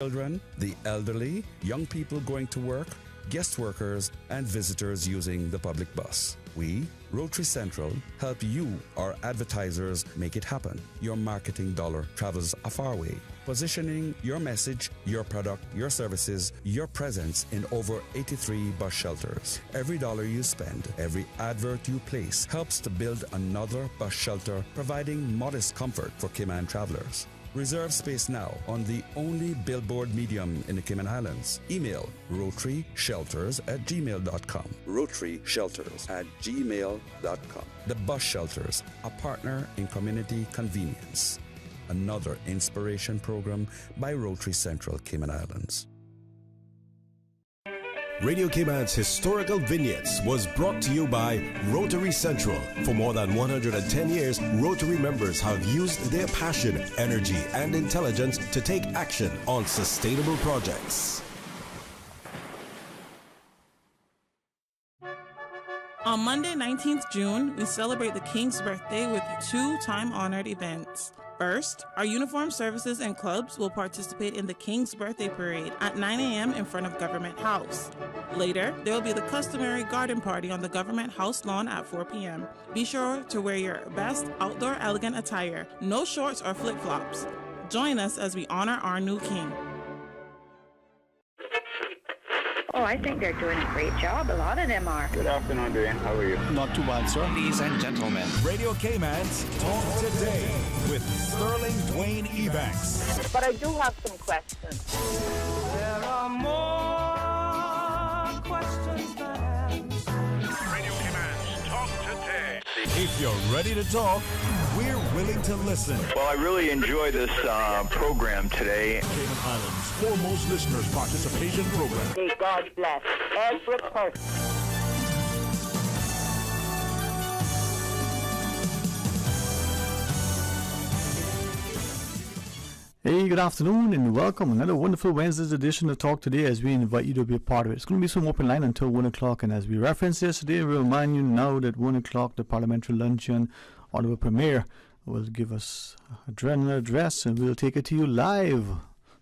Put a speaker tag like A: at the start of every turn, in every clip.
A: Children, the elderly, young people going to work, guest workers, and visitors using the public bus. We, Rotary Central, help you, our advertisers, make it happen. Your marketing dollar travels a far way. Positioning your message, your product, your services, your presence in over 83 bus shelters. Every dollar you spend, every advert you place helps to build another bus shelter, providing modest comfort for Cayman travelers. Reserve space now on the only billboard medium in the Cayman Islands. Email rotaryshelters@gmail.com. rotaryshelters@gmail.com. The Bus Shelters, a partner in community convenience. Another inspiration program by Rotary Central Cayman Islands.
B: Radio Cayman's historical vignettes was brought to you by Rotary Central. For more than 110 years, Rotary members have used their passion, energy, and intelligence to take action on sustainable projects.
C: On Monday, 19th June, we celebrate the King's birthday with two time-honored events. First, our uniformed services and clubs will participate in the King's Birthday Parade at 9 a.m. in front of Government House. Later, there will be the customary garden party on the Government House lawn at 4 p.m. Be sure to wear your best outdoor elegant attire, no shorts or flip-flops. Join us as we honor our new King.
D: Oh, I think they're doing a great job. A lot of them are.
E: Good afternoon, Dwayne. How are you?
F: Not too bad, sir.
G: Ladies and gentlemen,
H: Radio Cayman's Talk Today with Sterling Dwayne Ebanks.
D: But I do have some questions.
I: There are more questions than answers.
H: Radio Cayman's Talk Today. If you're ready to talk, we're willing to listen.
E: Well, I really enjoy this program today.
H: Cayman Islands' foremost listeners participation program.
D: May God bless every person.
F: Hey, good afternoon and welcome. Another wonderful Wednesday's edition of Talk Today as we invite you to be a part of it. It's going to be some open line until 1 o'clock, and as we referenced yesterday, we'll remind you now that 1 o'clock the Parliamentary Luncheon Honourable Premier will give us a general address and we'll take it to you live.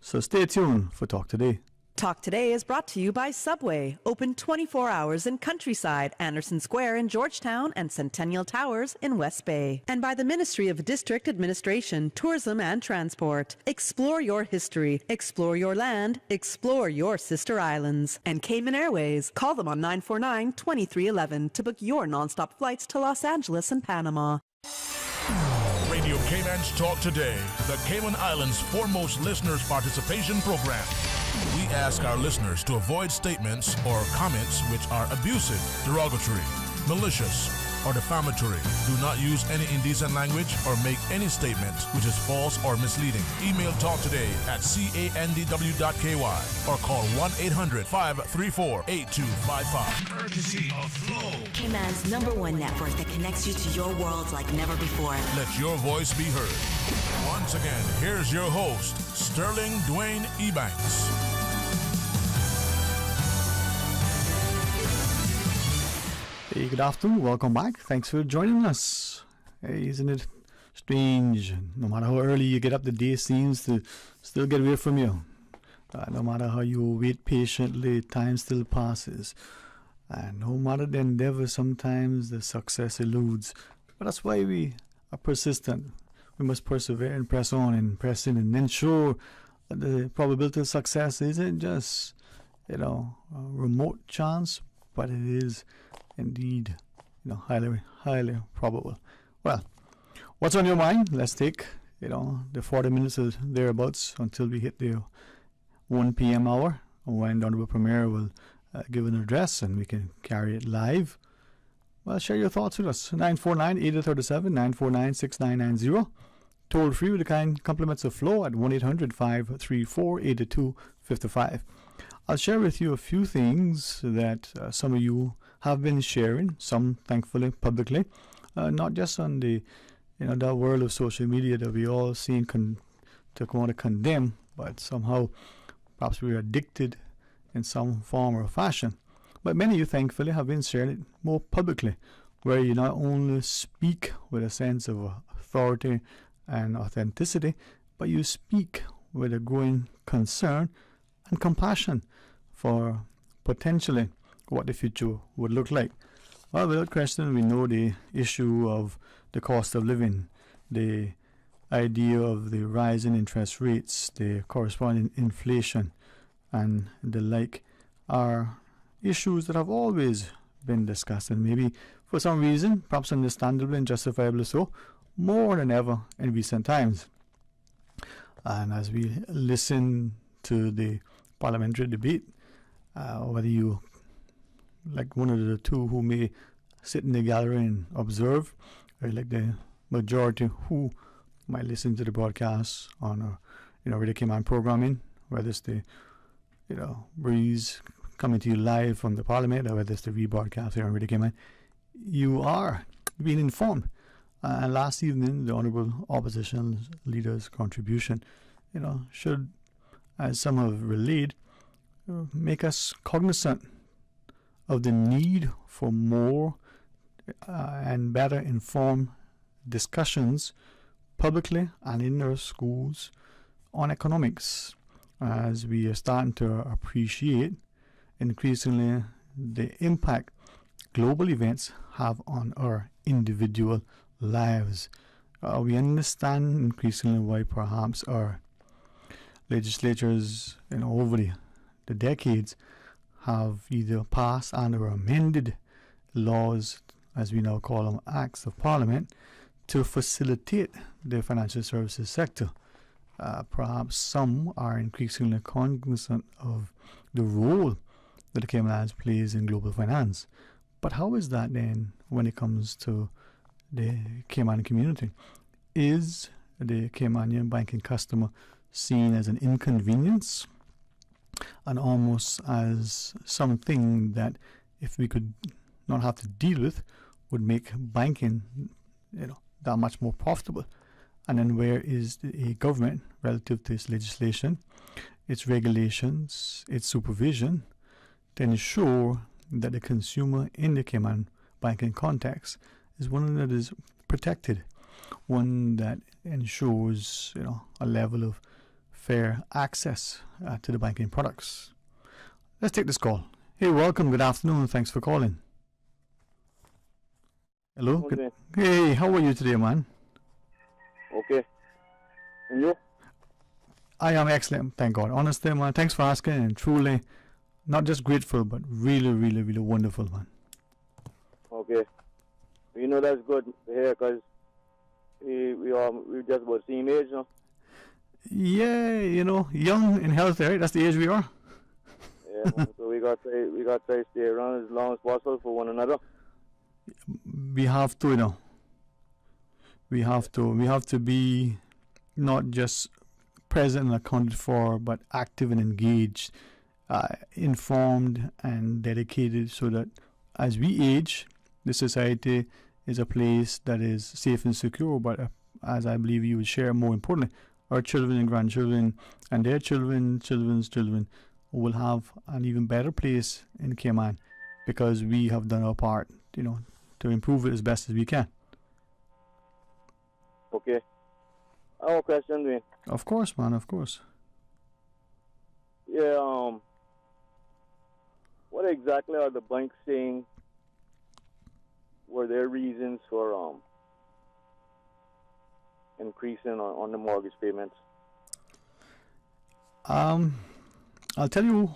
F: So stay tuned for Talk Today.
J: Talk Today is brought to you by Subway, open 24 hours in Countryside, Anderson Square in Georgetown, and Centennial Towers in West Bay. And by the Ministry of District Administration, Tourism and Transport. Explore your history, explore your land, explore your sister islands. And Cayman Airways. Call them on 949-2311 to book your nonstop flights to Los Angeles and Panama.
H: Radio Cayman's Talk Today, the Cayman Islands' foremost listeners participation program. We ask our listeners to avoid statements or comments which are abusive, derogatory, malicious, or defamatory. Do not use any indecent language or make any statement which is false or misleading. Email talktoday@candw.ky or call 1-800-534-8255.
K: Courtesy of Flow, Cayman's #1 network that connects you to your world like never before.
H: Let your voice be heard. Once again, here's your host, Sterling Dwayne Ebanks.
F: Hey, good afternoon. Welcome back. Thanks for joining us. Hey, isn't it strange? No matter how early you get up, the day seems to still get away from you. No matter how you wait patiently, time still passes. And no matter the endeavor, sometimes the success eludes. But that's why we are persistent. We must persevere and press on and press in and ensure that the probability of success isn't just, a remote chance, but it is indeed, highly, highly probable. Well, what's on your mind? Let's take, the 40 minutes or thereabouts until we hit the 1 p.m. hour, when the Honourable Premier will give an address and we can carry it live. Well, share your thoughts with us. 949-8037, 949-6990. Toll free with the kind compliments of Flow at 1-800-534-8255. I'll share with you a few things that some of you have been sharing, some thankfully publicly, not just on the the world of social media that we all seem to want to condemn, but somehow perhaps we're addicted in some form or fashion. But many of you thankfully have been sharing it more publicly, where you not only speak with a sense of authority and authenticity, but you speak with a growing concern and compassion for potentially what the future would look like. Well, without question, we know the issue of the cost of living, the idea of the rise in interest rates, the corresponding inflation, and the like are issues that have always been discussed, and maybe for some reason, perhaps understandably and justifiably so, more than ever in recent times. And as we listen to the parliamentary debate, whether you like one of the two who may sit in the gallery and observe, or like the majority who might listen to the broadcast on a Radio Cayman programming, whether it's the breeze coming to you live from the parliament, or whether it's the rebroadcast here on Radio Cayman, you are being informed. And last evening, the Honourable Opposition Leader's contribution, should, as some have relayed, make us cognizant of the need for more and better informed discussions publicly and in our schools on economics, as we are starting to appreciate increasingly the impact global events have on our individual lives. We understand increasingly why perhaps our legislatures over the decades have either passed and or amended laws, as we now call them, acts of parliament, to facilitate the financial services sector. Perhaps some are increasingly cognizant of the role that the Cayman Islands plays in global finance. But how is that then when it comes to the Cayman community? Is the Caymanian banking customer seen as an inconvenience and almost as something that, if we could not have to deal with, would make banking that much more profitable? And then where is a government relative to its legislation, its regulations, its supervision to ensure that the consumer in the Cayman banking context is one that is protected, one that ensures a level of fair access to the banking products? Let's take this call. Hey, welcome, good afternoon, thanks for calling. Hello?
G: Okay.
F: Hey, how are you today, man?
G: Okay. And you?
F: I am excellent, thank God. Honestly, man, thanks for asking, and truly, not just grateful, but really, really, really wonderful, man.
G: Okay. That's good to hear, because we just about the same age, no?
F: Yeah, young and healthy, right? That's the age we are.
G: Yeah, man. So we got to stay around as long as possible for one another.
F: We have to, We have to be not just present and accounted for, but active and engaged, informed and dedicated, so that as we age, the society is a place that is safe and secure. But as I believe you would share, more importantly, our children and grandchildren and their children's children will have an even better place in Cayman, because we have done our part, to improve it as best as we can.
G: Okay. I have a question, Dwayne.
F: Of course, man, of course.
G: Yeah, what exactly are the banks saying were their reasons for increasing on the mortgage payments?
F: I'll tell you,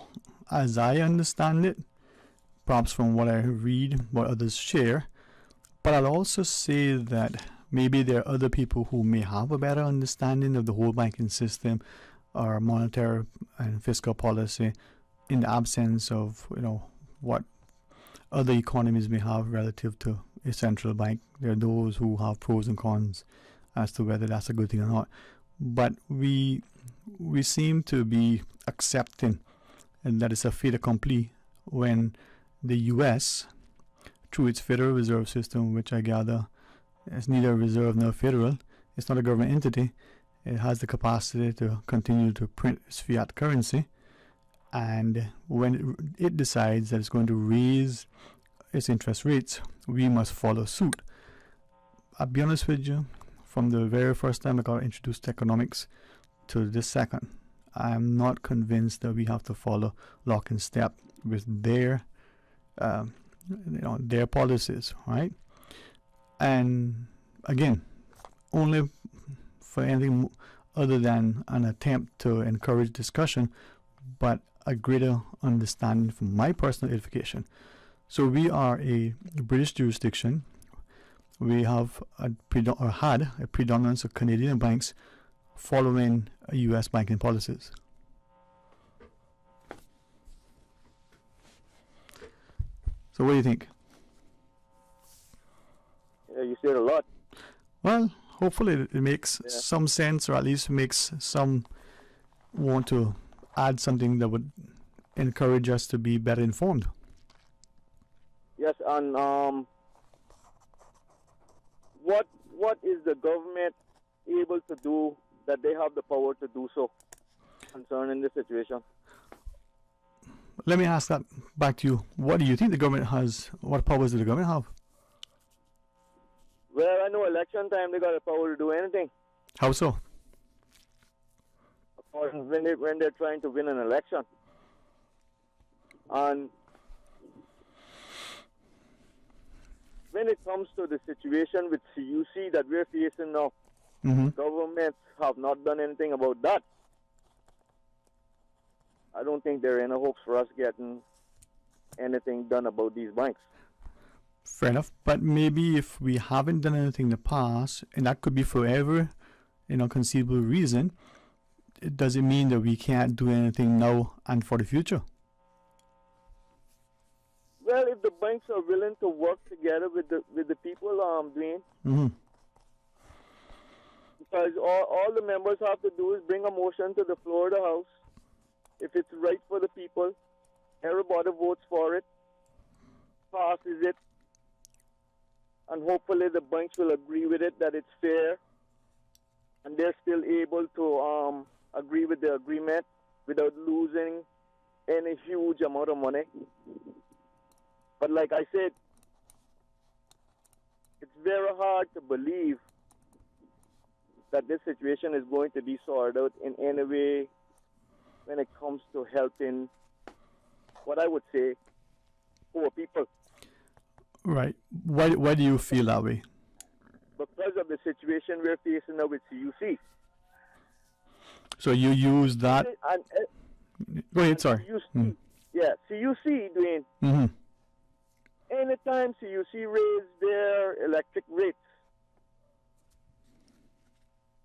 F: as I understand it, perhaps from what I read, what others share, but I'll also say that maybe there are other people who may have a better understanding of the whole banking system or monetary and fiscal policy, in the absence of what other economies may have relative to a central bank. There are those who have pros and cons as to whether that's a good thing or not. But we seem to be accepting, and that it's a fait accompli, when the U.S., through its Federal Reserve System, which I gather is neither reserve nor federal, it's not a government entity, it has the capacity to continue to print its fiat currency, and when it decides that it's going to raise its interest rates, we must follow suit. I'll be honest with you, from the very first time I got introduced to economics to this second, I'm not convinced that we have to follow lock and step with their, their policies, right? And again, only for anything other than an attempt to encourage discussion, but a greater understanding from my personal edification. So we are a British jurisdiction. We have had a predominance of Canadian banks following U.S. banking policies. So what do you think?
G: Yeah, you said a lot.
F: Well, hopefully it makes some sense, or at least makes some want to add something that would encourage us to be better informed.
G: Yes, and what is the government able to do that they have the power to do so concerning this situation?
F: Let me ask that back to you. What do you think the government has? What powers does the government have?
G: Well, I know election time they got the power to do anything.
F: How so?
G: When they're trying to win an election. And when it comes to the situation with CUC that we're facing now, governments have not done anything about that. I don't think there are any hopes for us getting anything done about these banks.
F: Fair enough, but maybe if we haven't done anything in the past, and that could be forever, conceivable reason, it doesn't mean that we can't do anything now and for the future.
G: Well, if the banks are willing to work together with the people, Dwayne, because all the members have to do is bring a motion to the floor of the House. If it's right for the people, everybody votes for it, passes it, and hopefully the banks will agree with it, that it's fair, and they're still able to agree with the agreement without losing any huge amount of money. But like I said, it's very hard to believe that this situation is going to be sorted out in any way when it comes to helping what I would say poor people.
F: Right. Why do you feel that way?
G: Because of the situation we're facing now with CUC.
F: So you use that... Go ahead, sorry.
G: CUC, yeah, CUC, Dwayne. Anytime CUC raise their electric rates,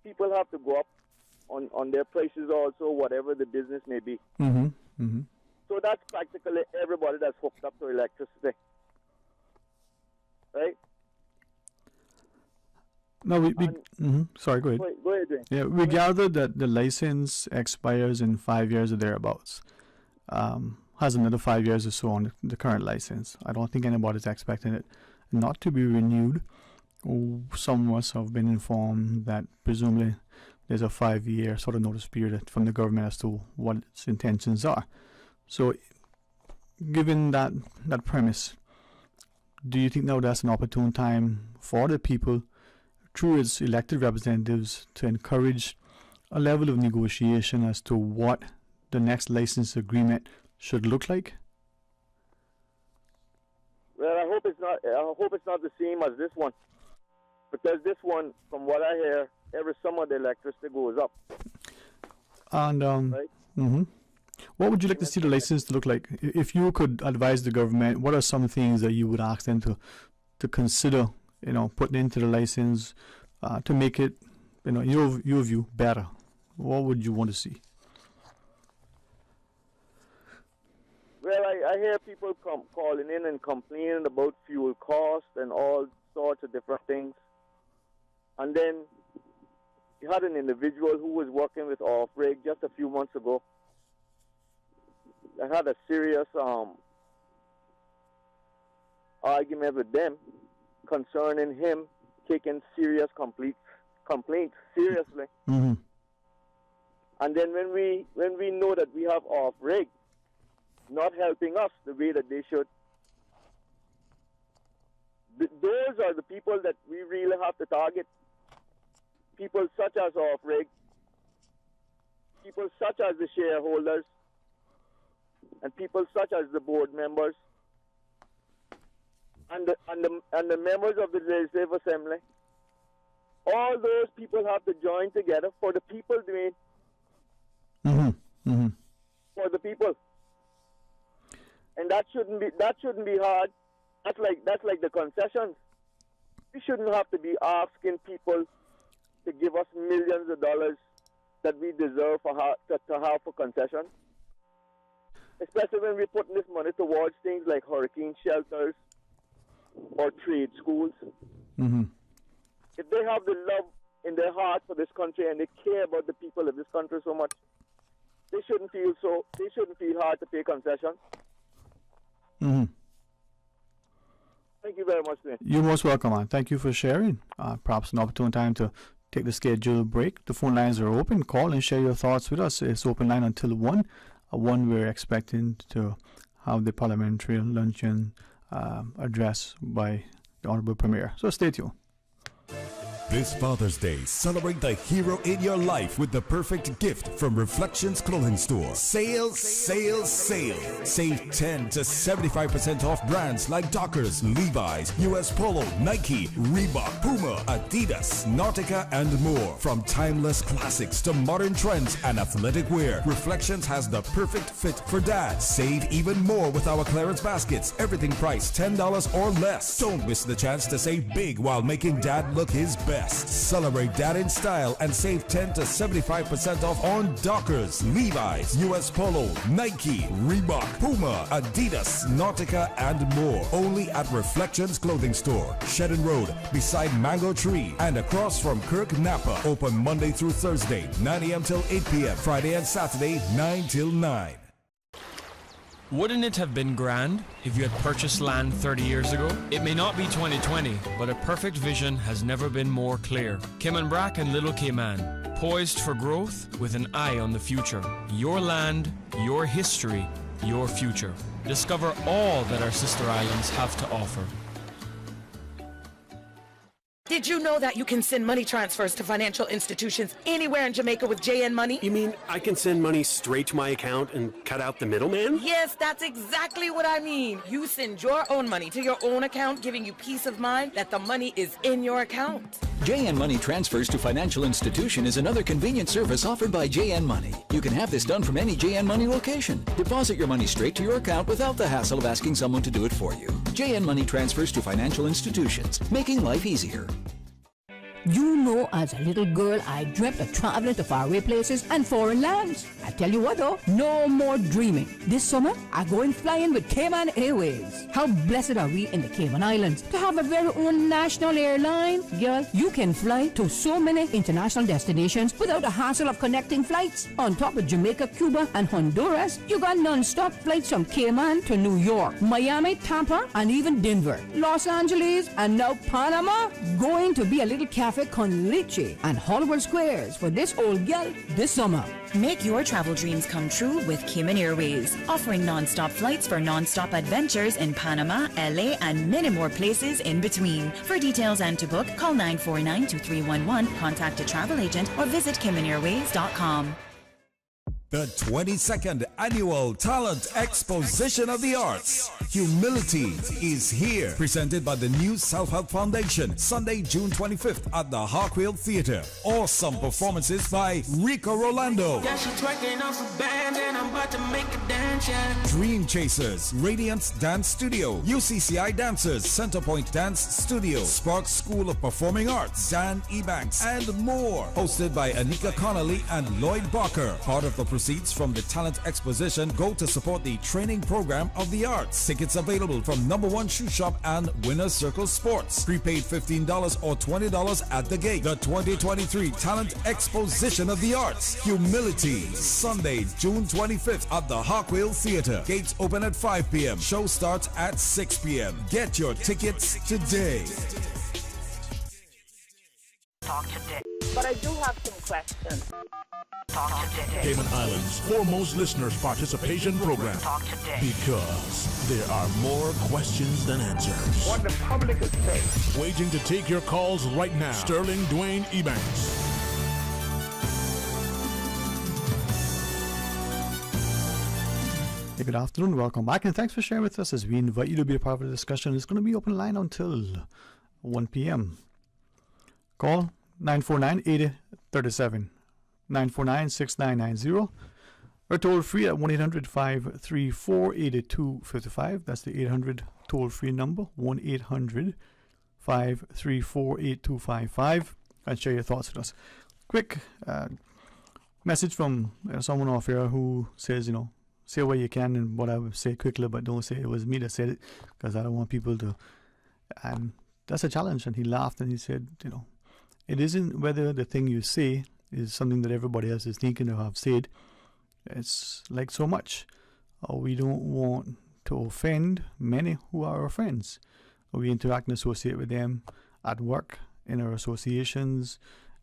G: people have to go up on their prices also, whatever the business may be. So that's practically everybody that's hooked up to electricity. Right?
F: No, sorry, go ahead.
G: Go ahead, Dwayne.
F: Yeah, we gathered that the license expires in 5 years or thereabouts. Has another 5 years or so on the current license. I don't think anybody's expecting it not to be renewed. Some of us have been informed that presumably there's a 5-year sort of notice period from the government as to what its intentions are. So, given that premise, do you think now that's an opportune time for the people, through its elected representatives, to encourage a level of negotiation as to what the next license agreement should look like?
G: Well, I hope it's not the same as this one, because this one, from what I hear, every summer the electricity goes up.
F: And
G: right?
F: What would you like to see the license to look like? If you could advise the government, what are some things that you would ask them to consider, putting into the license to make it, your view, better? What would you want to see?
G: Well, I hear people calling in and complaining about fuel costs and all sorts of different things. And then you had an individual who was working with off-rig just a few months ago. I had a serious argument with them concerning him taking serious complaints seriously. And then when we know that we have off-rig not helping us the way that they should, those are the people that we really have to target. People such as off-rig people such as the shareholders and people such as the board members and the members of the Legislative Assembly, all those people have to join together for the people, Dwayne. For the people. And that shouldn't be hard. That's like the concessions. We shouldn't have to be asking people to give us millions of dollars that we deserve to have for concessions. Especially when we're putting this money towards things like hurricane shelters or trade schools. If they have the love in their heart for this country and they care about the people of this country so much, they shouldn't feel hard to pay concessions. Thank you very much, man.
F: You're most welcome, man. Thank you for sharing. Perhaps an opportune time to take the scheduled break. The phone lines are open. Call and share your thoughts with us. It's open line until 1. 1, we're expecting to have the parliamentary luncheon address by the Honorable Premier. So stay tuned.
B: This Father's Day, celebrate the hero in your life with the perfect gift from Reflections Clothing Store. Sale, sale, sale. Save 10 to 75% off brands like Dockers, Levi's, US Polo, Nike, Reebok, Puma, Adidas, Nautica, and more. From timeless classics to modern trends and athletic wear, Reflections has the perfect fit for dad. Save even more with our clearance baskets. Everything priced $10 or less. Don't miss the chance to save big while making dad look his best. Celebrate dad in style and save 10 to 75% off on Dockers, Levi's, US Polo, Nike, Reebok, Puma, Adidas, Nautica, and more. Only at Reflections Clothing Store, Shedden Road, beside Mango Tree, and across from Kirk Napa. Open Monday through Thursday, 9 a.m. till 8 p.m. Friday and Saturday, 9 till 9.
L: Wouldn't it have been grand if you had purchased land 30 years ago? It may not be 2020, but a perfect vision has never been more clear. Kim and Brack and Little Cayman, poised for growth with an eye on the future. Your land, your history, your future. Discover all that our sister islands have to offer.
M: Did you know that you can send money transfers to financial institutions anywhere in Jamaica with JN Money?
N: You mean I can send money straight to my account and cut out the middleman?
M: Yes, that's exactly what I mean. You send your own money to your own account, giving you peace of mind that the money is in your account.
O: JN Money Transfers to Financial Institution is another convenient service offered by JN Money. You can have this done from any JN Money location. Deposit your money straight to your account without the hassle of asking someone to do it for you. JN Money Transfers to Financial Institutions, making life easier.
P: You know, as a little girl, I dreamt of traveling to faraway places and foreign lands. I tell you what though, no more dreaming. This summer, I'm going flying with Cayman Airways. How blessed are we in the Cayman Islands to have a very own national airline? Girl, you can fly to so many international destinations without the hassle of connecting flights. On top of Jamaica, Cuba, and Honduras, you got non-stop flights from Cayman to New York, Miami, Tampa, and even Denver, Los Angeles, and now Panama. Going to be a little cafe con leche and Hollywood Squares for this old gal this summer.
K: Make your travel dreams come true with Cayman Airways, offering non-stop flights for non-stop adventures in Panama, LA, and many more places in between. For details and to book, call 949-2311, contact a travel agent, or visit CaymanAirways.com.
B: The 22nd Annual Talent Exposition of the Arts, Humility, is here. Presented by the New Self-Help Foundation, Sunday, June 25th at the Harkwheel Theatre. Awesome performances by Rico Rolando.
I: Yeah, she twerking off a band and I'm about to make a dance, yeah.
B: Dream Chasers, Radiance Dance Studio, UCCI Dancers, Centerpoint Dance Studio, Sparks School of Performing Arts, Dan Ebanks, and more. Hosted by Anika Connolly and Lloyd Barker. Part of the proceeds from the talent exposition go to support the training program of the arts. Tickets available from Number One Shoe Shop and Winner's Circle Sports. Prepaid $15 or $20 at the gate. The 2023 Talent Exposition of the Arts, Humility, Sunday, June 25th at the Harkwheel Theatre. Gates open at 5 p.m. Show starts at 6 p.m. Get your tickets today.
D: Talk today. But I do have some questions. Talk today.
H: Cayman Islands' foremost listeners participation program.
D: Talk today.
H: Because there are more questions than answers.
D: What the public is saying.
H: Waiting to take your calls right now. Sterling Dwayne Ebanks.
F: Hey, good afternoon. Welcome back, and thanks for sharing with us as we invite you to be a part of the discussion. It's going to be open line until 1 p.m. Call 949-8037, 949-6990, or toll free at 1-800-534-8255. That's the 800 toll free number, 1-800-534-8255, and share your thoughts with us. Quick message from someone off here who says, say what you can and what I would say quickly, but don't say it was me that said it, because I don't want people to. And that's a challenge. And he laughed and he said, it isn't whether the thing you say is something that everybody else is thinking or have said. It's like so much. We don't want to offend many who are our friends. We interact and associate with them at work, in our associations,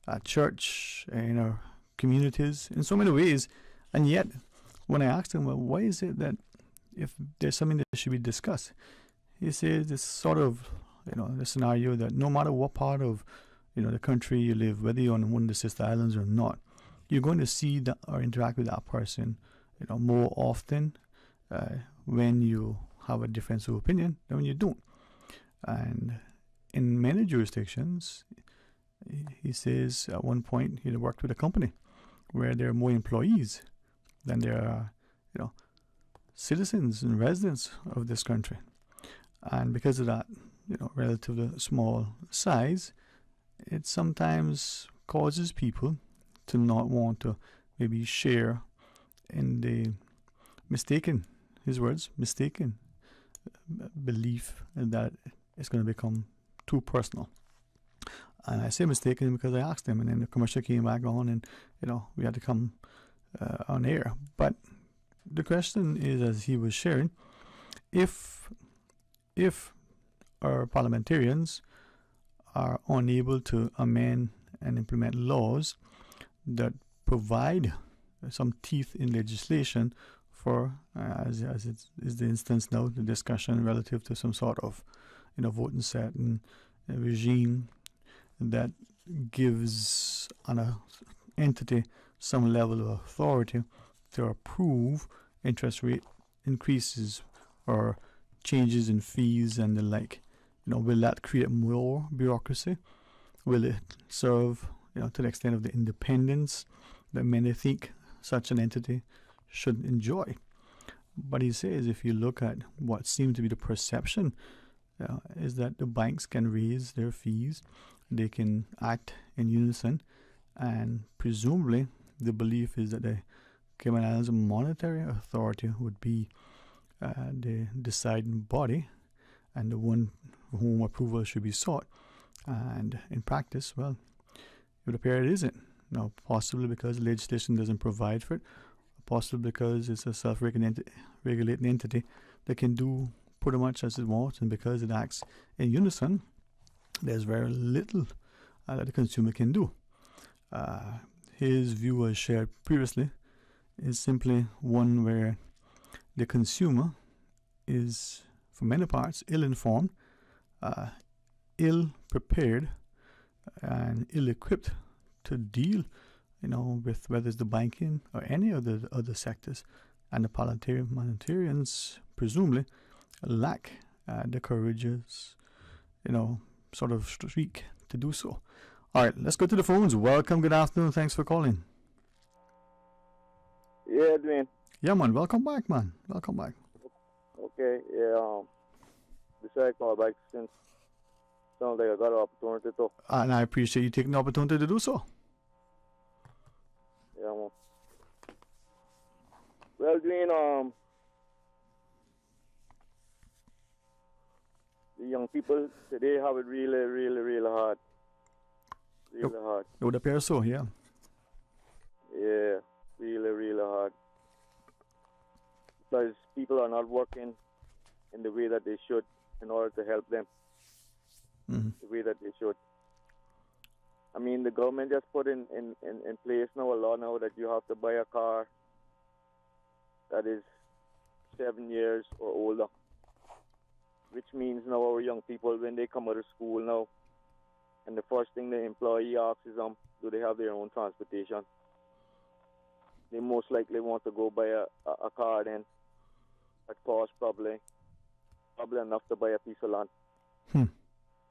F: at church, in our communities, in so many ways. And yet, when I asked him, well, why is it that if there's something that should be discussed, he says it's sort of, the scenario that no matter what part of, the country you live, whether you're on one of the sister islands or not, you're going to see that or interact with that person, more often when you have a difference of opinion than when you don't. And in many jurisdictions, he says at one point he worked with a company where there are more employees than there are, citizens and residents of this country. And because of that, relatively small size, it sometimes causes people to not want to maybe share in the mistaken belief that it's going to become too personal. And I say mistaken because I asked him, and then the commercial came back on, and we had to come on air. But the question is, as he was sharing, if our parliamentarians are unable to amend and implement laws that provide some teeth in legislation for, as it is the instance now, the discussion relative to some sort of, voting setting regime that gives an entity some level of authority to approve interest rate increases or changes in fees and the like. Will that create more bureaucracy? Will it serve, to the extent of the independence that many think such an entity should enjoy? But he says if you look at what seems to be the perception, is that the banks can raise their fees, they can act in unison, and presumably the belief is that the Cayman Islands Monetary Authority would be the deciding body and the one for whom approval should be sought. And in practice, well, it would appear it isn't. Now, possibly because legislation doesn't provide for it, possibly because it's a self-regulating entity that can do pretty much as it wants, and because it acts in unison, there's very little that the consumer can do. His view, as shared previously, is simply one where the consumer is, for many parts, ill-informed, ill-prepared, and ill-equipped to deal, with whether it's the banking or any of the other sectors. And the parliamentarians, presumably, lack the courageous, sort of streak to do so. All right, let's go to the phones. Welcome, good afternoon. Thanks for calling.
G: Yeah, Dwayne.
F: Yeah, man. Welcome back, man. Welcome back.
G: Okay, yeah. This I call back since sounds like I got an opportunity to.
F: And I appreciate you taking the opportunity to do so.
G: Yeah, man. Well, Dwayne, the young people today have it really, really, really hard. Really hard.
F: It would appear so, yeah.
G: Yeah, really, really hard. Because people are not working in the way that they should in order to help them.
F: Mm-hmm.
G: The way that they should. I mean, the government just put in place now a law now that you have to buy a car that is 7 years or older. Which means now our young people, when they come out of school now, and the first thing the employee asks is, do they have their own transportation? They most likely want to go buy a car then. that cost probably enough to buy a piece of land.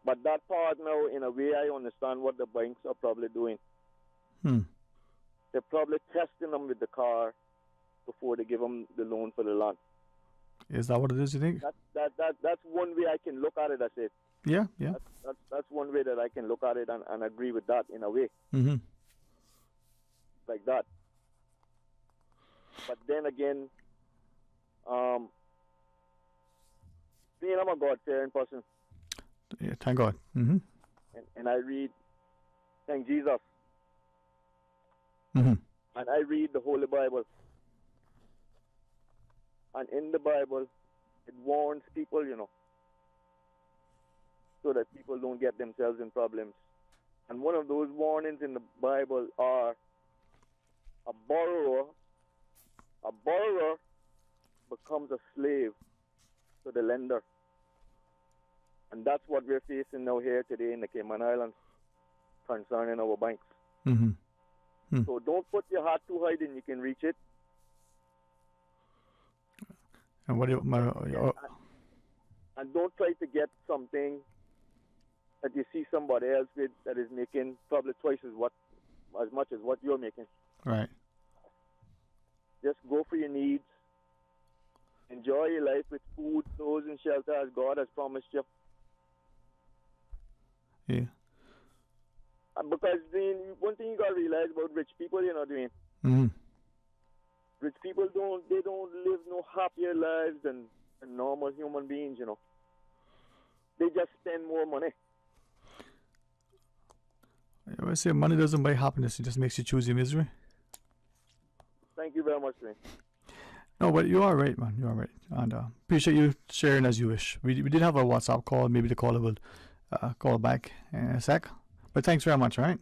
G: But that part now, in a way, I understand what the banks are probably doing. They're probably testing them with the car before they give them the loan for the land.
F: Is that what it is, you think?
G: That's one way I can look at it. I said.
F: Yeah.
G: That's one way that I can look at it and agree with that in a way. Like that. But then again, being I'm a God-fearing person.
F: Yeah, thank God.
G: And I read, thank Jesus.
F: And
G: I read the Holy Bible. And in the Bible, it warns people, so that people don't get themselves in problems. And one of those warnings in the Bible are a borrower becomes a slave to the lender. And that's what we're facing now here today in the Cayman Islands concerning our banks. So don't put your heart too high, then you can reach it.
F: And what do
G: and don't try to get something that you see somebody else with that is making probably twice as much as what you're making.
F: Right.
G: Just go for your needs. Enjoy your life with food, clothes, and shelter as God has promised you.
F: Yeah.
G: Because one thing you got to realize about rich people, Dwayne. Rich people don't live no happier lives than normal human beings, They just spend more money.
F: I always say money doesn't buy happiness, it just makes you choose your misery.
G: Thank you very much, Dwayne.
F: No, but you are right, man. You are right. And appreciate you sharing as you wish. We did have a WhatsApp call. Maybe the caller will call back in a sec. But thanks very much, all right?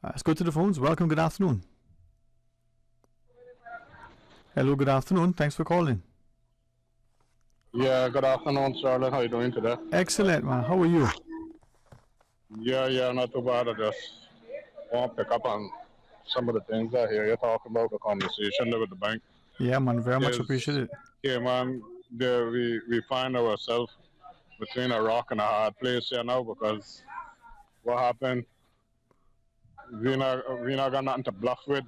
F: Let's go to the phones. Welcome, good afternoon. Hello, good afternoon. Thanks for calling.
Q: Yeah, good afternoon, Charlotte. How are you doing today?
F: Excellent, man. How are you?
Q: Yeah, not too bad. I just want to pick up on some of the things I hear you talking about, the conversation with the bank.
F: Yeah, man. Very much appreciate it.
Q: Yeah, man. We find ourselves between a rock and a hard place here now because what happened, we not got nothing to bluff with.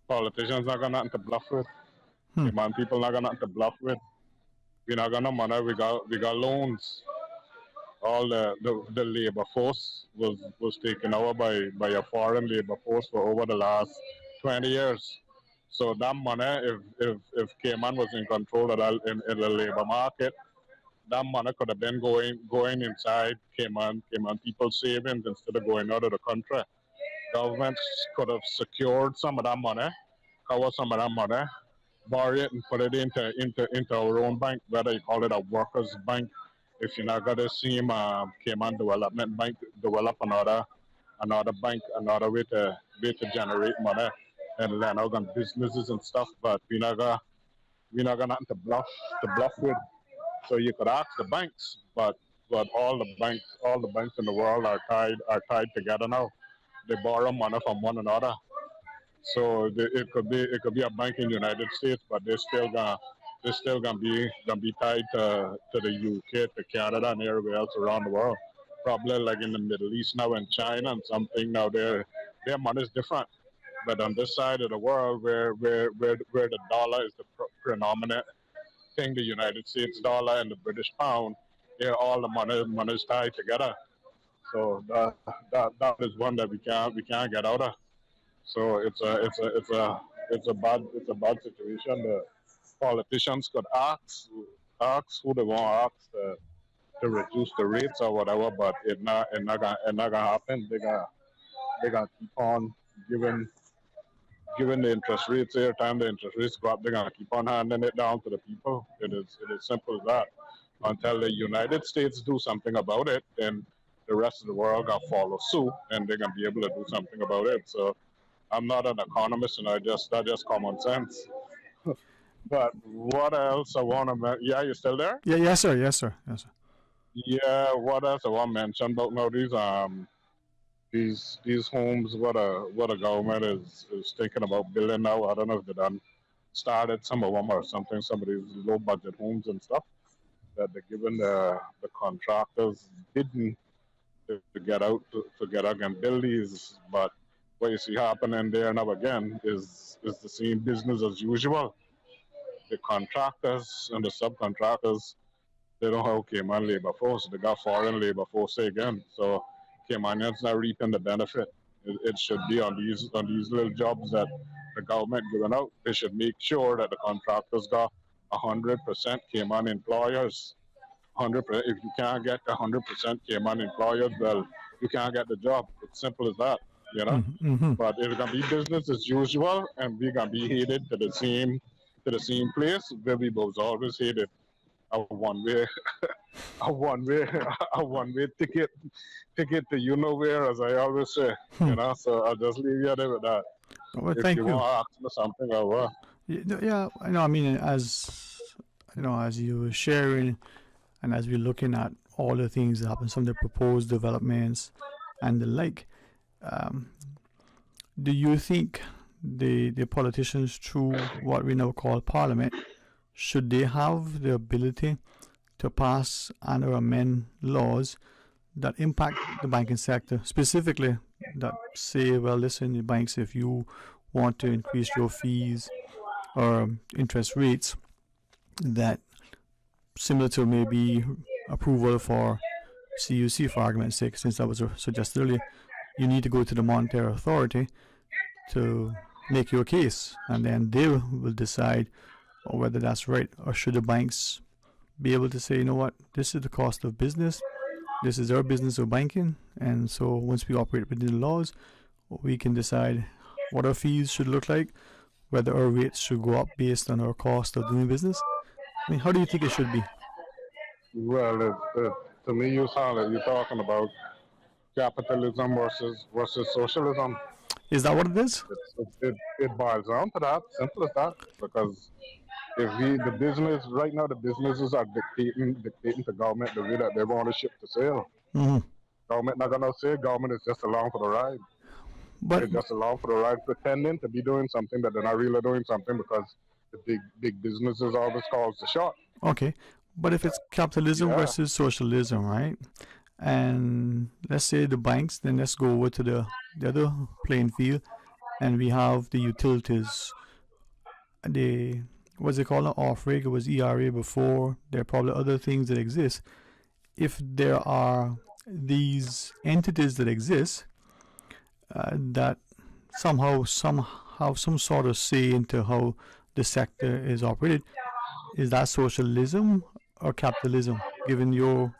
Q: Politicians not got nothing to bluff with. Man, people not got nothing to bluff with. We not got no money. We got loans. All the labor force was taken over by a foreign labor force for over the last 20 years. So that money, if Cayman was in control of that in the labor market, that money could have been going inside Cayman people's savings instead of going out of the country. Governments could have secured some of that money, cover some of that money, borrow it and put it into our own bank, whether you call it a workers' bank. If you're not gonna see Cayman Development Bank develop another bank, another way to generate money and lend out on businesses and stuff, but we not got nothing to bluff with. So you could ask the banks, but all the banks in the world are tied together now. They borrow money from one another. So it could be a bank in the United States, but they're still gonna be tied to the UK, to Canada, and everywhere else around the world. Probably like in the Middle East now and China and something now, their money is different. But on this side of the world, where the dollar is the predominant thing, the United States dollar and the British pound, all the money is tied together. So that is one that we can't get out of. So it's a bad situation. The politicians could ask who they want to ask to reduce the rates or whatever, but it not gonna happen. They gonna keep on giving the interest rates. Every time the interest rates go up, they're gonna keep on handing it down to the people. It is simple as that. Until the United States do something about it, then the rest of the world gonna follow suit, and they're gonna be able to do something about it. So I'm not an economist, and that's just common sense. But what else I want to? Yeah, you still there?
F: Yeah, yes, sir.
Q: Yeah, what else I want to mention about now these homes? What a government is thinking about building now. I don't know if they done started some of them or something, some of these low budget homes and stuff, that they're giving the contractors bidding to get out and build these. But what you see happening there now again is the same business as usual. The contractors and the subcontractors, they don't have Cayman labor force. They got foreign labor force again. So Caymanians not reaping the benefit. It should be on these little jobs that the government giving out. They should make sure that the contractors got 100% Cayman employers. 100%. If you can't get 100% Cayman employers, well, you can't get the job. It's simple as that, you know.
F: Mm-hmm.
Q: But it's gonna be business as usual, and we're gonna be headed to the same place where we was always headed. A one-way ticket to you know where, as I always say, you know. So I'll just leave you there with that.
F: Well,
Q: if
F: thank
Q: you
F: you.
Q: want to ask me something, I will.
F: Yeah, I know. I mean, as you know, as you were sharing, and as we're looking at all the things that happen, some of the proposed developments and the like, do you think the politicians, through what we now call Parliament, should they have the ability to pass and or amend laws that impact the banking sector, specifically that say, well, listen, the banks, if you want to increase your fees or interest rates, that similar to maybe approval for CUC, for argument's sake, since that was suggested earlier, you need to go to the Monetary Authority to make your case, and then they will decide whether that's right, or should the banks be able to say, you know what, this is the cost of business, this is our business of banking, and so once we operate within the laws, we can decide what our fees should look like, whether our rates should go up based on our cost of doing business. I mean, how do you think it should be?
Q: Well, to me, you're talking about capitalism versus socialism.
F: Is that what it is?
Q: It boils down to that, simple as that. Because if the businesses are dictating to government the way that they want to ship to sale.
F: Mm-hmm.
Q: Government not gonna say, government is just along for the ride. But they're just along for the ride, pretending to be doing something that they're not really doing something, because the big businesses always calls the shot.
F: Okay, but if it's capitalism versus socialism, right? And let's say the banks, then let's go over to the other playing field, and we have the utilities. What's it called? Off-rig, it was ERA before. There are probably other things that exist. If there are these entities that exist that somehow have some sort of say into how the sector is operated, is that socialism or capitalism, given your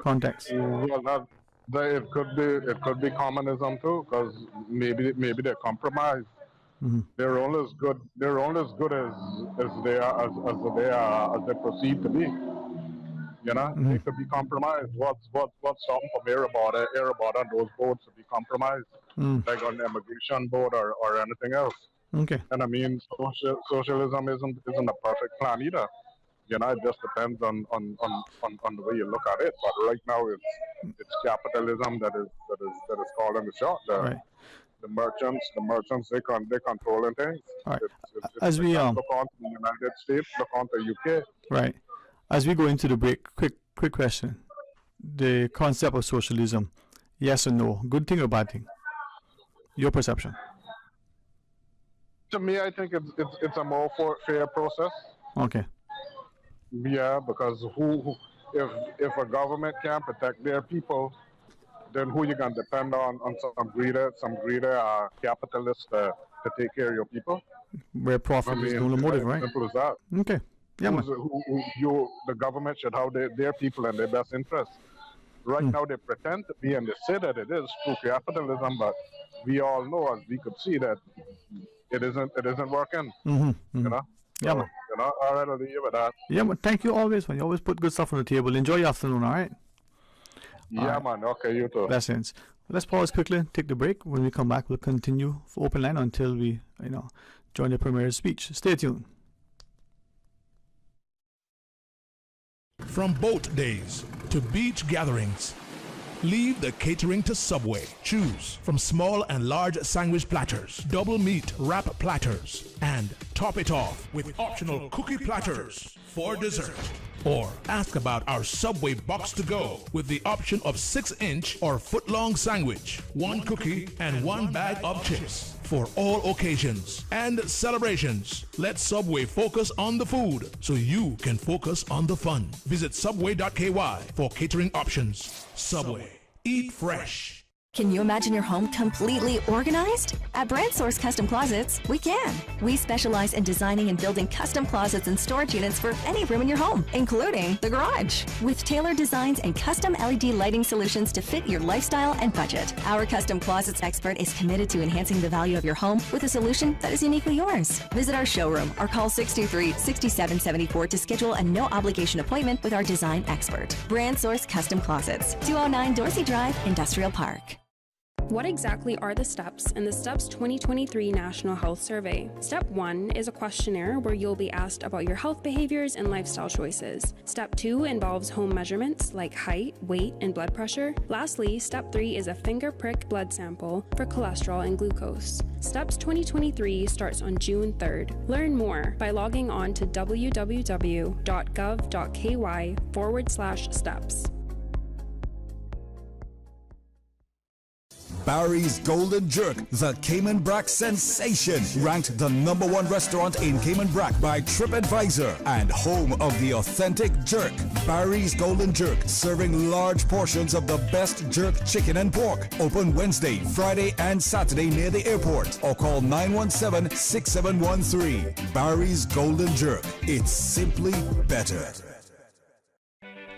F: context?
Q: Well, it could be communism too, because maybe they're compromised.
F: Mm-hmm.
Q: They're only as good as they perceive to be. You know,
F: Mm-hmm.
Q: They could be compromised. What's something from air about on those boards to be compromised, like on the immigration board or anything else.
F: Okay.
Q: And I mean, socialism isn't a perfect plan either. You know, it just depends on the way you look at it. But right now, it's capitalism that is calling the shot.
F: Right.
Q: The merchants, they controlling things.
F: All right.
Q: As we look on to the United States, look on to UK.
F: Right. As we go into the break, quick question: the concept of socialism, yes or no, good thing or bad thing? Your perception.
Q: To me, I think it's a more fair process.
F: Okay.
Q: Yeah, because if a government can't protect their people, then who you gonna depend on some greater capitalists to take care of your people?
F: Where profit is the only motive, right?
Q: Simple as that.
F: Okay. Yeah, man.
Q: The government should have their people in their best interest. Right now they pretend to be, and they say that it is through capitalism, but we all know, as we could see, that it isn't working.
F: Mm-hmm.
Q: You know?
F: Yeah, man.
Q: You know, all right, I'll leave you with that.
F: Yeah, man. Thank you always, man. You always put good stuff on the table. Enjoy your afternoon, all right?
Q: Yeah, man. Okay, you too.
F: Blessings. Let's pause quickly, take the break. When we come back, we'll continue for open line until we, join the Premier's speech. Stay tuned.
H: From boat days to beach gatherings, Leave the catering to Subway. Choose from small and large sandwich platters, double meat wrap platters, and top it off with optional cookie platters for dessert. Or ask about our Subway box to go with the option of 6-inch or foot-long sandwich, 1 cookie, and 1 bag of chips for all occasions and celebrations. Let Subway focus on the food so you can focus on the fun. Visit subway.ky for catering options. Subway. Eat fresh.
R: Can you imagine your home completely organized? At Brand Source Custom Closets, we can. We specialize in designing and building custom closets and storage units for any room in your home, including the garage. With tailored designs and custom LED lighting solutions to fit your lifestyle and budget. Our custom closets expert is committed to enhancing the value of your home with a solution that is uniquely yours. Visit our showroom or call 623-6774 to schedule a no-obligation appointment with our design expert. Brand Source Custom Closets, 209 Dorsey Drive, Industrial Park.
S: What exactly are the steps in the STEPS 2023 National Health Survey? Step 1 is a questionnaire where you'll be asked about your health behaviors and lifestyle choices. Step 2 involves home measurements like height, weight, and blood pressure. Lastly, Step 3 is a finger prick blood sample for cholesterol and glucose. STEPS 2023 starts on June 3rd. Learn more by logging on to www.gov.ky/steps.
T: Barry's Golden Jerk, the Cayman Brac sensation, ranked the #1 restaurant in Cayman Brac by TripAdvisor and home of the authentic jerk. Barry's Golden Jerk, serving large portions of the best jerk chicken and pork. Open Wednesday, Friday, and Saturday near the airport, or call 917-6713. Barry's Golden Jerk. It's simply better.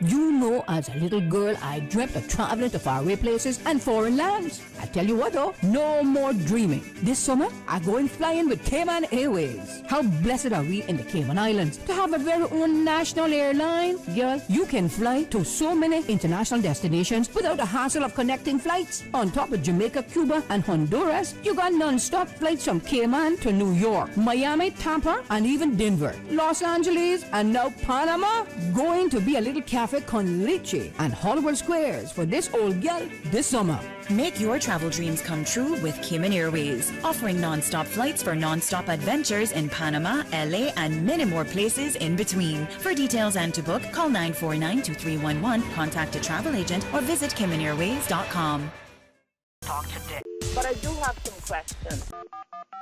P: You know, as a little girl, I dreamt of traveling to faraway places and foreign lands. I tell you what though, no more dreaming. This summer, I'm going flying with Cayman Airways. How blessed are we in the Cayman Islands to have a very own national airline? Girl, you can fly to so many international destinations without the hassle of connecting flights. On top of Jamaica, Cuba, and Honduras, you got non-stop flights from Cayman to New York, Miami, Tampa, and even Denver, Los Angeles, and now Panama. Going to be a little cafe con leche and Hollywood Squares for this old gal this summer.
K: Make your travel dreams come true with Cayman Airways, offering non-stop flights for non-stop adventures in Panama, LA, and many more places in between. For details and to book, call 949-2311, contact a travel agent, or visit CaymanAirways.com.
D: Talk today. But I do have some questions.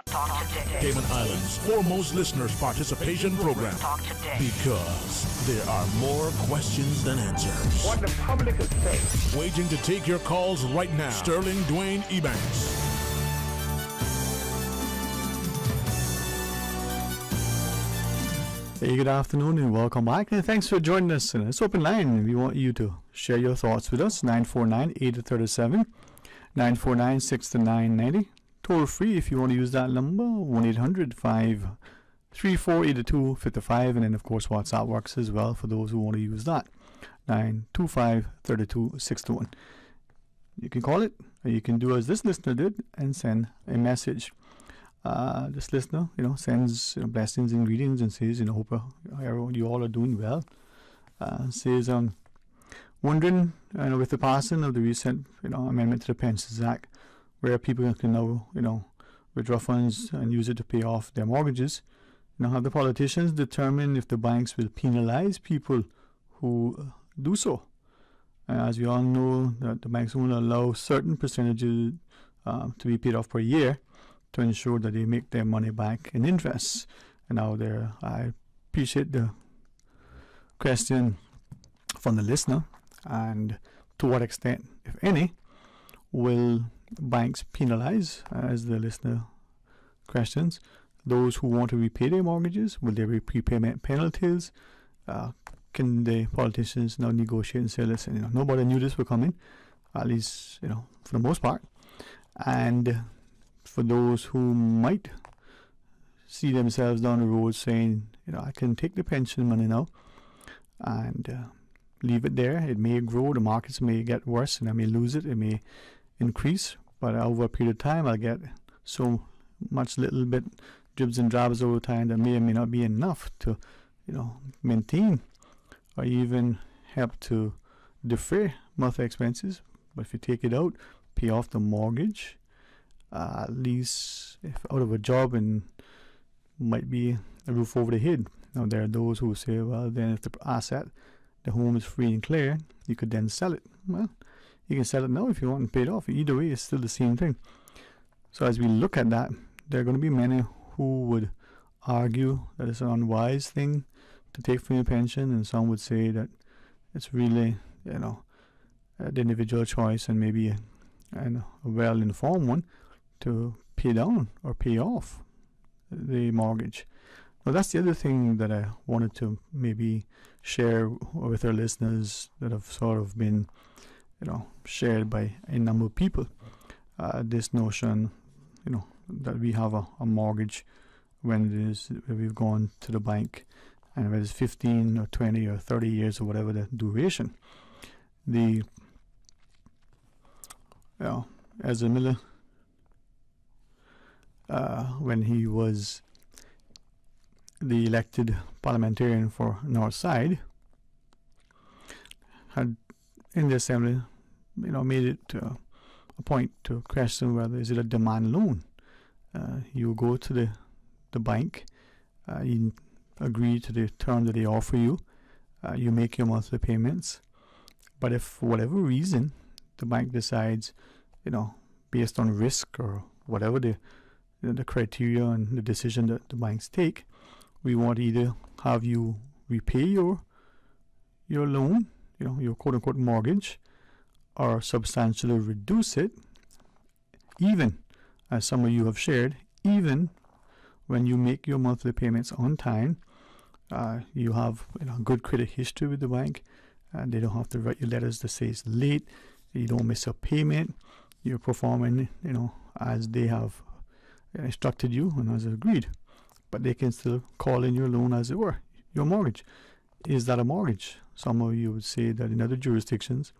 D: Talk today.
H: Cayman Islands' foremost listeners participation program.
D: Talk today.
H: Because there are more questions than answers.
D: What the public is saying.
H: Waiting to take your calls right now. Sterling Dwayne Ebanks.
F: Hey, good afternoon and welcome back. And thanks for joining us in this open line. We want you to share your thoughts with us. 949-837, 949-6990. Toll free if you want to use that number, 1-800-534-8255. And then, of course, WhatsApp works as well for those who want to use that, 925-3261. You can call it, or you can do as this listener did and send a message. This listener, sends blessings and greetings and says, hope you all are doing well. Says, wondering, with the passing of the recent, amendment to the Pensions Act, where people can now, withdraw funds and use it to pay off their mortgages, have the politicians determine if the banks will penalize people who do so? As we all know, that the banks will allow certain percentages to be paid off per year to ensure that they make their money back in interest. And now I appreciate the question from the listener, and to what extent, if any, will banks penalize, as the listener questions, those who want to repay their mortgages? Will there be prepayment penalties? Can the politicians now negotiate and say, listen, nobody knew this was coming, at least, for the most part. And for those who might see themselves down the road saying, I can take the pension money now and leave it there. It may grow, the markets may get worse, and I may lose it, it may increase, but over a period of time I'll get so much little bit dribs and drabs over time that may or may not be enough to maintain or even help to defray monthly expenses, But if you take it out, pay off the mortgage, at least if out of a job and might be a roof over the head. Now there are those who say, well, then if the asset, the home is free and clear, you could then sell it. Well, you can sell it now if you want and pay it off. Either way, it's still the same thing. So as we look at that, there are going to be many who would argue that it's an unwise thing to take from your pension, and some would say that it's really, the individual choice and maybe a well-informed one to pay down or pay off the mortgage. Now that's the other thing that I wanted to maybe share with our listeners that have sort of been, shared by a number of people. This notion, that we have a mortgage when it is we've gone to the bank, and whether it's 15 or 20 or 30 years or whatever the duration. Ezra Miller, when he was the elected parliamentarian for Northside, had in the assembly, made it a point to question whether is it a demand loan. You go to the bank, you agree to the term that they offer you, you make your monthly payments, but if for whatever reason the bank decides, based on risk or whatever the criteria and the decision that the banks take, we want to either have you repay your loan, your quote-unquote mortgage, or substantially reduce it, even, as some of you have shared, even when you make your monthly payments on time, you have good credit history with the bank, and they don't have to write you letters that say it's late, you don't miss a payment, you're performing, as they have instructed you and as agreed. But they can still call in your loan, as it were, your mortgage. Is that a mortgage? Some of you would say that in other jurisdictions,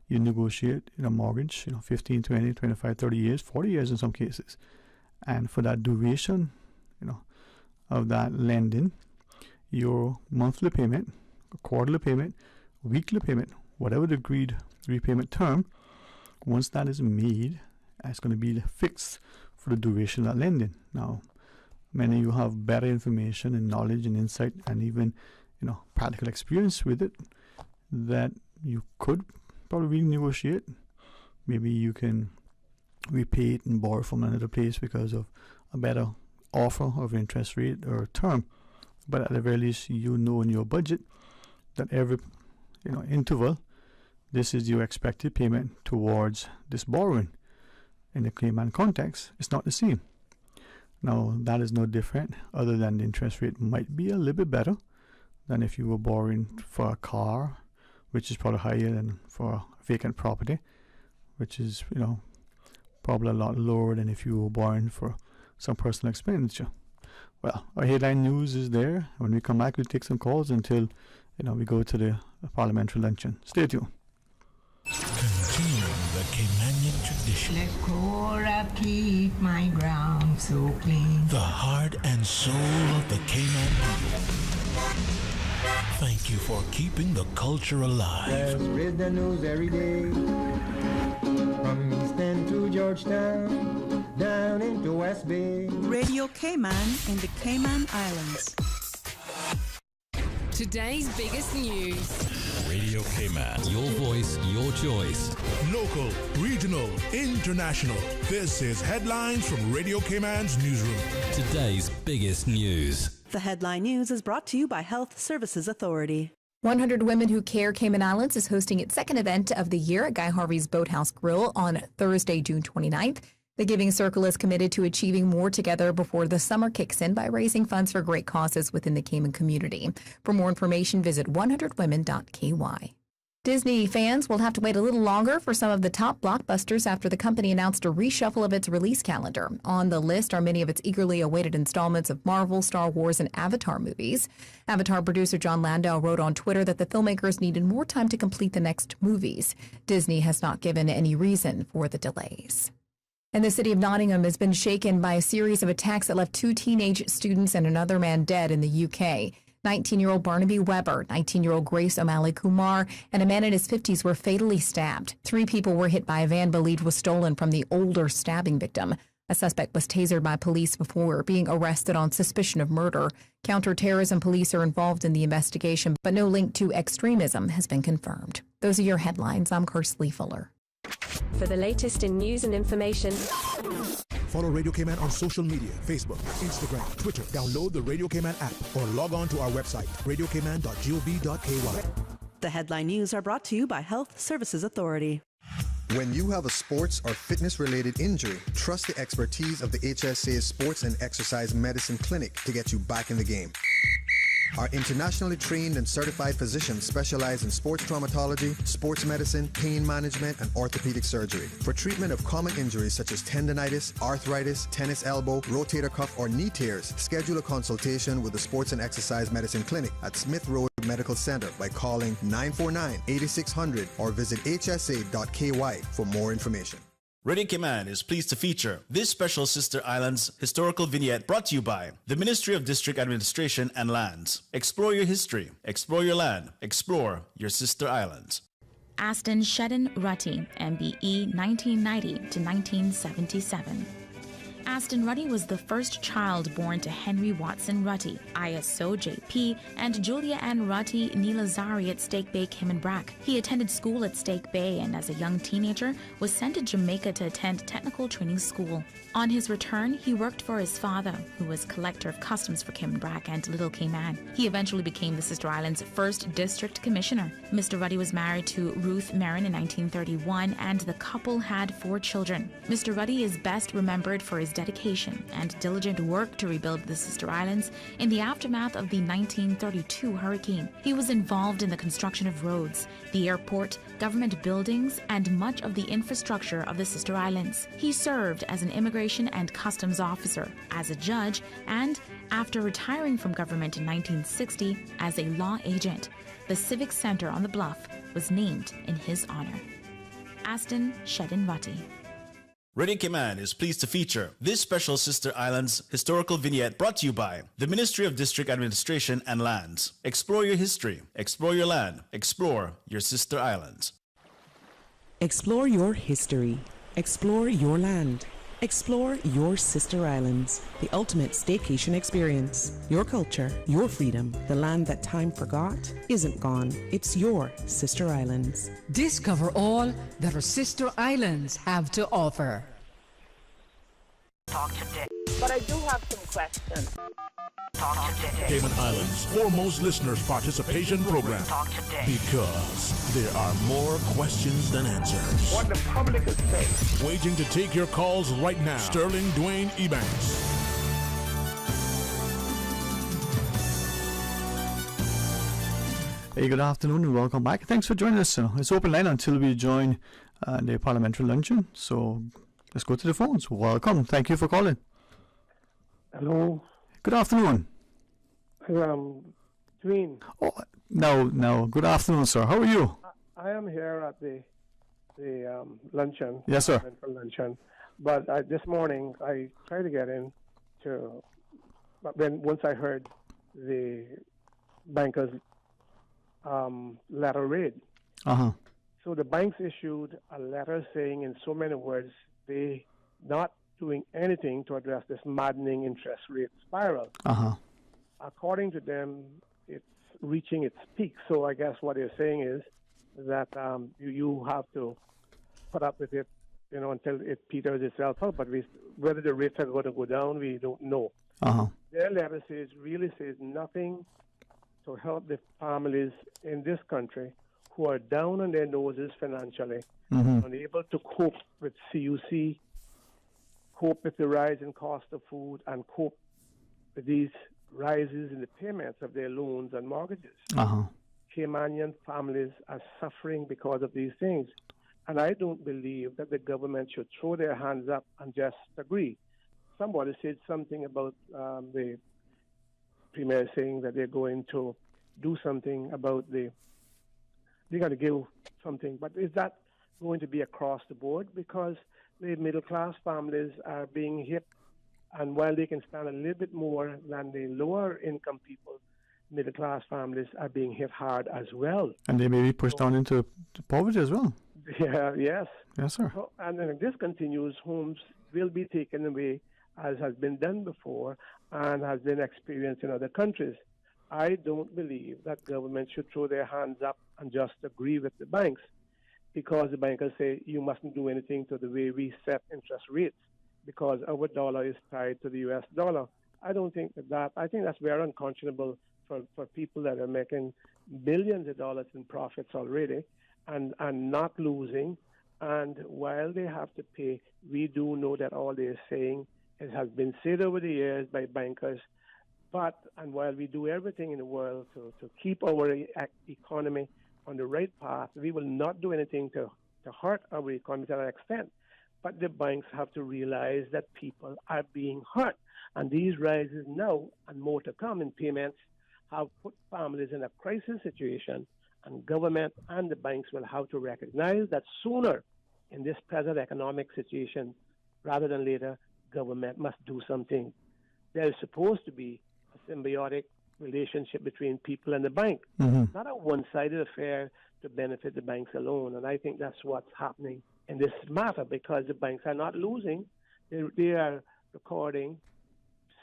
F: you negotiate a mortgage, 15, 20, 25, 30 years, 40 years in some cases. And for that duration, of that lending, your monthly payment, quarterly payment, weekly payment, whatever the agreed repayment term, once that is made, it's going to be fixed for the duration of that lending. Now, many of you have better information and knowledge and insight and even, practical experience with it that you could probably negotiate. Maybe you can repay it and borrow from another place because of a better offer of interest rate or term. But at the very least, in your budget that every interval, this is your expected payment towards this borrowing. In the Cayman context, it's not the same. Now, that is no different, other than the interest rate might be a little bit better than if you were borrowing for a car, which is probably higher than for a vacant property, which is, probably a lot lower than if you were borrowing for some personal expenditure. Well, our headline news is there. When we come back, we'll take some calls until, we go to the parliamentary luncheon. Stay tuned.
H: Continuing the Caymanian tradition.
U: Let Cora keep my ground so clean.
H: The heart and soul of the Cayman people. Thank you for keeping the culture alive.
U: Let's read the news every day. From East End to Georgetown, down into West Bay.
J: Radio Cayman in the Cayman Islands.
V: Today's biggest news.
H: Radio Cayman.
W: Your voice, your choice.
H: Local, regional, international. This is Headlines from Radio Cayman's newsroom.
W: Today's biggest news.
J: The headline news is brought to you by Health Services Authority.
X: 100 Women Who Care Cayman Islands is hosting its second event of the year at Guy Harvey's Boathouse Grill on Thursday, June 29th. The Giving Circle is committed to achieving more together before the summer kicks in by raising funds for great causes within the Cayman community. For more information, visit 100women.ky. Disney fans will have to wait a little longer for some of the top blockbusters after the company announced a reshuffle of its release calendar. On the list are many of its eagerly awaited installments of Marvel, Star Wars, and Avatar movies. Avatar producer John Landau wrote on Twitter that the filmmakers needed more time to complete the next movies. Disney has not given any reason for the delays. And the city of Nottingham has been shaken by a series of attacks that left 2 teenage students and another man dead in the UK. 19-year-old Barnaby Weber, 19-year-old Grace O'Malley Kumar, and a man in his 50s were fatally stabbed. 3 people were hit by a van believed was stolen from the older stabbing victim. A suspect was tasered by police before being arrested on suspicion of murder. Counterterrorism police are involved in the investigation, but no link to extremism has been confirmed. Those are your headlines. I'm Kersley Fuller.
A: For the latest in news and information,
C: follow Radio Cayman on social media, Facebook, Instagram, Twitter. Download the Radio Cayman app or log on to our website, radiocayman.gov.ky.
J: The headline news are brought to you by Health Services Authority.
E: When you have a sports or fitness-related injury, trust the expertise of the HSA's Sports and Exercise Medicine Clinic to get you back in the game. Our internationally trained and certified physicians specialize in sports traumatology, sports medicine, pain management, and orthopedic surgery. For treatment of common injuries such as tendonitis, arthritis, tennis elbow, rotator cuff, or knee tears, schedule a consultation with the Sports and Exercise Medicine Clinic at Smith Road Medical Center by calling 949-8600 or visit hsa.ky for more information.
L: Radio Cayman is pleased to feature this special Sister Islands historical vignette brought to you by the Ministry of District Administration and Lands. Explore your history, explore your land, explore your Sister Islands.
K: Aston Shedden Rutty, MBE 1990 to 1977. Aston Rutty was the first child born to Henry Watson Rutty, ISO JP, and Julia Ann Rutty Nilazari at Stake Bay, Cayman Brac. He attended school at Stake Bay and as a young teenager was sent to Jamaica to attend technical training school. On his return, he worked for his father, who was collector of customs for Cayman Brac and Little Cayman. He eventually became the Sister Islands' first district commissioner. Mr. Rutty was married to Ruth Marin in 1931 and the couple had 4 children. Mr. Rutty is best remembered for his dedication and diligent work to rebuild the Sister Islands in the aftermath of the 1932 hurricane. He was involved in the construction of roads, the airport, government buildings, and much of the infrastructure of the Sister Islands. He served as an immigration and customs officer, as a judge, and after retiring from government in 1960 as a law agent. The Civic Center on the Bluff was named in his honor. Aston Shedden Rutty.
L: Radio Cayman is pleased to feature this special Sister Islands historical vignette brought to you by the Ministry of District Administration and Lands. Explore your history, explore your land, explore your Sister Islands.
Y: Explore your history, explore your land, explore your Sister Islands, the ultimate staycation experience. Your culture, your freedom, the land that time forgot isn't gone. It's your Sister Islands.
P: Discover all that our Sister Islands have to offer.
D: Talk today. But I do have some questions. Talk today.
H: Cayman Islands' foremost listeners participation program.
D: Talk today.
H: Because there are more questions than answers.
D: What the public is saying.
H: Waiting to take your calls right now. Sterling Dwayne Ebanks.
F: Hey, good afternoon and welcome back. Thanks for joining us. It's open line until we join the parliamentary luncheon. So let's go to the phones. Welcome. Thank you for calling.
Z: Hello.
F: Good afternoon.
Z: Dwayne.
F: Oh, no. Good afternoon, sir. How are you?
Z: I am here at the luncheon.
F: Yes, sir.
Z: Luncheon. But this morning I tried to get in to, but then once I heard the bankers letter read.
F: Uh-huh.
Z: So the banks issued a letter saying in so many words they not doing anything to address this maddening interest rate spiral.
F: Uh-huh.
Z: According to them, it's reaching its peak. So I guess what they're saying is that you have to put up with it, until it peters itself out. But whether the rates are going to go down, we don't know.
F: Uh-huh.
Z: Their letter really says nothing to help the families in this country who are down on their noses financially, unable to cope with CUC, cope with the rise in cost of food, and cope with these rises in the payments of their loans and mortgages.
F: Uh-huh.
Z: Caymanian families are suffering because of these things. And I don't believe that the government should throw their hands up and just agree. Somebody said something about the Premier saying that they're going to do something about they're going to give something. But is that going to be across the board? Because the middle-class families are being hit, and while they can spend a little bit more than the lower-income people, middle-class families are being hit hard as well.
F: And they may be pushed down into poverty as well.
Z: Yeah, yes.
F: Yes, sir.
Z: So, and then if this continues, homes will be taken away, as has been done before and has been experienced in other countries. I don't believe that government should throw their hands up and just agree with the banks, because the bankers say you mustn't do anything to the way we set interest rates, because our dollar is tied to the U.S. dollar. I don't think that. I think that's very unconscionable for people that are making billions of dollars in profits already and not losing. And while they have to pay, we do know that all they're saying, it has been said over the years by bankers, and while we do everything in the world to keep our economy on the right path, we will not do anything to hurt our economy to that extent. But the banks have to realize that people are being hurt. And these rises now, and more to come in payments, have put families in a crisis situation, and government and the banks will have to recognize that sooner in this present economic situation rather than later. Government must do something. There is supposed to be a symbiotic relationship between people and the bank, not a one-sided affair to benefit the banks alone. And I think that's what's happening in this matter, because the banks are not losing. They are recording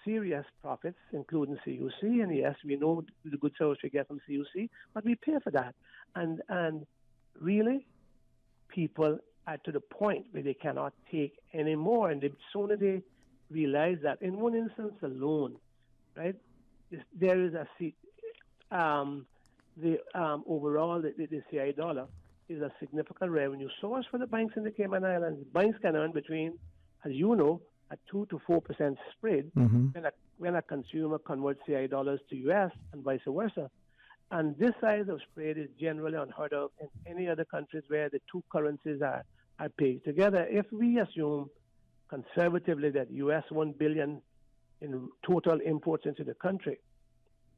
Z: serious profits, including CUC. And yes, we know the good service we get from CUC, but we pay for that. And really, people are to the point where they cannot take any more. And the sooner they realize that, in one instance alone, right, there is overall the CI dollar is a significant revenue source for the banks in the Cayman Islands. Banks can earn between, as you know, a 2 to 4% spread when a consumer converts CI dollars to US and vice versa. And this size of spread is generally unheard of in any other countries where the two currencies are paid together. If we assume conservatively that US $1 billion in total imports into the country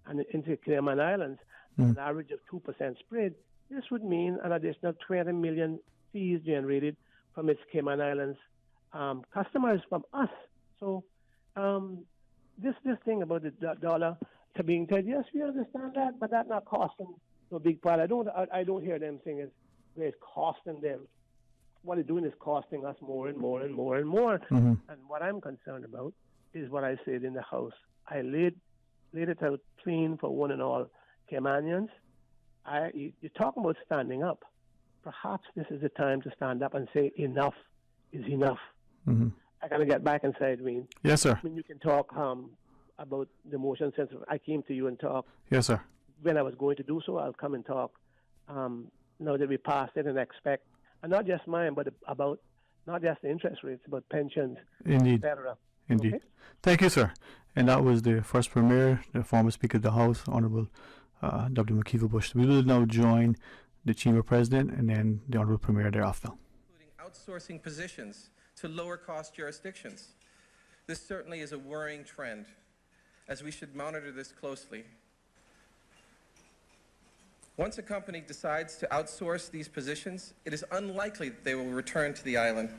Z: and into the Cayman Islands, an average of 2% spread, this would mean an additional 20 million fees generated from its Cayman Islands customers from us. So this thing about the dollar to being said, yes, we understand that, but that's not costing no big part. I don't hear them saying it's costing them. What they're doing is costing us more and more and more and more. And what I'm concerned about is what I said in the House. I laid it out clean for one and all Caymanians. You're talking about standing up. Perhaps this is the time to stand up and say enough is enough. I got to get back inside, Dwayne.
F: Yes, sir.
Z: I mean, you can talk about the motion since I came to you and talk.
F: Yes, sir.
Z: When I was going to do so, I'll come and talk. Now that we passed it and expect, and not just mine, but about not just the interest rates, but pensions,
F: Indeed.
Z: etc.
F: Indeed.
Z: Okay?
F: Thank you, sir. And that was the first Premier, the former Speaker of the House, Honourable W. McKeever Bush. We will now join the Chamber President and then the Honourable Premier thereafter.
B: Including outsourcing positions to lower-cost jurisdictions. This certainly is a worrying trend, as we should monitor this closely. Once a company decides to outsource these positions, it is unlikely they will return to the island.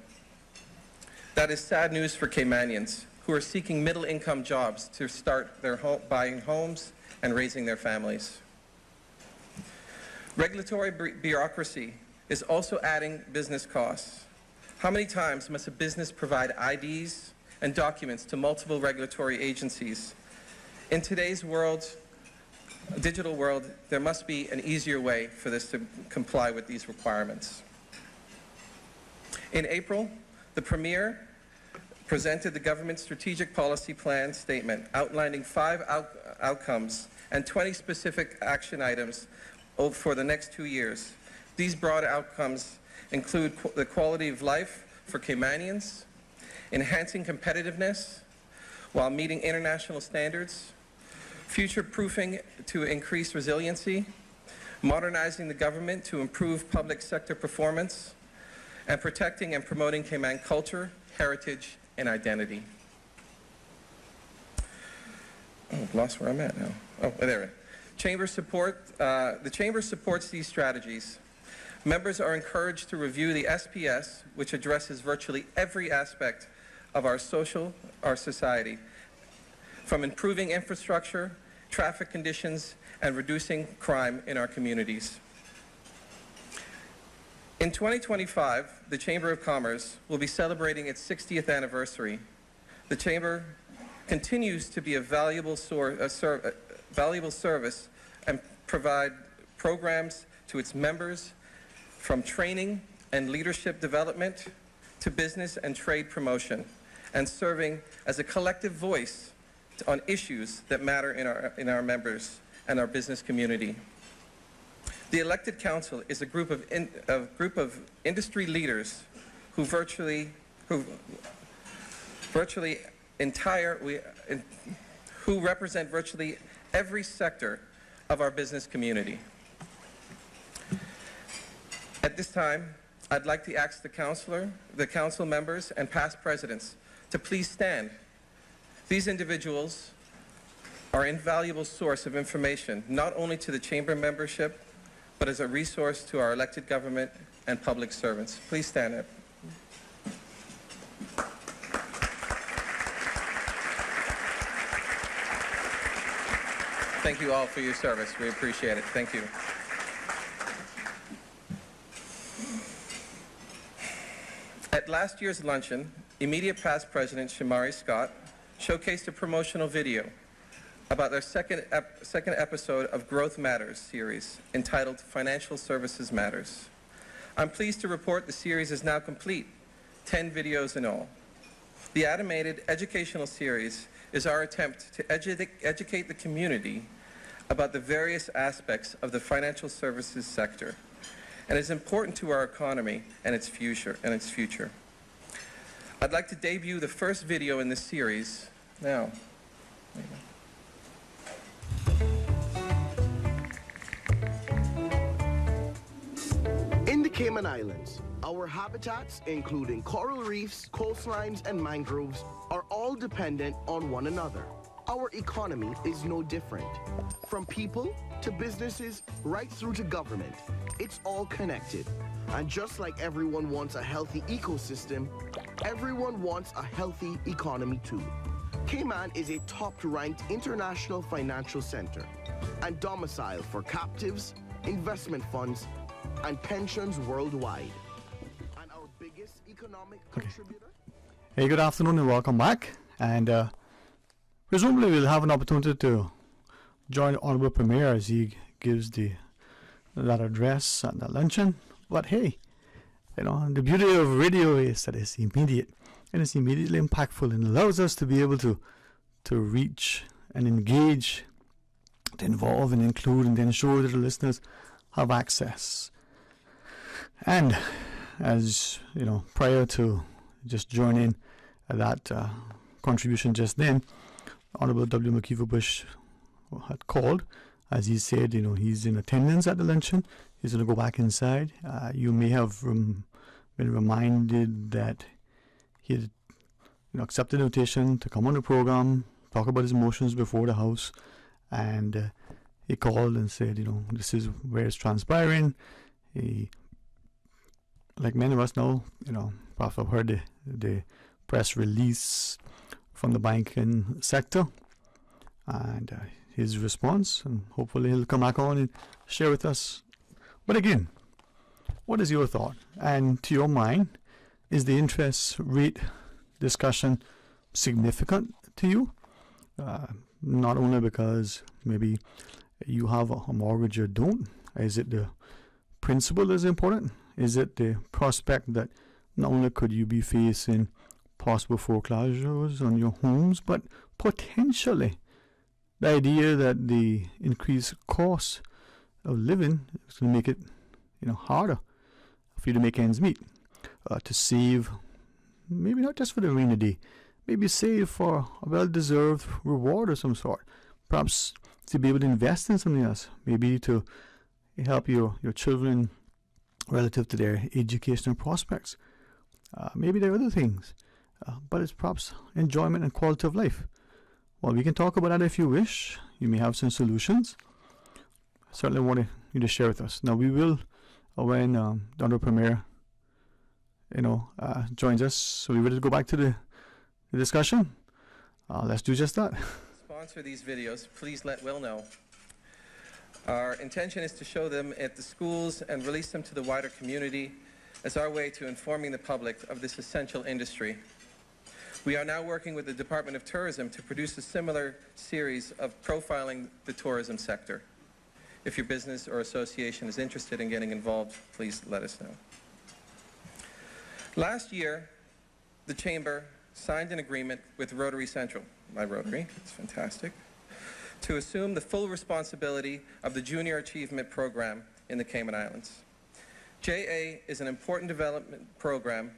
B: That is sad news for Caymanians, who are seeking middle-income jobs to start their buying homes and raising their families. Regulatory bureaucracy is also adding business costs. How many times must a business provide IDs and documents to multiple regulatory agencies? In today's world, digital world, there must be an easier way for this to comply with these requirements. In April, the Premier presented the government's strategic policy plan statement outlining 5 outcomes and 20 specific action items for the next 2 years. These broad outcomes include the quality of life for Caymanians, enhancing competitiveness while meeting international standards, future-proofing to increase resiliency, modernizing the government to improve public sector performance, and protecting and promoting Cayman culture, heritage, and identity. Oh, I've lost where I'm at now. Oh, there. The Chamber supports these strategies. Members are encouraged to review the SPS, which addresses virtually every aspect of our society, from improving infrastructure traffic conditions, and reducing crime in our communities. In 2025, the Chamber of Commerce will be celebrating its 60th anniversary. The Chamber continues to be a valuable service and provide programs to its members, from training and leadership development to business and trade promotion, and serving as a collective voice on issues that matter in our members and our business community. The elected council is a group of industry leaders who represent virtually every sector of our business community. At this time, I'd like to ask the council members and past presidents to please stand. These individuals are an invaluable source of information, not only to the Chamber membership, but as a resource to our elected government and public servants. Please stand up. Thank you all for your service. We appreciate it. Thank you. At last year's luncheon, immediate past President Shamari Scott showcased a promotional video about their second episode of Growth Matters series entitled Financial Services Matters. I'm pleased to report the series is now complete, 10 videos in all. The animated educational series is our attempt to educate the community about the various aspects of the financial services sector and is important to our economy and its future. I'd like to debut the first video in this series now.
G: In the Cayman Islands, our habitats, including coral reefs, coastlines, and mangroves, are all dependent on one another. Our economy is no different. From people to businesses, right through to government, it's all connected. And just like everyone wants a healthy ecosystem, everyone wants a healthy economy too. Cayman is a top-ranked international financial center and domicile for captives, investment funds, and pensions worldwide. And our biggest economic contributor?
F: Hey, good afternoon and welcome back. And presumably we'll have an opportunity to join the Honorable Premier as he gives that address at the luncheon. But hey, the beauty of radio is that it's immediate and it's immediately impactful and allows us to be able to reach and engage, to involve and include and ensure that the listeners have access. And as prior to just joining that contribution just then, Honorable W. McKeever Bush had called, as he said, he's in attendance at the luncheon. He's going to go back inside. You may have been reminded that he had accepted the invitation to come on the program, talk about his emotions before the House, and he called and said, this is where it's transpiring. He, like many of us know, perhaps have heard the press release from the banking sector and his response, and hopefully he'll come back on and share with us. But again, what is your thought? And to your mind, is the interest rate discussion significant to you? Not only because maybe you have a mortgage or don't. Is it the principle that's important? Is it the prospect that not only could you be facing possible foreclosures on your homes, but potentially the idea that the increased cost of living is going to make it harder for you to make ends meet, to save, maybe not just for the rainy day, maybe save for a well-deserved reward of some sort, perhaps to be able to invest in something else, maybe to help your children relative to their educational prospects. Maybe there are other things, but it's perhaps enjoyment and quality of life. Well, we can talk about that if you wish. You may have some solutions. I certainly want you to share with us. Now, we will, when the Honorable Premier, joins us, so we're ready to go back to the discussion. Let's do just that.
B: sponsor these videos, please let Will know. Our intention is to show them at the schools and release them to the wider community as our way to informing the public of this essential industry. We are now working with the Department of Tourism to produce a similar series of profiling the tourism sector. If your business or association is interested in getting involved, please let us know. Last year, the Chamber signed an agreement with Rotary Central, my Rotary, it's fantastic, to assume the full responsibility of the Junior Achievement Program in the Cayman Islands. JA is an important development program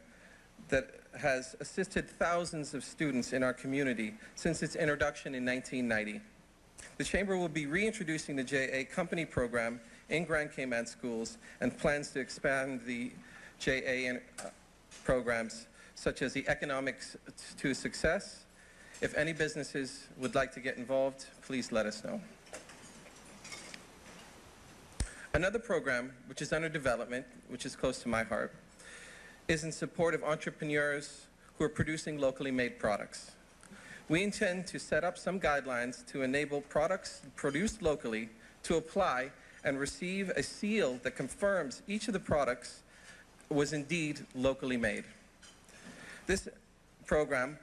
B: that has assisted thousands of students in our community since its introduction in 1990. The Chamber will be reintroducing the JA Company program in Grand Cayman schools and plans to expand the JA programs such as the Economics to Success. If any businesses would like to get involved, please let us know. Another program which is under development, which is close to my heart, is in support of entrepreneurs who are producing locally made products. We intend to set up some guidelines to enable products produced locally to apply and receive a seal that confirms each of the products was indeed locally made. This program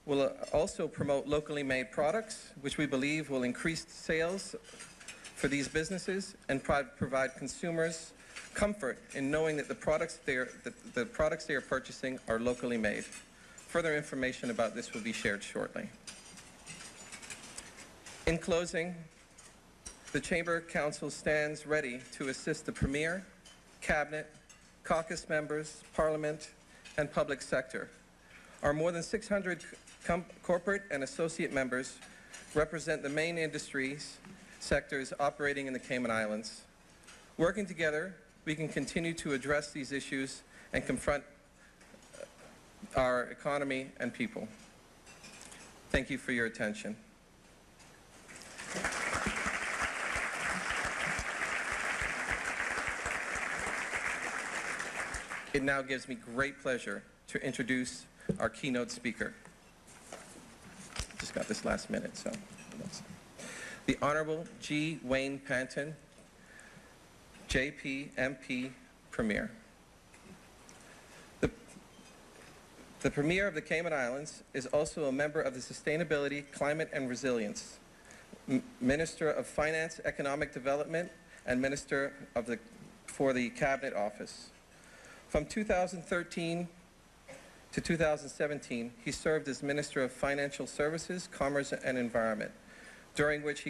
B: will also promote locally made products, which we believe will increase sales for these businesses and provide consumers comfort in knowing that the products they are purchasing are locally made. Further information about this will be shared shortly. In closing, the Chamber Council stands ready to assist the Premier, Cabinet, caucus members, Parliament, and public sector. Our more than 600 corporate and associate members represent the main industries sectors operating in the Cayman Islands. Working together, we can continue to address these issues and confront our economy and people. Thank you for your attention. It now gives me great pleasure to introduce our keynote speaker. Just got this last minute, so. The Honorable G. Wayne Panton, JP, MP, Premier. The Premier of the Cayman Islands is also a member of the Sustainability, Climate and Resilience, Minister of Finance, Economic Development, and Minister for the Cabinet Office. From 2013 to 2017, he served as Minister of Financial Services, Commerce and Environment, during which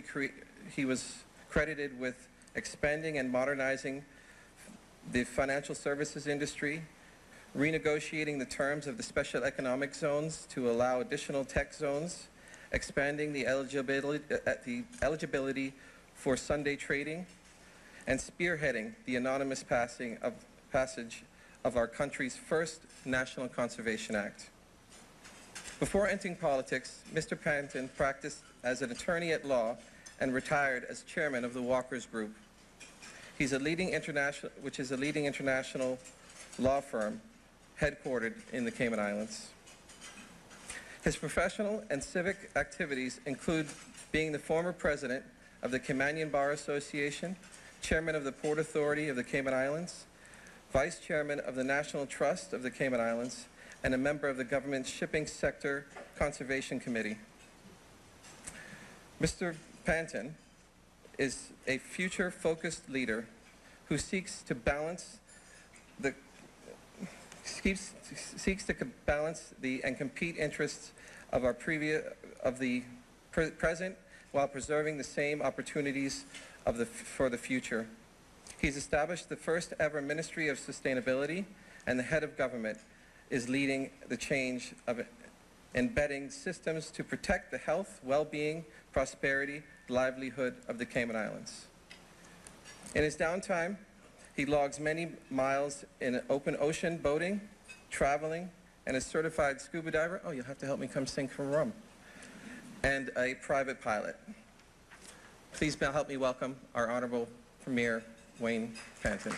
B: he was credited with expanding and modernizing the financial services industry, renegotiating the terms of the special economic zones to allow additional tech zones, expanding the eligibility for Sunday trading, and spearheading the anonymous passage of our country's first National Conservation Act. Before entering politics, Mr. Panton practiced as an attorney at law and retired as chairman of the Walkers Group. Which is a leading international law firm headquartered in the Cayman Islands. His professional and civic activities include being the former president of the Caymanian Bar Association, chairman of the Port Authority of the Cayman Islands, vice chairman of the National Trust of the Cayman Islands, and a member of the government's Shipping Sector Conservation Committee. Mr. Panton is a future-focused leader who seeks to balance the and compete interests of the present while preserving the same opportunities for the future. He's established the first ever Ministry of Sustainability, and the head of government is leading the change of embedding systems to protect the health, well-being, prosperity, livelihood of the Cayman Islands. In his downtime, he logs many miles in open ocean boating, traveling, and is certified scuba diver. Oh, you'll have to help me come sing for rum. And a private pilot. Please help me welcome our Honorable Premier, Wayne Panton.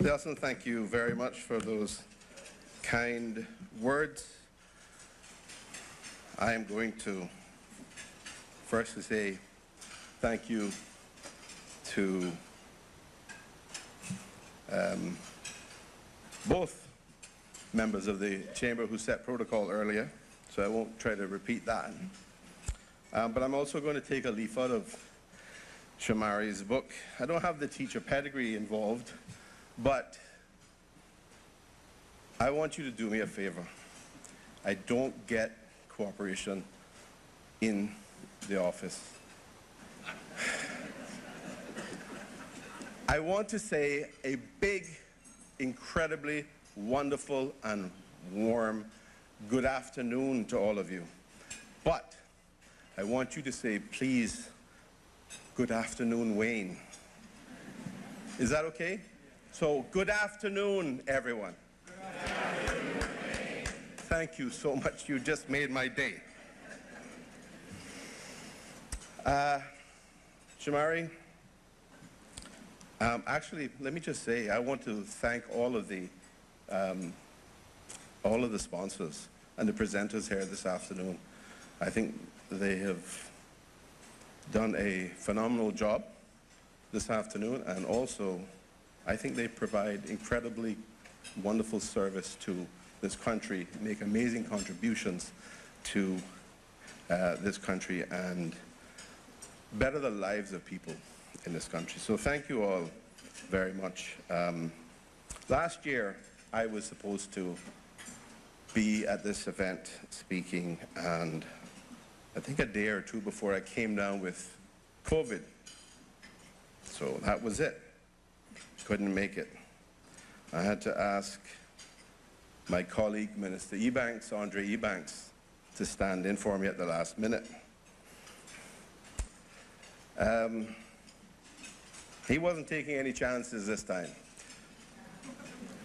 I: Nelson, thank you very much for those kind words. I am going to first say thank you to both members of the Chamber who set protocol earlier, so I won't try to repeat that. But I'm also going to take a leaf out of Shamari's book. I don't have the teacher pedigree involved, but I want you to do me a favor. I don't get cooperation in the office. I want to say a big, incredibly wonderful and warm good afternoon to all of you. But I want you to say, please, good afternoon, Wayne. Is that okay? So, good afternoon, everyone. Good afternoon, Wayne. Thank you so much. You just made my day. Shamari, actually, let me just say, I want to thank all of the sponsors and the presenters here this afternoon. I think they have done a phenomenal job this afternoon, and also I think they provide incredibly wonderful service to this country, make amazing contributions to this country and better the lives of people in this country. So thank you all very much. Last year I was supposed to be at this event speaking, and I think a day or two before I came down with COVID. So that was it. Couldn't make it. I had to ask my colleague, Minister Ebanks, Ebanks, to stand in for me at the last minute. He wasn't taking any chances this time.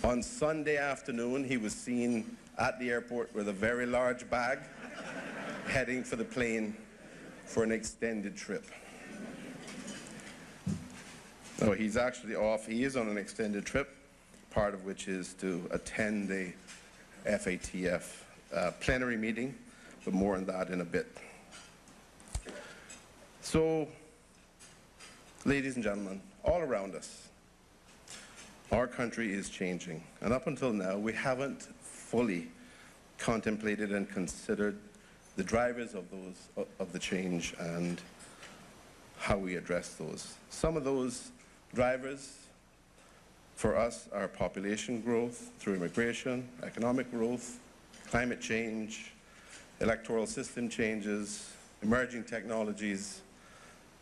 I: On Sunday afternoon, he was seen at the airport with a very large bag, heading for the plane for an extended trip. No, he's actually off. He is on an extended trip, part of which is to attend the FATF plenary meeting, but more on that in a bit. So, ladies and gentlemen, all around us, our country is changing. And up until now, we haven't fully contemplated and considered the drivers of the change and how we address those. Some of those drivers for us are population growth through immigration, economic growth, climate change, electoral system changes, emerging technologies,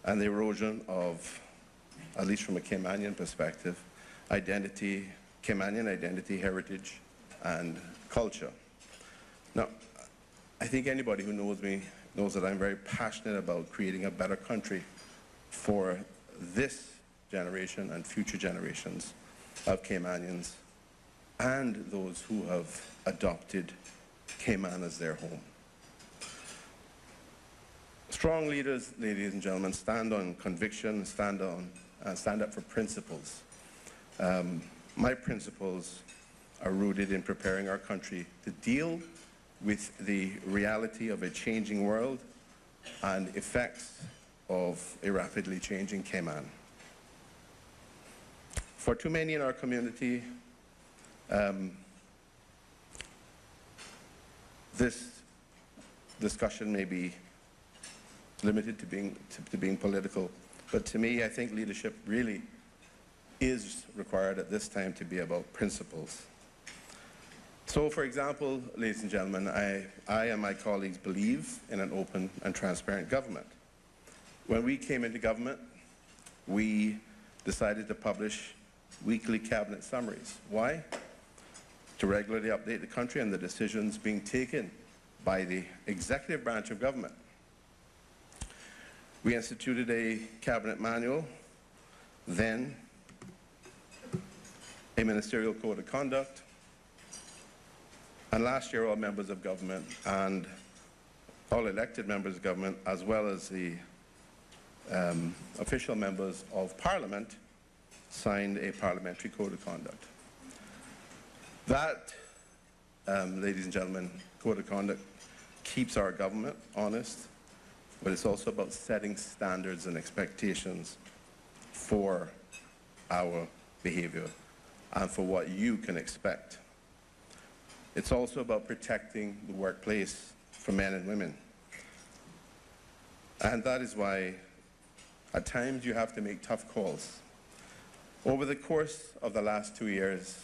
I: and the erosion of, at least from a Caymanian perspective, identity, Caymanian identity, heritage, and culture. Now, I think anybody who knows me knows that I'm very passionate about creating a better country for this generation and future generations of Caymanians and those who have adopted Cayman as their home. Strong leaders, ladies and gentlemen, stand on conviction, stand up for principles. My principles are rooted in preparing our country to deal with the reality of a changing world and effects of a rapidly changing Cayman. For too many in our community, this discussion may be limited to being political, but to me, I think leadership really is required at this time to be about principles. So, for example, ladies and gentlemen, I and my colleagues believe in an open and transparent government. When we came into government, we decided to publish weekly cabinet summaries. Why? To regularly update the country on the decisions being taken by the executive branch of government. We instituted a cabinet manual, then a ministerial code of conduct, and last year all members of government and all elected members of government, as well as the official members of Parliament, signed a parliamentary code of conduct. That, ladies and gentlemen, code of conduct keeps our government honest, but it's also about setting standards and expectations for our behavior and for what you can expect. It's also about protecting the workplace for men and women. And that is why at times you have to make tough calls. Over the course of the last 2 years,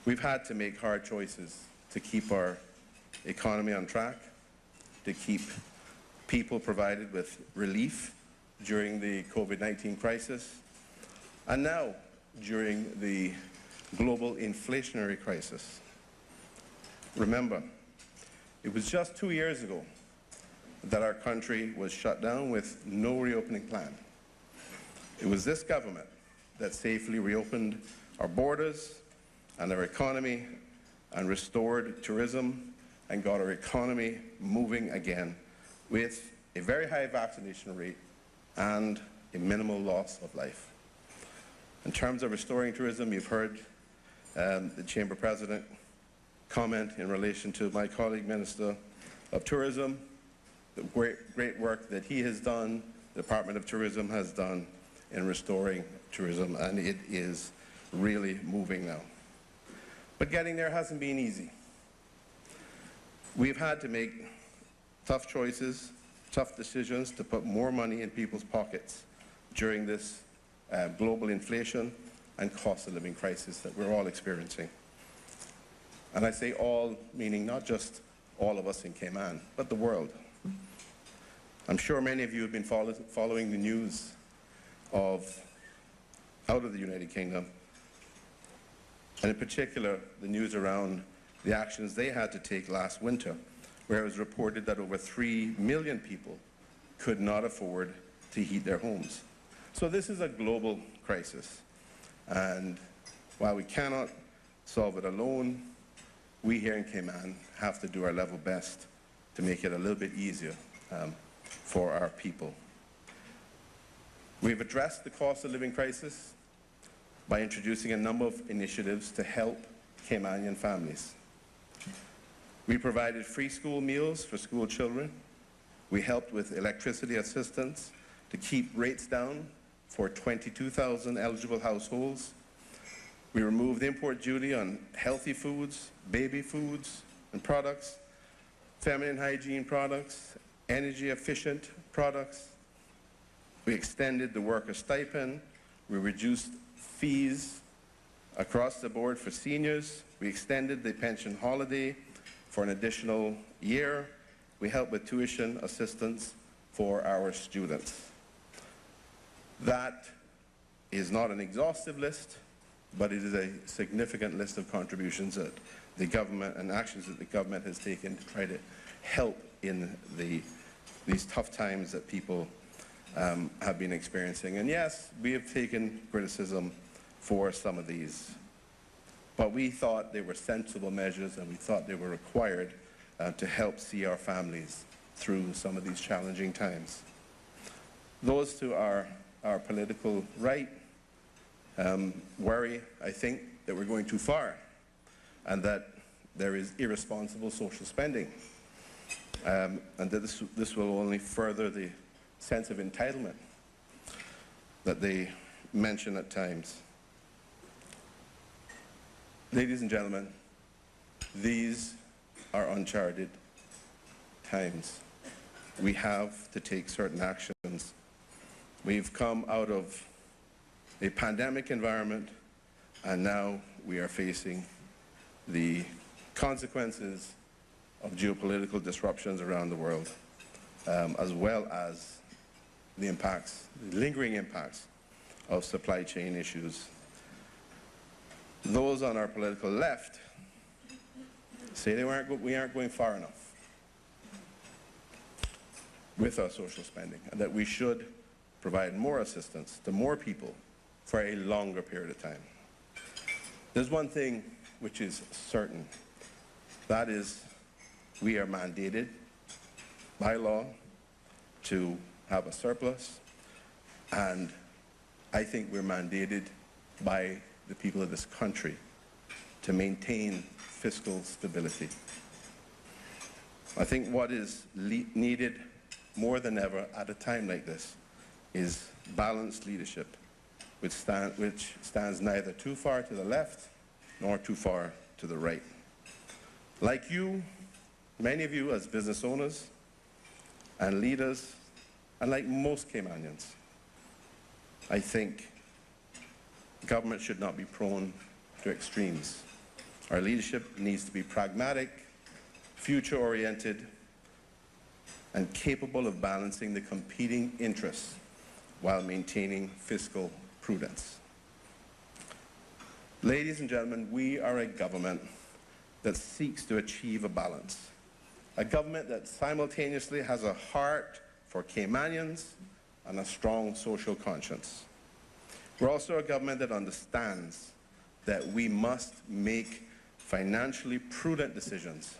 I: we've had to make hard choices to keep our economy on track, to keep people provided with relief during the COVID-19 crisis, and now during the global inflationary crisis. Remember, it was just 2 years ago that our country was shut down with no reopening plan. It was this government that safely reopened our borders and our economy and restored tourism and got our economy moving again with a very high vaccination rate and a minimal loss of life. In terms of restoring tourism, you've heard the Chamber President comment in relation to my colleague Minister of Tourism, the great work that he has done, the Department of Tourism has done in restoring tourism, and it is really moving now. But getting there hasn't been easy. We've had to make tough choices, tough decisions to put more money in people's pockets during this global inflation and cost of living crisis that we're all experiencing. And I say all, meaning not just all of us in Cayman, but the world. I'm sure many of you have been following the news out of the United Kingdom, and in particular, the news around the actions they had to take last winter, where it was reported that over 3 million people could not afford to heat their homes. So this is a global crisis, and while we cannot solve it alone, we here in Cayman have to do our level best to make it a little bit easier for our people. We've addressed the cost of living crisis by introducing a number of initiatives to help Caymanian families. We provided free school meals for school children. We helped with electricity assistance to keep rates down for 22,000 eligible households. We removed import duty on healthy foods, baby foods and products, feminine hygiene products, energy efficient products. We extended the worker stipend. We reduced fees across the board for seniors. We extended the pension holiday for an additional year. We helped with tuition assistance for our students. That is not an exhaustive list, but it is a significant list of contributions that the government and actions that the government has taken to try to help in these tough times that people have been experiencing. And yes, we have taken criticism for some of these, but we thought they were sensible measures and we thought they were required to help see our families through some of these challenging times. Those to our political right worry, I think, that we're going too far and that there is irresponsible social spending, and that this will only further the sense of entitlement that they mention at times. Ladies and gentlemen, these are uncharted times. We have to take certain actions. We've come out of a pandemic environment, and now we are facing the consequences of geopolitical disruptions around the world, as well as the lingering impacts of supply chain issues. Those on our political left say we aren't going far enough with our social spending, and that we should provide more assistance to more people for a longer period of time. There's one thing which is certain. That is, we are mandated by law to have a surplus, and I think we're mandated by the people of this country to maintain fiscal stability. I think what is needed more than ever at a time like this is balanced leadership, which stands neither too far to the left nor too far to the right. Like you, many of you as business owners and leaders, and like most Caymanians, I think government should not be prone to extremes. Our leadership needs to be pragmatic, future-oriented, and capable of balancing the competing interests while maintaining fiscal prudence. Ladies and gentlemen, we are a government that seeks to achieve a balance. A government that simultaneously has a heart for Caymanians and a strong social conscience. We're also a government that understands that we must make financially prudent decisions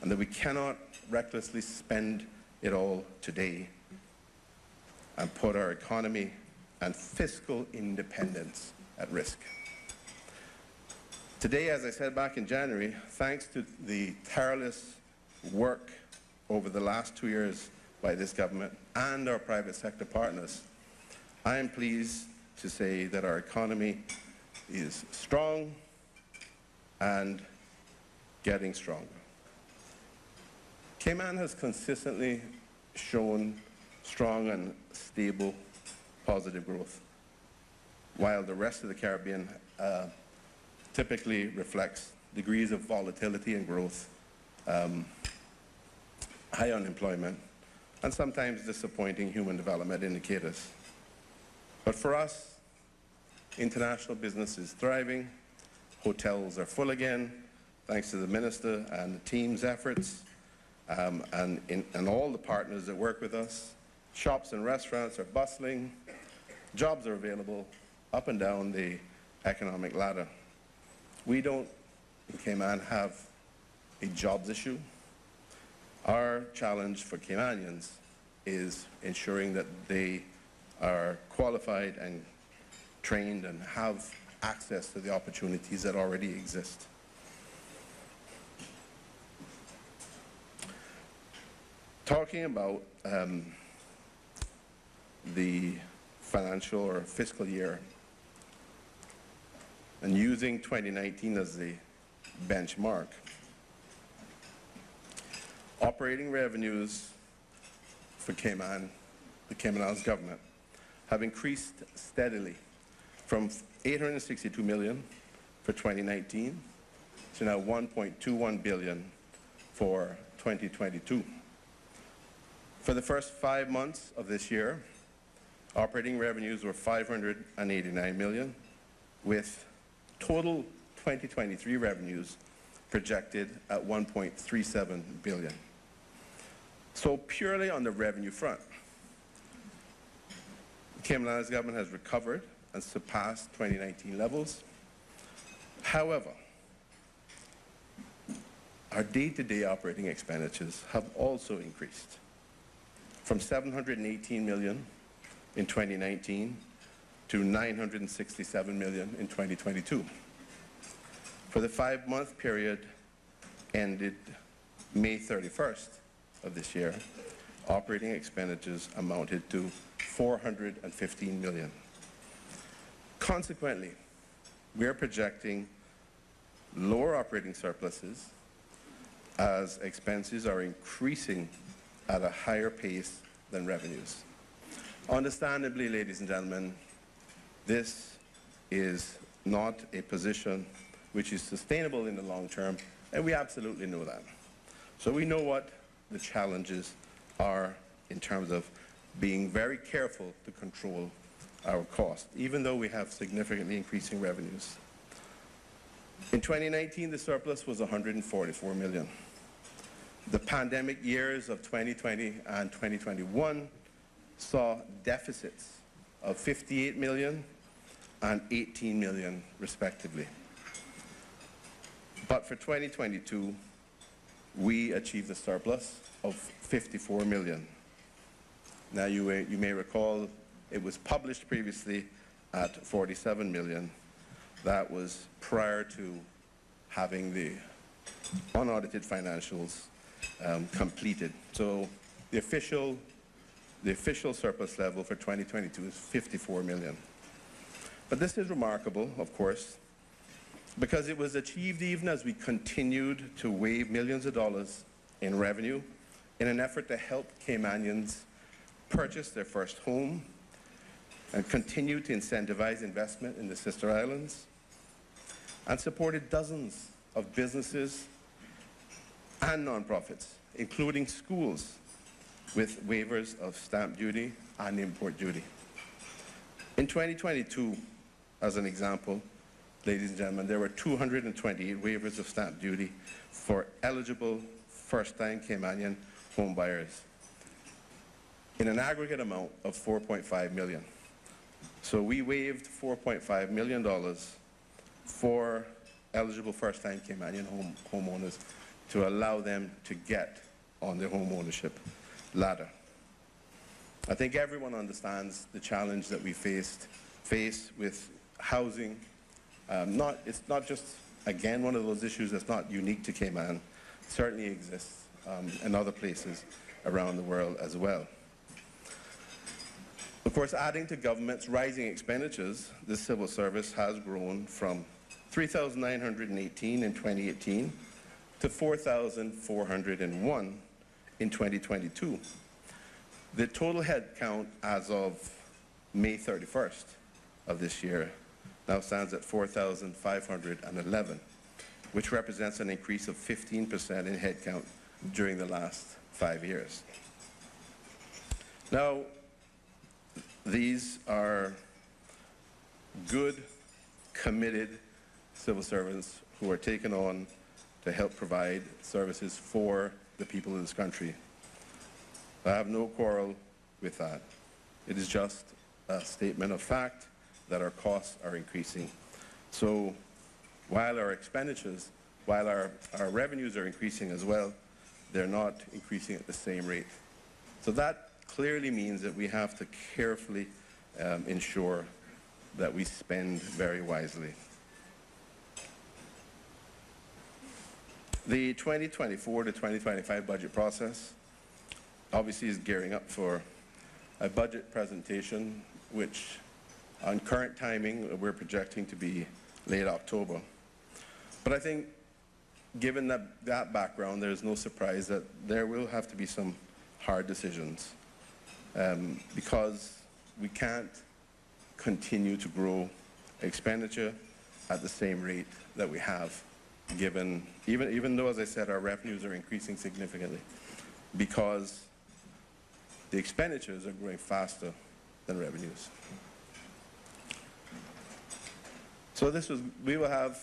I: and that we cannot recklessly spend it all today and put our economy and fiscal independence at risk. Today, as I said back in January, thanks to the tireless work over the last 2 years by this government and our private sector partners, I am pleased to say that our economy is strong and getting stronger. Cayman has consistently shown strong and stable positive growth, while the rest of the Caribbean typically reflects degrees of volatility and growth, high unemployment, and sometimes disappointing human development indicators. But for us, international business is thriving, hotels are full again, thanks to the Minister and the team's efforts, and all the partners that work with us. Shops and restaurants are bustling, jobs are available up and down the economic ladder. We don't, in Cayman, have a jobs issue. Our challenge for Caymanians is ensuring that they are qualified and trained and have access to the opportunities that already exist. Talking about the financial or fiscal year and using 2019 as the benchmark, operating revenues for Cayman, the Cayman Islands government, have increased steadily from $862 million for 2019 to now $1.21 billion for 2022. For the first 5 months of this year, operating revenues were $589 million, with total 2023 revenues projected at $1.37 billion. So purely on the revenue front, the Cayman Islands government has recovered and surpassed 2019 levels. However, our day-to-day operating expenditures have also increased from $718 million in 2019 to $967 million in 2022. For the 5-month period ended May 31st of this year, operating expenditures amounted to $415 million. Consequently, we are projecting lower operating surpluses as expenses are increasing at a higher pace than revenues. Understandably, ladies and gentlemen, this is not a position which is sustainable in the long term, and we absolutely know that. So we know what the challenges are in terms of being very careful to control our costs, even though we have significantly increasing revenues. In 2019, the surplus was $144 million. The pandemic years of 2020 and 2021 saw deficits of $58 million and $18 million, respectively. But for 2022, we achieved a surplus of $54 million. Now, you may recall it was published previously at 47 million. That was prior to having the unaudited financials completed. So the official surplus level for 2022 is 54 million. But this is remarkable, of course, because it was achieved even as we continued to waive millions of dollars in revenue in an effort to help Caymanians purchase their first home and continue to incentivize investment in the sister islands, and supported dozens of businesses and nonprofits, including schools, with waivers of stamp duty and import duty. In 2022, as an example, ladies and gentlemen, there were 228 waivers of stamp duty for eligible first-time Caymanian home buyers in an aggregate amount of $4.5 million. So we waived $4.5 million for eligible first-time Caymanian homeowners to allow them to get on the home ownership ladder. I think everyone understands the challenge that we face with housing. It's not just, again, one of those issues that's not unique to Cayman. It certainly exists in other places around the world as well. Of course, adding to government's rising expenditures, the civil service has grown from 3,918 in 2018 to 4,401 in 2022. The total head count as of May 31st of this year now stands at 4,511, which represents an increase of 15% in head count during the last 5 years. Now, these are good, committed civil servants who are taken on to help provide services for the people of this country. I have no quarrel with that. It is just a statement of fact that our costs are increasing. So while our expenditures, while our revenues are increasing as well, they're not increasing at the same rate. So that clearly means that we have to carefully ensure that we spend very wisely. The 2024 to 2025 budget process obviously is gearing up for a budget presentation, which on current timing we're projecting to be late October. But I think given that background, there's no surprise that there will have to be some hard decisions because we can't continue to grow expenditure at the same rate that we have, given, even though, as I said, our revenues are increasing significantly, because the expenditures are growing faster than revenues. So we will have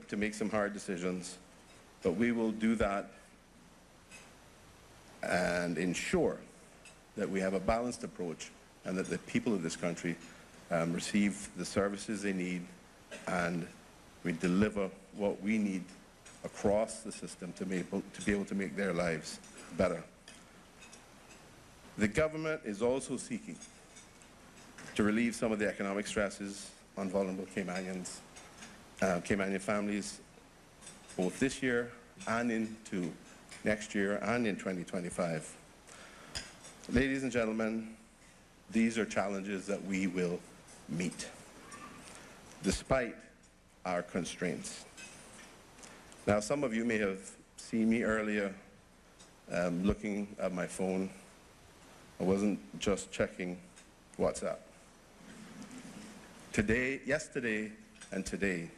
I: to make some hard decisions, but we will do that and ensure that we have a balanced approach and that the people of this country receive the services they need, and we deliver what we need across the system to be able to make their lives better. The government is also seeking to relieve some of the economic stresses on vulnerable Caymanians, Caymanian families, both this year and into next year and in 2025. Ladies and gentlemen, these are challenges that we will meet, despite our constraints. Now, some of you may have seen me earlier looking at my phone. I wasn't just checking WhatsApp. Yesterday and today,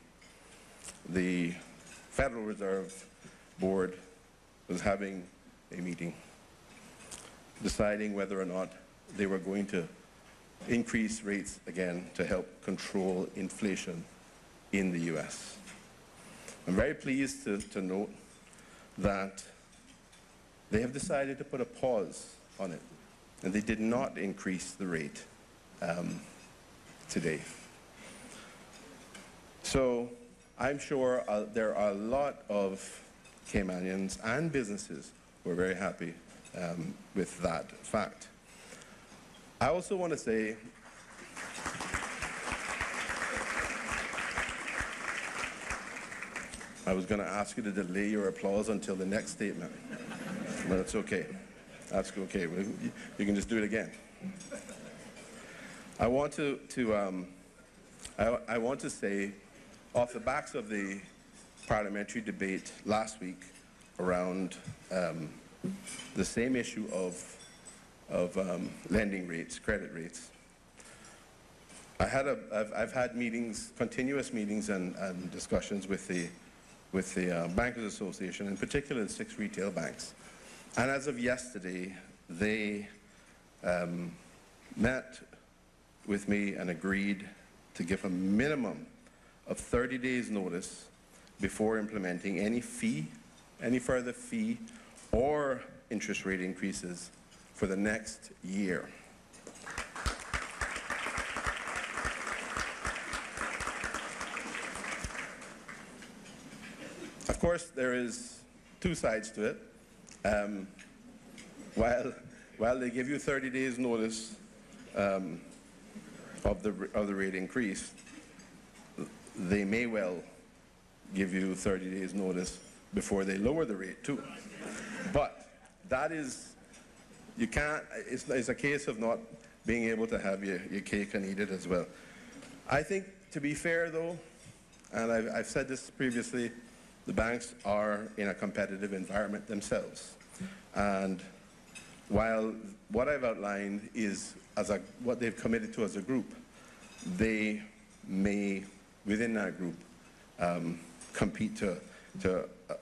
I: the Federal Reserve Board was having a meeting deciding whether or not they were going to increase rates again to help control inflation in the U.S. I'm very pleased to note that they have decided to put a pause on it, and they did not increase the rate today. So I'm sure there are a lot of Caymanians and businesses who are very happy with that fact. I also want to say I was going to ask you to delay your applause until the next statement, but it's okay. That's okay. You can just do it again. I want to say, off the backs of the parliamentary debate last week around the same issue of lending rates, credit rates, I've had meetings, continuous meetings and discussions with the Bankers Association, in particular the 6 retail banks. And as of yesterday, they met with me and agreed to give a minimum of 30 days notice before implementing any further fee or interest rate increases for the next year. Of course, there is 2 sides to it. While they give you 30 days notice of the rate increase, they may well give you 30 days notice before they lower the rate too. But that is, you can't, it's a case of not being able to have your cake and eat it as well. I think, to be fair though, and I've said this previously, the banks are in a competitive environment themselves. And while what I've outlined is what they've committed to as a group, they may, within that group, compete to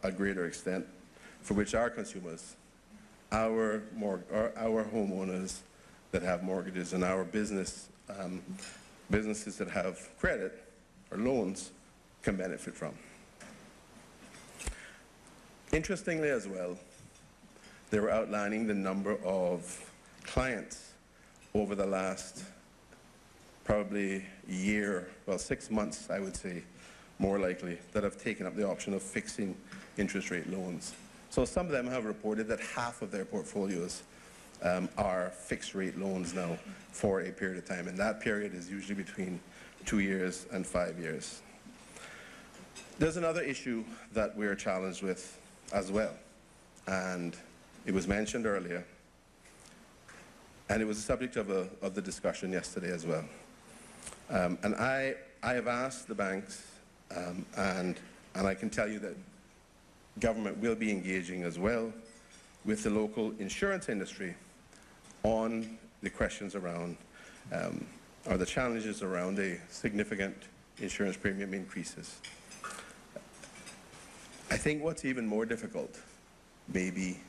I: a greater extent, for which our consumers, our homeowners that have mortgages and our businesses that have credit or loans can benefit from. Interestingly as well, they were outlining the number of clients over the last probably year, well, 6 months, I would say, more likely, that have taken up the option of fixing interest rate loans. So some of them have reported that half of their portfolios are fixed rate loans now for a period of time, and that period is usually between 2 years and 5 years. There's another issue that we're challenged with as well, and it was mentioned earlier, and it was the subject of the discussion yesterday as well. And I have asked the banks, and I can tell you that government will be engaging as well with the local insurance industry on the questions around, or the challenges around the significant insurance premium increases. I think what's even more difficult may be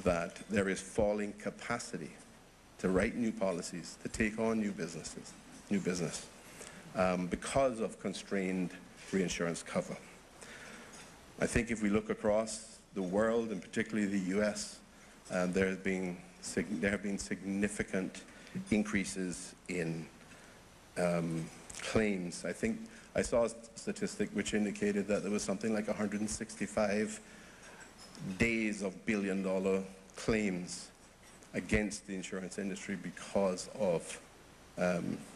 I: that there is falling capacity to write new policies, to take on new business, because of constrained reinsurance cover. I think if we look across the world, and particularly the US, there have been significant increases in claims. I think I saw a statistic which indicated that there was something like 165 days of billion-dollar claims against the insurance industry because of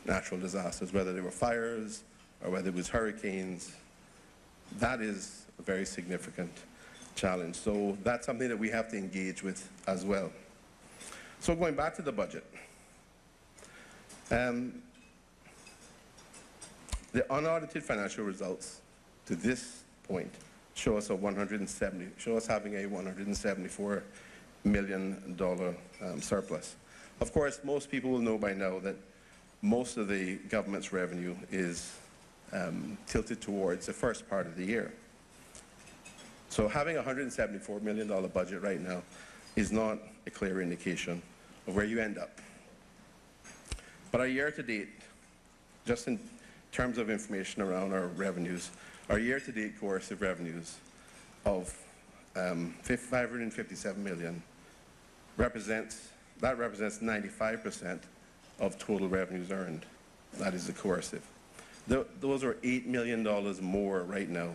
I: natural disasters, whether they were fires or whether it was hurricanes. That is a very significant challenge. So that's something that we have to engage with as well. So going back to the budget, the unaudited financial results to this point show us having a $174 million surplus. Of course, most people will know by now that most of the government's revenue is tilted towards the first part of the year. So having a $174 million budget right now is not a clear indication of where you end up. But our year-to-date, just in terms of information around our revenues, our year-to-date coercive revenues of $557 million represents 95% of total revenues earned. That is the coercive. Those are $8 million more right now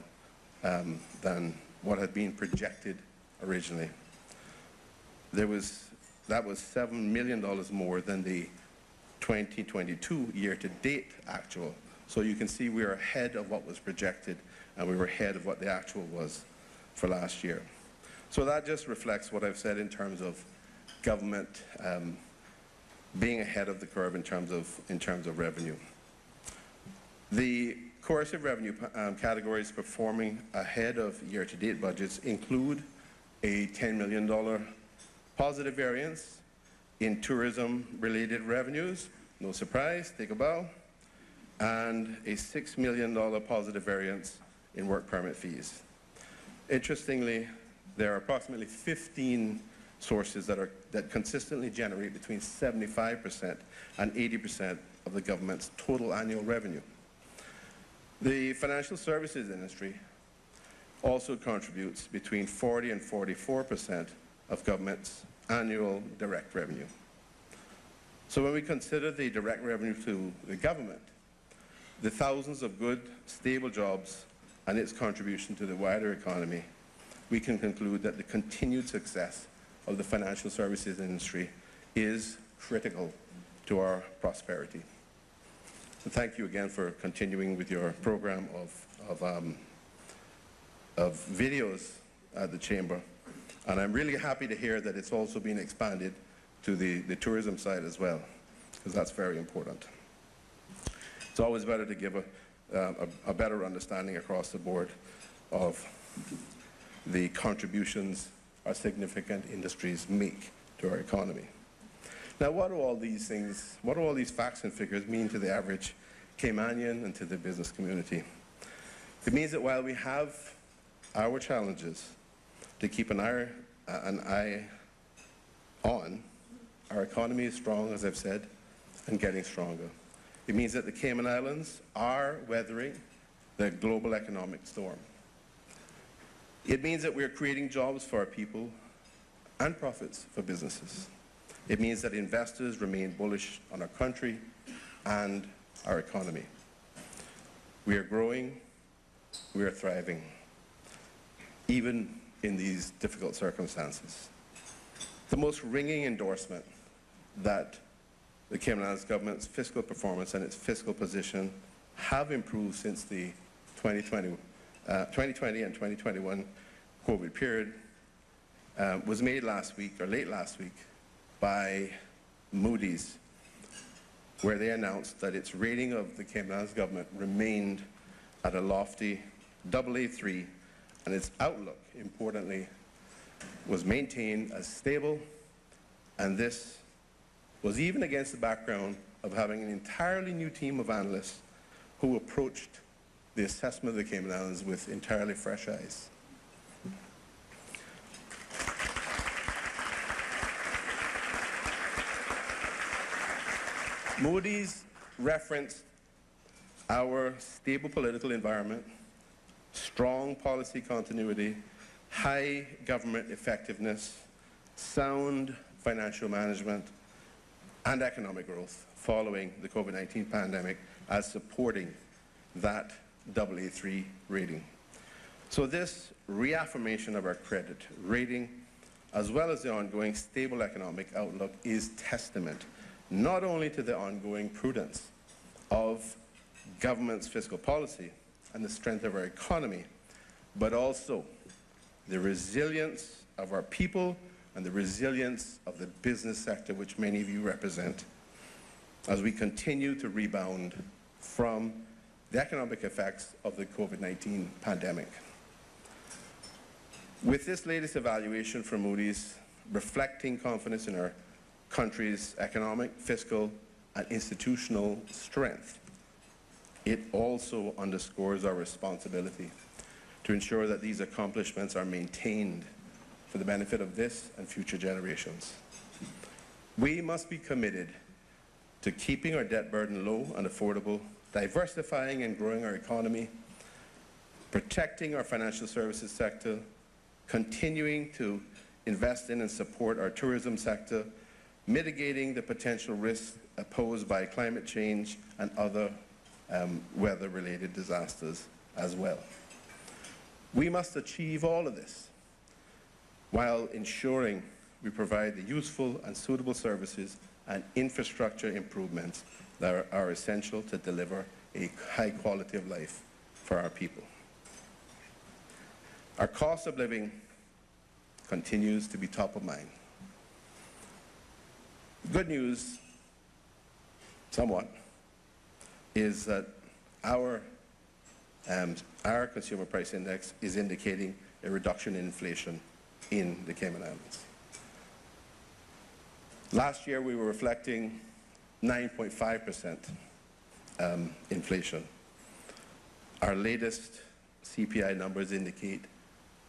I: than what had been projected originally. That was $7 million more than the 2022 year-to-date actual. So you can see we are ahead of what was projected and we were ahead of what the actual was for last year. So that just reflects what I've said in terms of government being ahead of the curve in terms of revenue. The coercive revenue categories performing ahead of year-to-date budgets include a $10 million positive variance in tourism-related revenues, no surprise, take a bow, and a $6 million positive variance in work permit fees. Interestingly, there are approximately 15 sources that consistently generate between 75% and 80% of the government's total annual revenue. The financial services industry also contributes between 40 and 44% of government's annual direct revenue. So when we consider the direct revenue to the government, the thousands of good, stable jobs, and its contribution to the wider economy, we can conclude that the continued success of the financial services industry is critical to our prosperity. And thank you again for continuing with your program of videos at the Chamber. And I'm really happy to hear that it's also been expanded to the tourism side as well, because that's very important. It's always better to give a better understanding across the board of the contributions our significant industries make to our economy. Now, what do all these things, what do all these facts and figures mean to the average Caymanian and to the business community? It means that while we have our challenges to keep an eye on, our economy is strong, as I've said, and getting stronger. It means that the Cayman Islands are weathering the global economic storm. It means that we're creating jobs for our people and profits for businesses. It means that investors remain bullish on our country and our economy. We are growing, we are thriving, even in these difficult circumstances. The most ringing endorsement that the Cayman Islands government's fiscal performance and its fiscal position have improved since the 2020 and 2021 COVID period was made last week, or late last week, by Moody's, where they announced that its rating of the Cayman Islands government remained at a lofty AA3, and its outlook, importantly, was maintained as stable, and this was even against the background of having an entirely new team of analysts who approached the assessment of the Cayman Islands with entirely fresh eyes. Moody's referenced our stable political environment, strong policy continuity, high government effectiveness, sound financial management, and economic growth following the COVID-19 pandemic as supporting that AA3 rating. So this reaffirmation of our credit rating, as well as the ongoing stable economic outlook, is testament not only to the ongoing prudence of government's fiscal policy and the strength of our economy, but also the resilience of our people and the resilience of the business sector, which many of you represent, as we continue to rebound from the economic effects of the COVID-19 pandemic. With this latest evaluation from Moody's reflecting confidence in our country's economic, fiscal, and institutional strength, it also underscores our responsibility to ensure that these accomplishments are maintained for the benefit of this and future generations. We must be committed to keeping our debt burden low and affordable, diversifying and growing our economy, protecting our financial services sector, continuing to invest in and support our tourism sector, mitigating the potential risks posed by climate change and other weather-related disasters as well. We must achieve all of this while ensuring we provide the useful and suitable services and infrastructure improvements that are essential to deliver a high quality of life for our people. Our cost of living continues to be top of mind. Good news, somewhat, is that our consumer price index is indicating a reduction in inflation in the Cayman Islands. Last year we were reflecting 9.5% inflation. Our latest CPI numbers indicate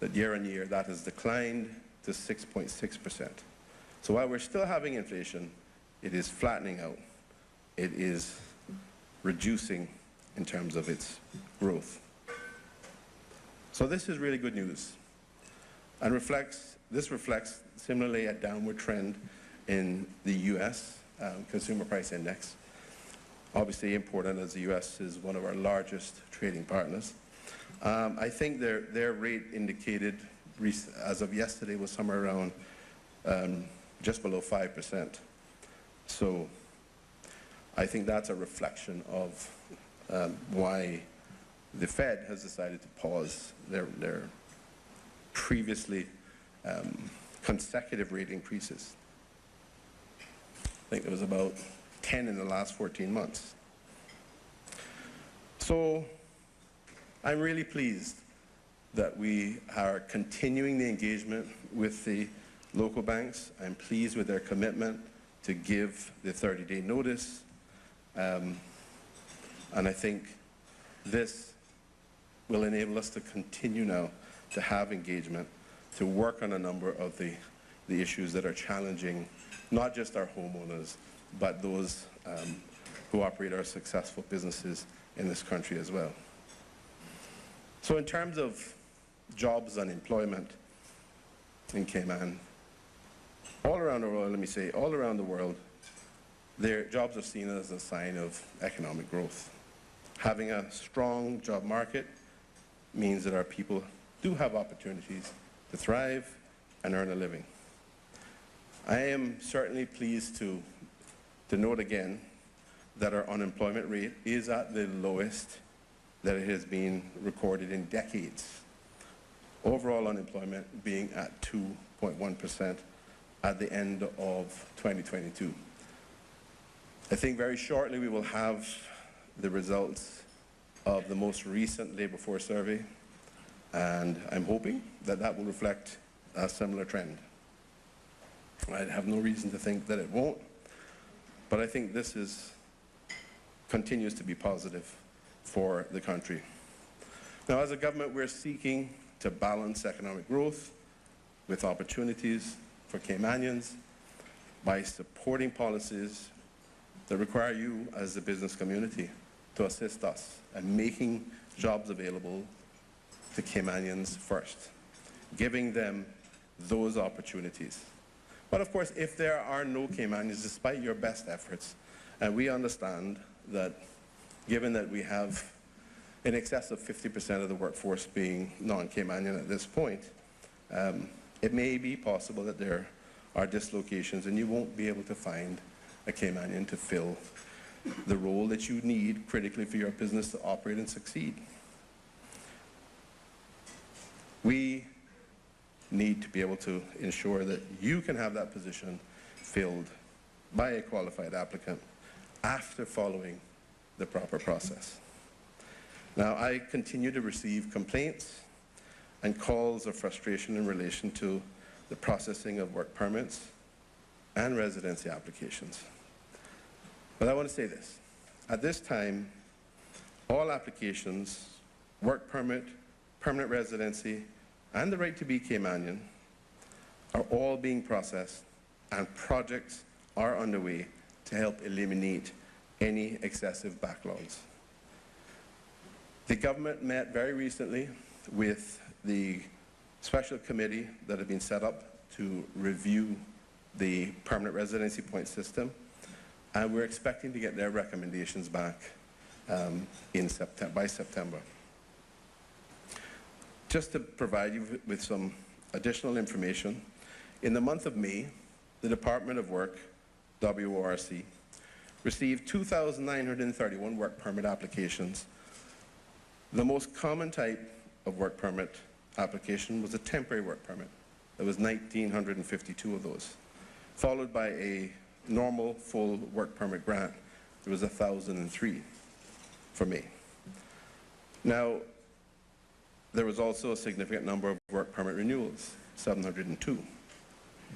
I: that year on year that has declined to 6.6%. So while we're still having inflation, it is flattening out. It is reducing in terms of its growth. So this is really good news, and this reflects similarly a downward trend in the U.S. Consumer Price Index. Obviously important, as the U.S. is one of our largest trading partners. I think their rate indicated as of yesterday was somewhere around just below 5%. So I think that's a reflection of why the Fed has decided to pause their previously consecutive rate increases. I think there was about 10 in the last 14 months. So I'm really pleased that we are continuing the engagement with the local banks. I'm pleased with their commitment to give the 30-day notice. And I think this will enable us to continue now to have engagement, to work on a number of the issues that are challenging not just our homeowners, but those who operate our successful businesses in this country as well. So in terms of jobs and employment in Cayman, all around the world, let me say, all around the world, their jobs are seen as a sign of economic growth. Having a strong job market means that our people do have opportunities to thrive and earn a living. I am certainly pleased to note again that our unemployment rate is at the lowest that it has been recorded in decades. Overall unemployment being at 2.1% at the end of 2022. I think very shortly we will have the results of the most recent labor force survey, and I'm hoping that that will reflect a similar trend. I have no reason to think that it won't, but I think this continues to be positive for the country. Now, as a government, we're seeking to balance economic growth with opportunities for Caymanians by supporting policies that require you as the business community to assist us and making jobs available to Caymanians first, giving them those opportunities. But of course, if there are no Caymanians, despite your best efforts, and we understand that given that we have in excess of 50% of the workforce being non-Caymanian at this point, it may be possible that there are dislocations and you won't be able to find a Caymanian to fill the role that you need critically for your business to operate and succeed. We need to be able to ensure that you can have that position filled by a qualified applicant after following the proper process. Now, I continue to receive complaints and calls of frustration in relation to the processing of work permits and residency applications. But I want to say this. At this time, all applications, work permit, permanent residency, and the right to be Caymanian are all being processed, and projects are underway to help eliminate any excessive backlogs. The government met very recently with the special committee that had been set up to review the permanent residency point system, and we're expecting to get their recommendations back by September. Just to provide you with some additional information, in the month of May, the Department of Work, WORC, received 2,931 work permit applications. The most common type of work permit application was a temporary work permit. There was 1,952 of those, followed by a normal full work permit grant. There was 1,003 for me. Now, there was also a significant number of work permit renewals, 702.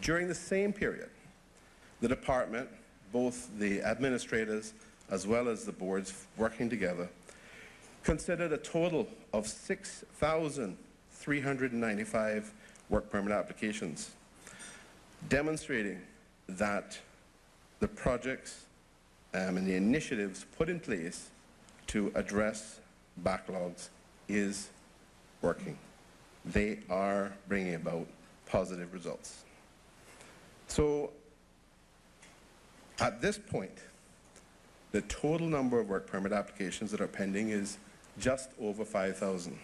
I: During the same period, the department, both the administrators as well as the boards working together, considered a total of 6,395 work permit applications, demonstrating that the projects and the initiatives put in place to address backlogs is working. They are bringing about positive results. So at this point, the total number of work permit applications that are pending is just over 5,000.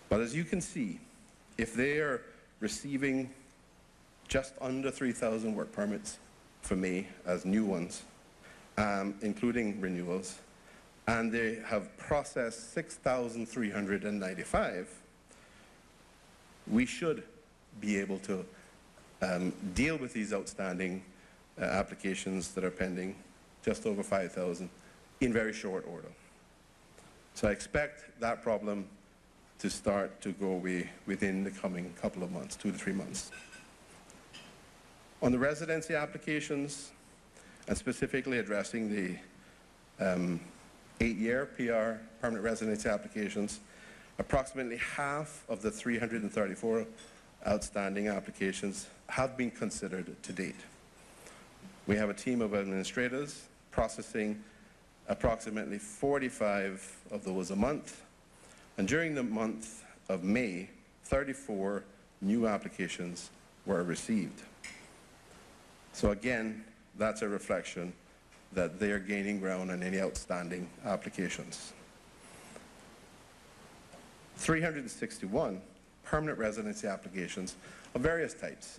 I: But as you can see, if they are receiving just under 3,000 work permits for me as new ones, including renewals, and they have processed 6,395, we should be able to deal with these outstanding applications that are pending, just over 5,000, in very short order. So I expect that problem to start to go away within the coming couple of months, 2 to 3 months. On the residency applications, and specifically addressing the 8-year PR permanent residency applications, approximately half of the 334 outstanding applications have been considered to date. We have a team of administrators processing approximately 45 of those a month, and during the month of May, 34 new applications were received. So again, that's a reflection that they are gaining ground on any outstanding applications. 361 permanent residency applications of various types,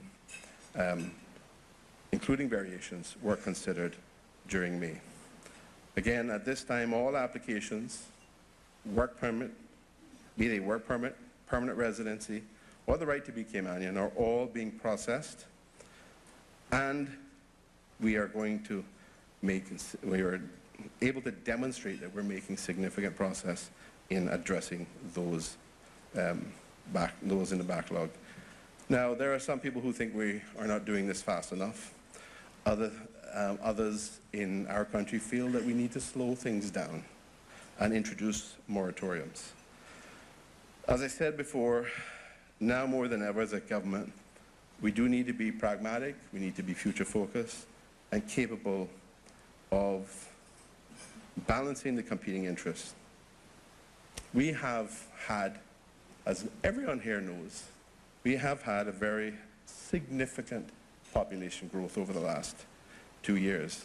I: including variations, were considered during May. Again, at this time, all applications, work permit, be they work permit, permanent residency, or the right to be Caymanian, are all being processed, and we are able to demonstrate that we're making significant progress in addressing those in the backlog. Now, there are some people who think we are not doing this fast enough. Others in our country feel that we need to slow things down and introduce moratoriums. As I said before, now more than ever as a government, we do need to be pragmatic, we need to be future-focused and capable of balancing the competing interests. We have had, as everyone here knows, we have had a very significant population growth over the last 2 years,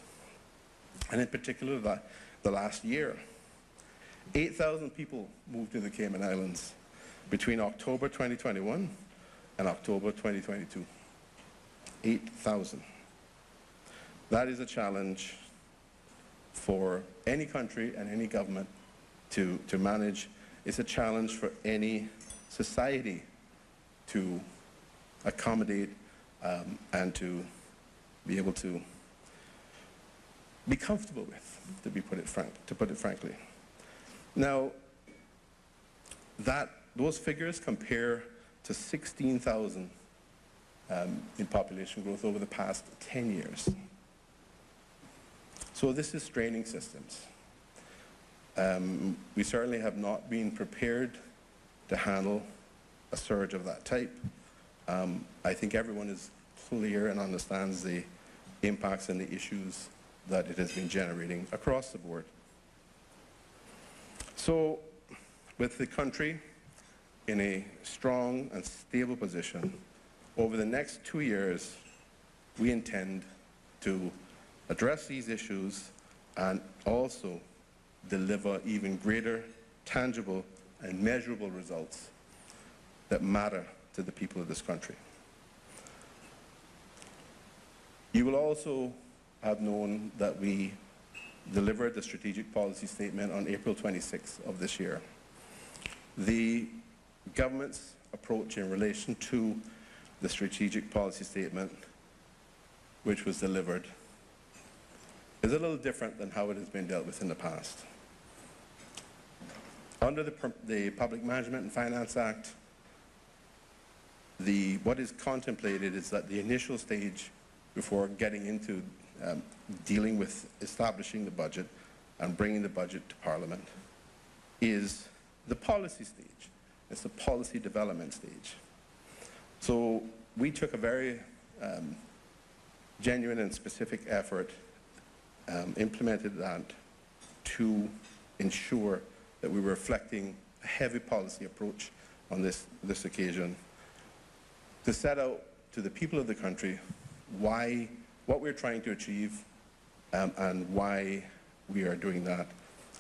I: and in particular the last year. 8,000 people moved to the Cayman Islands between October 2021 and October 2022. 8,000. That is a challenge for any country and any government to manage. It's a challenge for any society to accommodate and to be able to be comfortable with, to put it frankly. Now, those figures compare to 16,000 in population growth over the past 10 years. So this is straining systems. We certainly have not been prepared to handle a surge of that type. I think everyone is clear and understands the impacts and the issues that it has been generating across the board. So, with the country in a strong and stable position, over the next 2 years, we intend to address these issues and also deliver even greater, tangible, and measurable results that matter to the people of this country. You will also have known that we delivered the strategic policy statement on April 26th of this year. The government's approach in relation to the strategic policy statement which was delivered is a little different than how it has been dealt with in the past. Under the Public Management and Finance Act, what is contemplated is that the initial stage before getting into dealing with establishing the budget and bringing the budget to Parliament is the policy stage. It's the policy development stage. So we took a very genuine and specific effort, implemented that to ensure that we were reflecting a heavy policy approach on this occasion, to set out to the people of the country what we're trying to achieve and why we are doing that,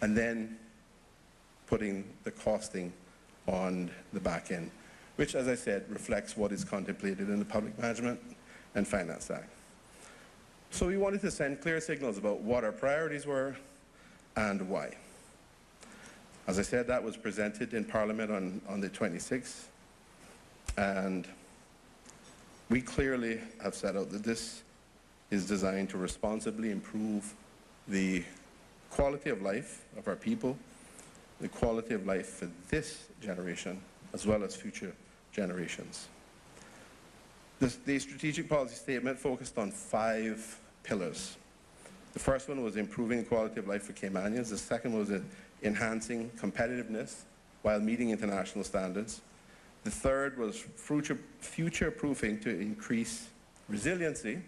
I: and then putting the costing on the back end, which, as I said, reflects what is contemplated in the Public Management and Finance Act. So we wanted to send clear signals about what our priorities were and why. As I said, that was presented in Parliament on the 26th, and we clearly have set out that this is designed to responsibly improve the quality of life of our people, the quality of life for this generation, as well as future generations. The strategic policy statement focused on 5 pillars. The first one was improving the quality of life for Caymanians. The second was enhancing competitiveness while meeting international standards. The third was future-proofing to increase resiliency.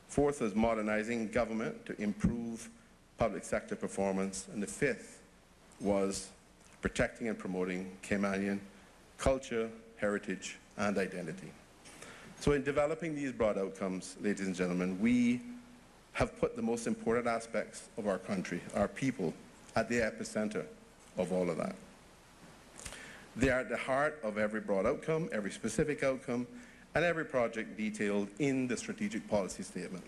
I: Fourth was modernizing government to improve public sector performance. And the fifth was protecting and promoting Caymanian culture, heritage, and identity. So in developing these broad outcomes, ladies and gentlemen, we have put the most important aspects of our country, our people, at the epicenter of all of that. They are at the heart of every broad outcome, every specific outcome, and every project detailed in the strategic policy statement.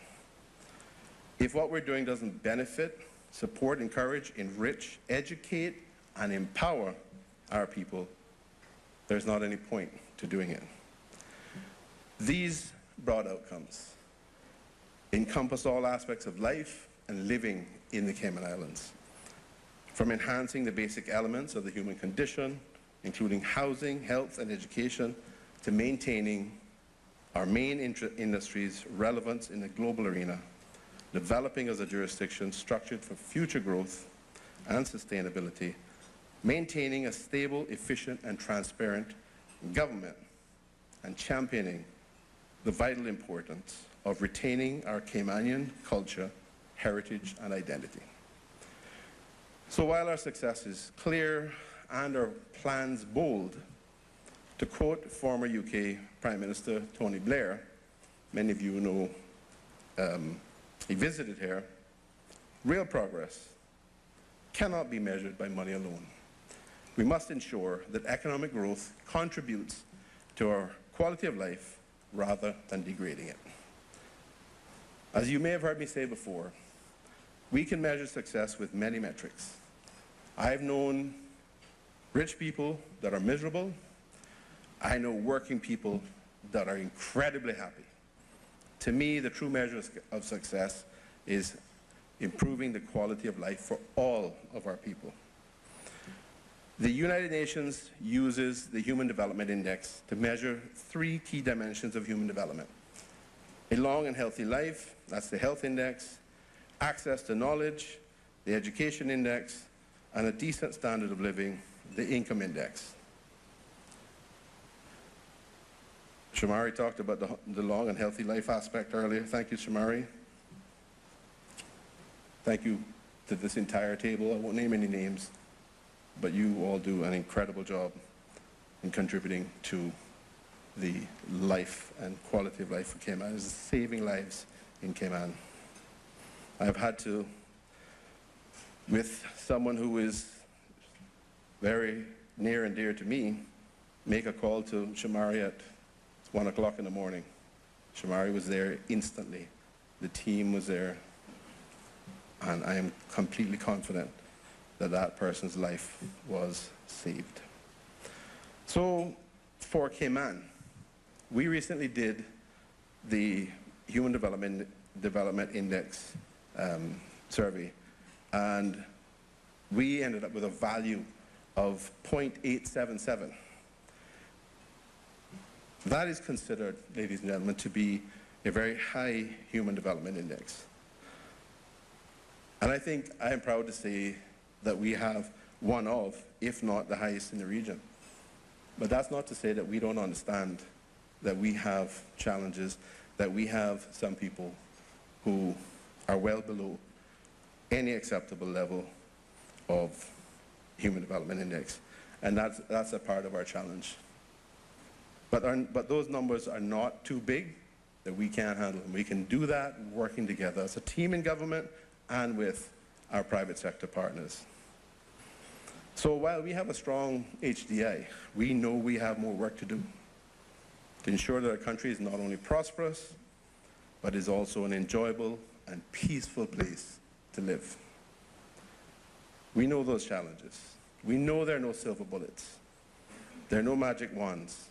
I: If what we're doing doesn't benefit, support, encourage, enrich, educate, and empower our people, there's not any point to doing it. These broad outcomes encompass all aspects of life and living in the Cayman Islands, from enhancing the basic elements of the human condition, including housing, health, and education, to maintaining our main industries' relevance in the global arena, developing as a jurisdiction structured for future growth and sustainability, maintaining a stable, efficient, and transparent government, and championing the vital importance of retaining our Caymanian culture, heritage, and identity. So while our success is clear and our plans bold, to quote former UK Prime Minister Tony Blair, many of you know he visited here, real progress cannot be measured by money alone. We must ensure that economic growth contributes to our quality of life rather than degrading it. As you may have heard me say before, we can measure success with many metrics. I've known rich people that are miserable. I know working people that are incredibly happy. To me, the true measure of success is improving the quality of life for all of our people. The United Nations uses the Human Development Index to measure 3 key dimensions of human development. A long and healthy life, that's the health index, access to knowledge, the education index, and a decent standard of living, the income index. Shamari talked about the long and healthy life aspect earlier. Thank you, Shamari. Thank you to this entire table. I won't name any names, but you all do an incredible job in contributing to the life and quality of life for Cayman, saving lives in Cayman. I've had to, with someone who is very near and dear to me, make a call to Shamari at 1 o'clock in the morning. Shamari was there instantly. The team was there. And I am completely confident that that person's life was saved. So for Cayman, we recently did the Human Development Index survey, and we ended up with a value of 0.877. That is considered, ladies and gentlemen, to be a very high human development index. And I think I am proud to say that we have one of, if not the highest in the region. But that's not to say that we don't understand that we have challenges, that we have some people who are well below any acceptable level of human development index. And that's a part of our challenge. But those numbers are not too big that we can't handle them. We can do that working together as a team in government and with our private sector partners. So while we have a strong HDI, we know we have more work to do to ensure that our country is not only prosperous, but is also an enjoyable and peaceful place to live. We know those challenges. We know there are no silver bullets. There are no magic wands.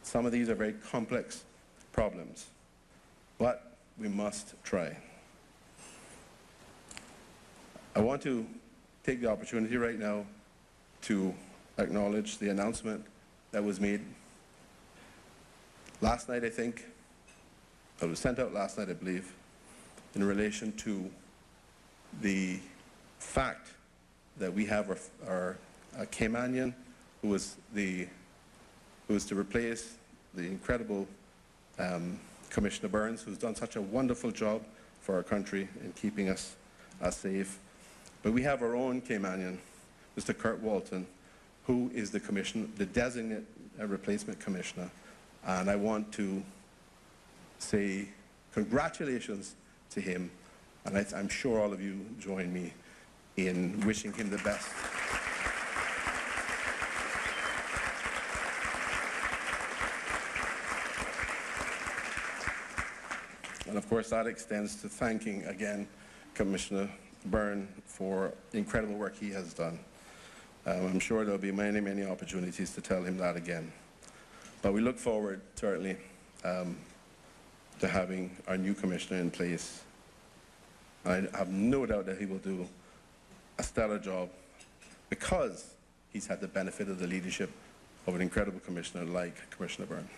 I: Some of these are very complex problems, but we must try. I want to take the opportunity right now to acknowledge the announcement that was made last night, I think. It was sent out last night, I believe, in relation to the fact that we have our Caymanian who is to replace the incredible Commissioner Burns, who's done such a wonderful job for our country in keeping us safe. But we have our own Caymanian, Mr. Kurt Walton, who is the designate replacement commissioner. And I want to say congratulations to him. And I'm sure all of you join me in wishing him the best. And of course, that extends to thanking again Commissioner Byrne for the incredible work he has done. I'm sure there'll be many, many opportunities to tell him that again. But we look forward, certainly, to having our new commissioner in place. I have no doubt that he will do a stellar job because he's had the benefit of the leadership of an incredible commissioner like Commissioner Byrne.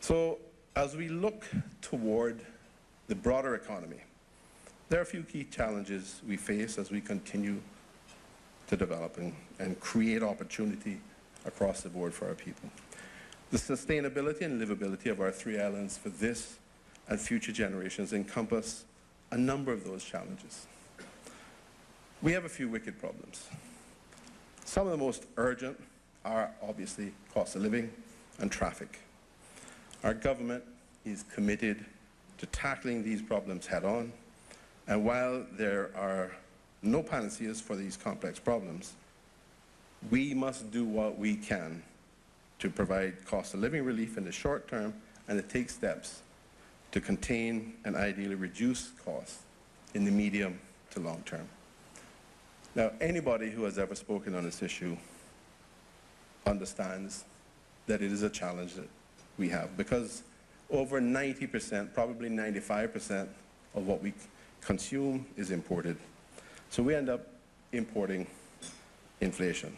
I: So as we look toward the broader economy, there are a few key challenges we face as we continue to develop and create opportunity across the board for our people. The sustainability and livability of our three islands for this and future generations encompass a number of those challenges. We have a few wicked problems. Some of the most urgent are obviously cost of living and traffic. Our government is committed to tackling these problems head on, and while there are no panaceas for these complex problems, we must do what we can to provide cost of living relief in the short term and to take steps to contain and ideally reduce costs in the medium to long term. Now, anybody who has ever spoken on this issue understands that it is a challenge that we have because over 90%, probably 95% of what we consume is imported. So we end up importing inflation.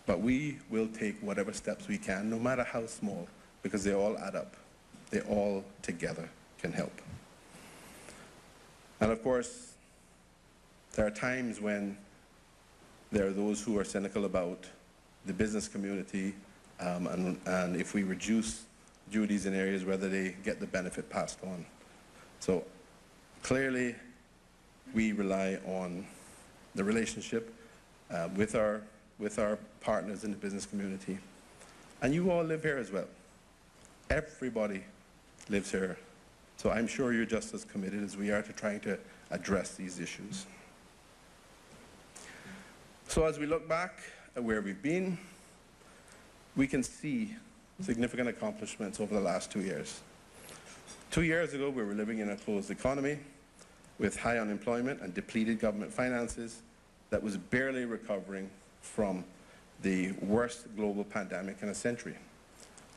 I: But we will take whatever steps we can, no matter how small, because they all add up. They all together can help. And of course, there are times when there are those who are cynical about the business community and if we reduce duties in areas, whether they get the benefit passed on. So clearly, we rely on the relationship with our partners in the business community. And you all live here as well. Everybody lives here. So I'm sure you're just as committed as we are to trying to address these issues. So as we look back at where we've been, we can see significant accomplishments over the last 2 years. 2 years ago, we were living in a closed economy with high unemployment and depleted government finances that was barely recovering from the worst global pandemic in a century.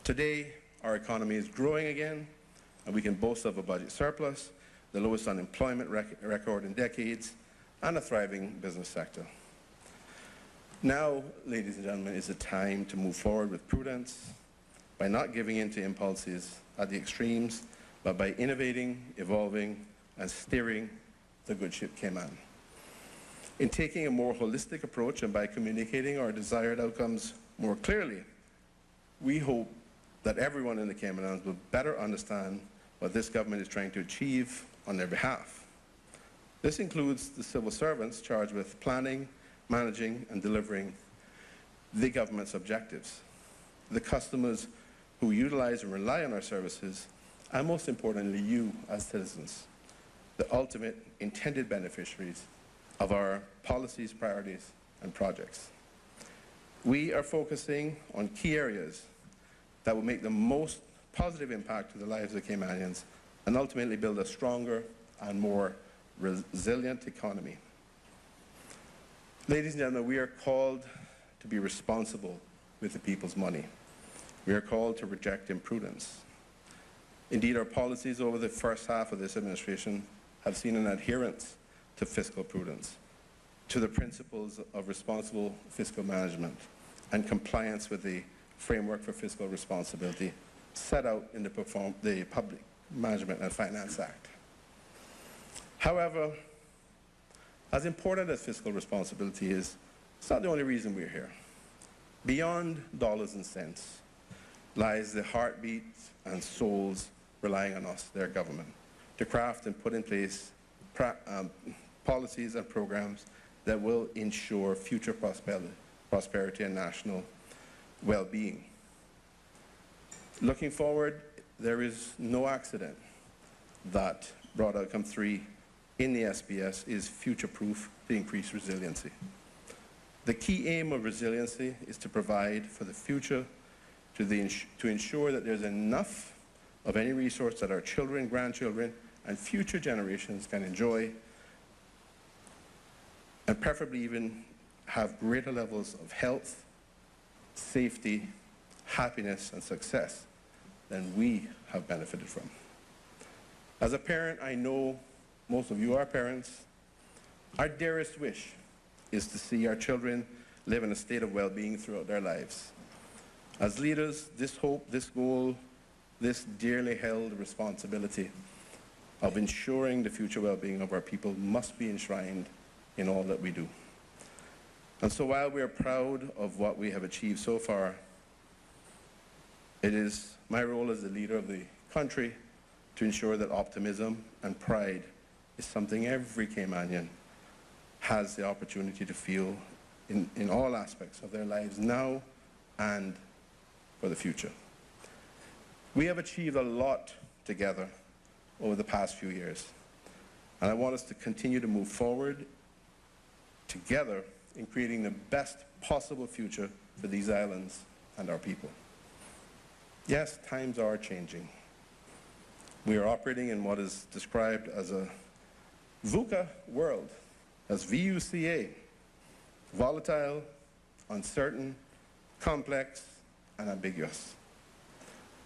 I: Today, our economy is growing again, and we can boast of a budget surplus, the lowest unemployment record in decades, and a thriving business sector. Now, ladies and gentlemen, is the time to move forward with prudence by not giving in to impulses at the extremes, but by innovating, evolving, and steering the good ship Cayman. In taking a more holistic approach and by communicating our desired outcomes more clearly, we hope that everyone in the Cayman Islands will better understand what this government is trying to achieve on their behalf. This includes the civil servants charged with planning, managing, and delivering the government's objectives, the customers who utilize and rely on our services, and most importantly, you as citizens, the ultimate intended beneficiaries of our policies, priorities, and projects. We are focusing on key areas that will make the most positive impact to the lives of Caymanians and ultimately build a stronger and more resilient economy. Ladies and gentlemen, we are called to be responsible with the people's money. We are called to reject imprudence. Indeed, our policies over the first half of this administration have seen an adherence to fiscal prudence, to the principles of responsible fiscal management and compliance with the framework for fiscal responsibility set out in the Public Management and Finance Act. However, as important as fiscal responsibility is, it's not the only reason we're here. Beyond dollars and cents lies the heartbeats and souls relying on us, their government, to craft and put in place policies and programs that will ensure future prosperity and national well-being. Looking forward, there is no accident that broad outcome 3 in the SBS is future-proof to increase resiliency. The key aim of resiliency is to provide for the future, to ensure that there's enough of any resource that our children, grandchildren, and future generations can enjoy, and preferably even have greater levels of health, safety, happiness, and success than we have benefited from. As a parent, I know most of you are parents. Our dearest wish is to see our children live in a state of well-being throughout their lives. As leaders, this hope, this goal, this dearly held responsibility of ensuring the future well-being of our people must be enshrined in all that we do. And so while we are proud of what we have achieved so far, it is my role as the leader of the country to ensure that optimism and pride is something every Caymanian has the opportunity to feel in all aspects of their lives now and for the future. We have achieved a lot together over the past few years, and I want us to continue to move forward together in creating the best possible future for these islands and our people. Yes, times are changing. We are operating in what is described as a VUCA world, as VUCA, volatile, uncertain, complex, and ambiguous.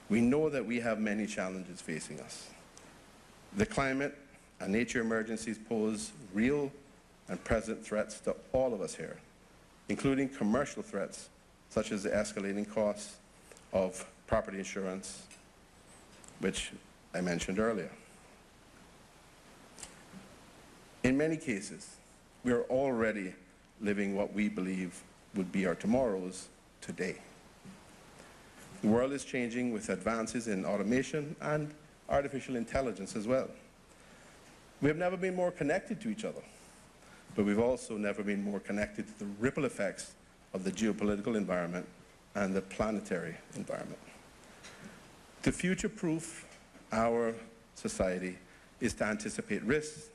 I: We know that we have many challenges facing us. The climate and nature emergencies pose real and present threats to all of us here, including commercial threats such as the escalating costs of property insurance, which I mentioned earlier. In many cases, we are already living what we believe would be our tomorrows today. The world is changing with advances in automation and artificial intelligence as well. We have never been more connected to each other, but we've also never been more connected to the ripple effects of the geopolitical environment and the planetary environment. To future-proof our society is to anticipate risks,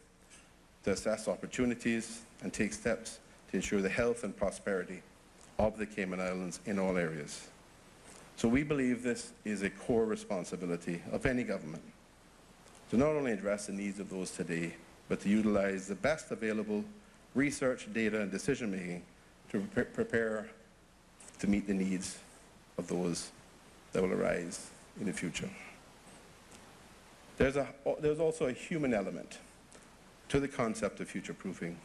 I: to assess opportunities, and take steps to ensure the health and prosperity of the Cayman Islands in all areas. So we believe this is a core responsibility of any government, to not only address the needs of those today, but to utilize the best available research, data, and decision-making to prepare to meet the needs of those that will arise in the future. There's also a human element to the concept of future-proofing,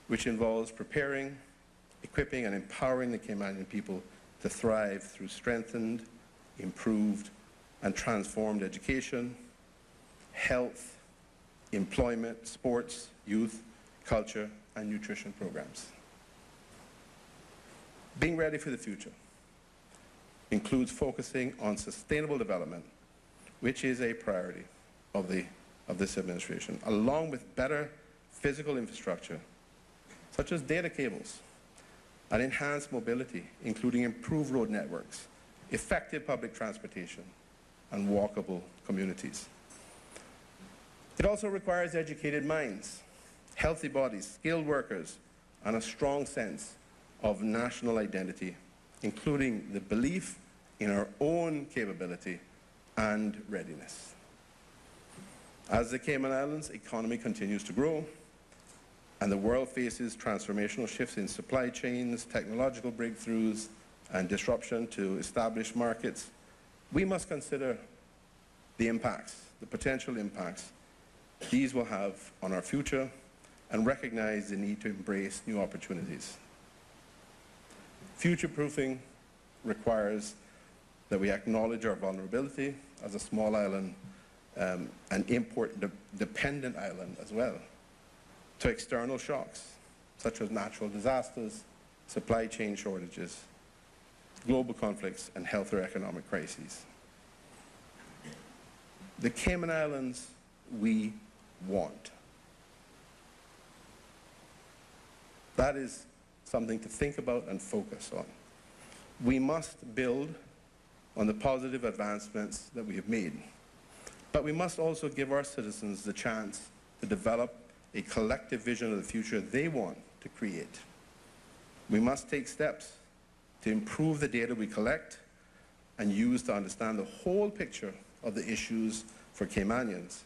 I: which involves preparing, equipping, and empowering the Caymanian people to thrive through strengthened, improved, and transformed education, health, employment, sports, youth, culture, and nutrition programs. Being ready for the future includes focusing on sustainable development, which is a priority of this administration, along with better physical infrastructure, such as data cables, and enhanced mobility, including improved road networks, effective public transportation, and walkable communities. It also requires educated minds, healthy bodies, skilled workers, and a strong sense of national identity, including the belief in our own capability and readiness. As the Cayman Islands' economy continues to grow, and the world faces transformational shifts in supply chains, technological breakthroughs, and disruption to established markets, we must consider the impacts, the potential impacts these will have on our future, and recognize the need to embrace new opportunities. Future-proofing requires that we acknowledge our vulnerability as a small island, an import-dependent island as well, to external shocks, such as natural disasters, supply chain shortages, global conflicts, and health or economic crises. The Cayman Islands we want. That is something to think about and focus on. We must build on the positive advancements that we have made, but we must also give our citizens the chance to develop a collective vision of the future they want to create. We must take steps to improve the data we collect and use to understand the whole picture of the issues for Caymanians.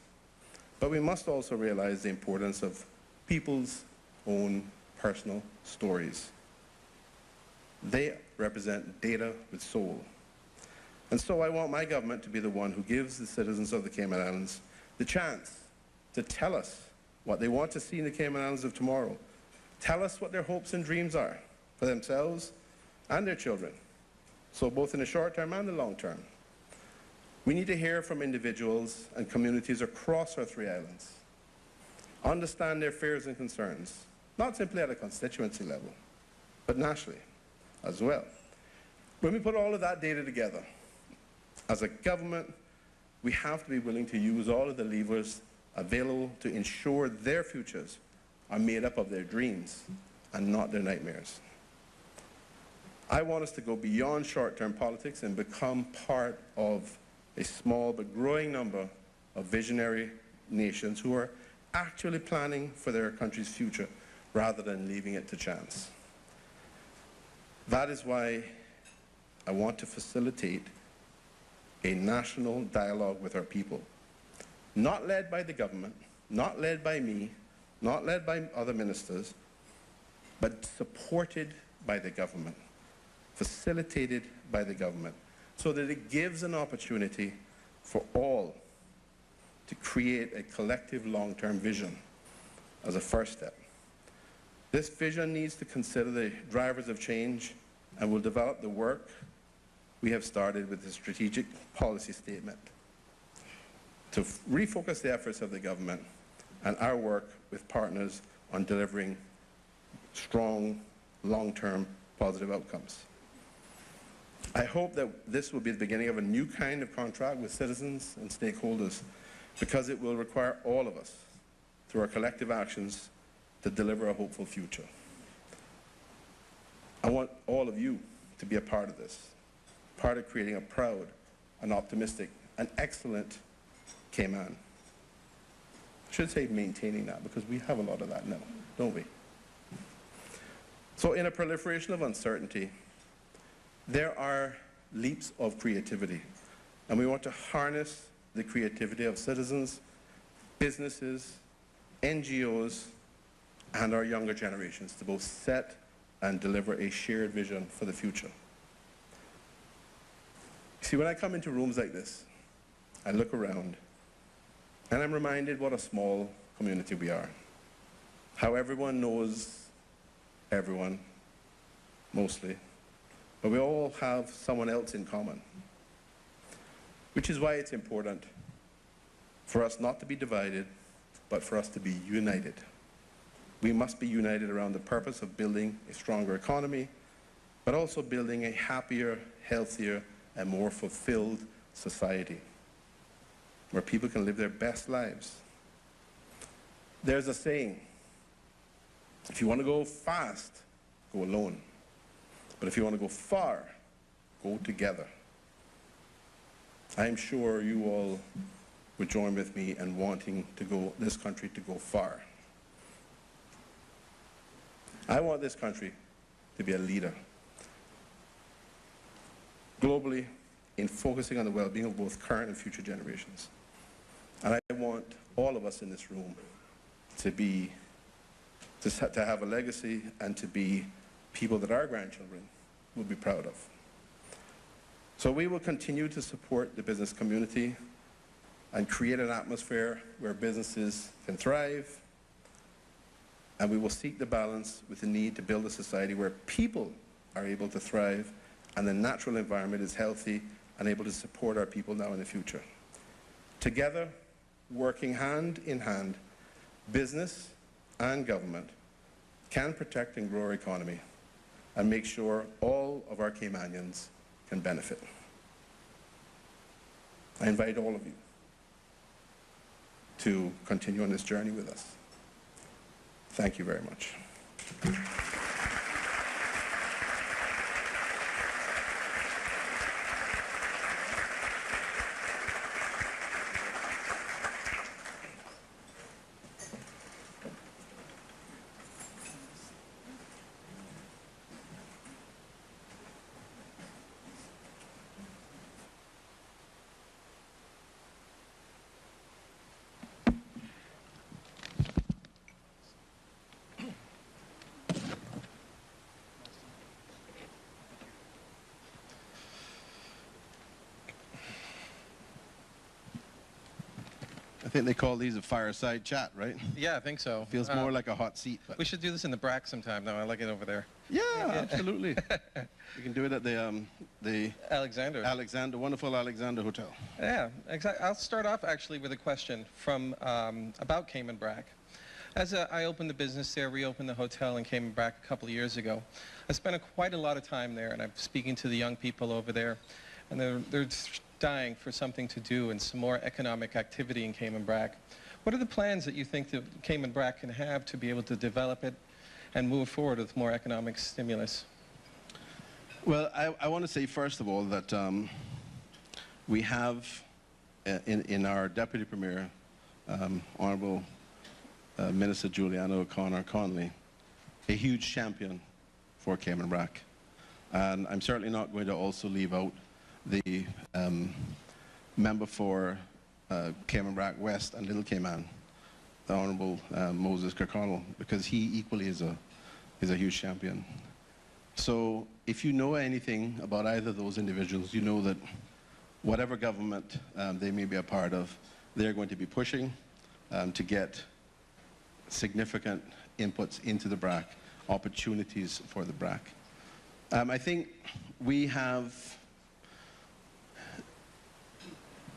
I: But we must also realize the importance of people's own personal stories. They represent data with soul. And so I want my government to be the one who gives the citizens of the Cayman Islands the chance to tell us what they want to see in the Cayman Islands of tomorrow. Tell us what their hopes and dreams are for themselves and their children, so both in the short term and the long term. We need to hear from individuals and communities across our three islands, understand their fears and concerns, not simply at a constituency level, but nationally as well. When we put all of that data together, as a government, we have to be willing to use all of the levers available to ensure their futures are made up of their dreams and not their nightmares. I want us to go beyond short-term politics and become part of a small but growing number of visionary nations who are actually planning for their country's future rather than leaving it to chance. That is why I want to facilitate a national dialogue with our people, not led by the government, not led by me, not led by other ministers, but supported by the government, facilitated by the government, so that it gives an opportunity for all to create a collective long-term vision as a first step. This vision needs to consider the drivers of change and will develop the work we have started with the strategic policy statement to refocus the efforts of the government and our work with partners on delivering strong, long-term positive outcomes. I hope that this will be the beginning of a new kind of contract with citizens and stakeholders, because it will require all of us, through our collective actions, to deliver a hopeful future. I want all of you to be a part of this, part of creating a proud, an optimistic, an excellent Cayman. I should say maintaining that, because we have a lot of that now, don't we? So in a proliferation of uncertainty, there are leaps of creativity, and we want to harness the creativity of citizens, businesses, NGOs, and our younger generations to both set and deliver a shared vision for the future. See, when I come into rooms like this, I look around, and I'm reminded what a small community we are. How everyone knows everyone, mostly, but we all have someone else in common, which is why it's important for us not to be divided, but for us to be united. We must be united around the purpose of building a stronger economy, but also building a happier, healthier, and more fulfilled society where people can live their best lives. There's a saying, if you want to go fast, go alone. But if you want to go far, go together. I'm sure you all would join with me in wanting this country to go far. I want this country to be a leader globally in focusing on the well-being of both current and future generations. And I want all of us in this room to have a legacy and to be people that our grandchildren will be proud of. So we will continue to support the business community and create an atmosphere where businesses can thrive, and we will seek the balance with the need to build a society where people are able to thrive and the natural environment is healthy and able to support our people now and in the future. Together, working hand in hand, business and government can protect and grow our economy and make sure all of our Caymanians can benefit. I invite all of you to continue on this journey with us. Thank you very much.
M: I think they call these a fireside chat, right?
B: Yeah, I think so.
M: Feels more like a hot seat. But
B: We should do this in the BRAC sometime, though. I like it over there.
M: yeah, absolutely. We can do it at the
B: Alexander.
M: wonderful Alexander Hotel.
B: Yeah, exactly. I'll start off actually with a question from about Cayman Brac. As I opened the business there, reopened the hotel in Cayman Brac a couple of years ago, I spent quite a lot of time there, and I'm speaking to the young people over there, and they're dying for something to do and some more economic activity in Cayman Brac. What are the plans that you think that Cayman Brac can have to be able to develop it and move forward with more economic stimulus?
M: Well, I want to say first of all that we have in our Deputy Premier, Honourable Minister Juliana O'Connor Connolly, a huge champion for Cayman Brac. And I'm certainly not going to also leave out the member for Cayman Brac West and Little Cayman, the Honourable Moses Kirkconnell, because he equally is a huge champion. So if you know anything about either of those individuals, you know that whatever government they may be a part of, they're going to be pushing to get significant inputs into the BRAC, opportunities for the BRAC. I think we have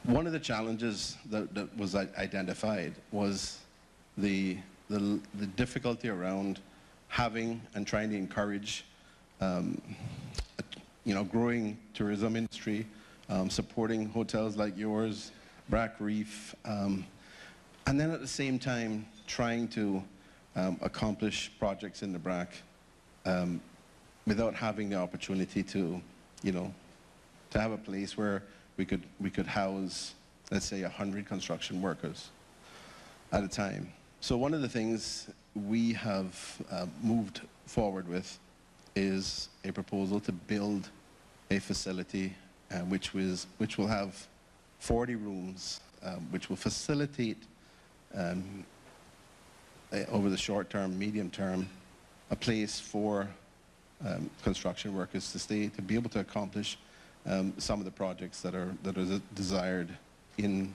M: one of the challenges that was identified was the difficulty around having and trying to encourage growing tourism industry, supporting hotels like yours, BRAC Reef, and then at the same time trying to accomplish projects in the BRAC without having the opportunity to have a place where we could house, let's say, 100 construction workers at a time. So one of the things we have moved forward with is a proposal to build a facility which will have 40 rooms, which will facilitate over the short term, medium term, a place for construction workers to stay, to be able to accomplish some of the projects that are desired in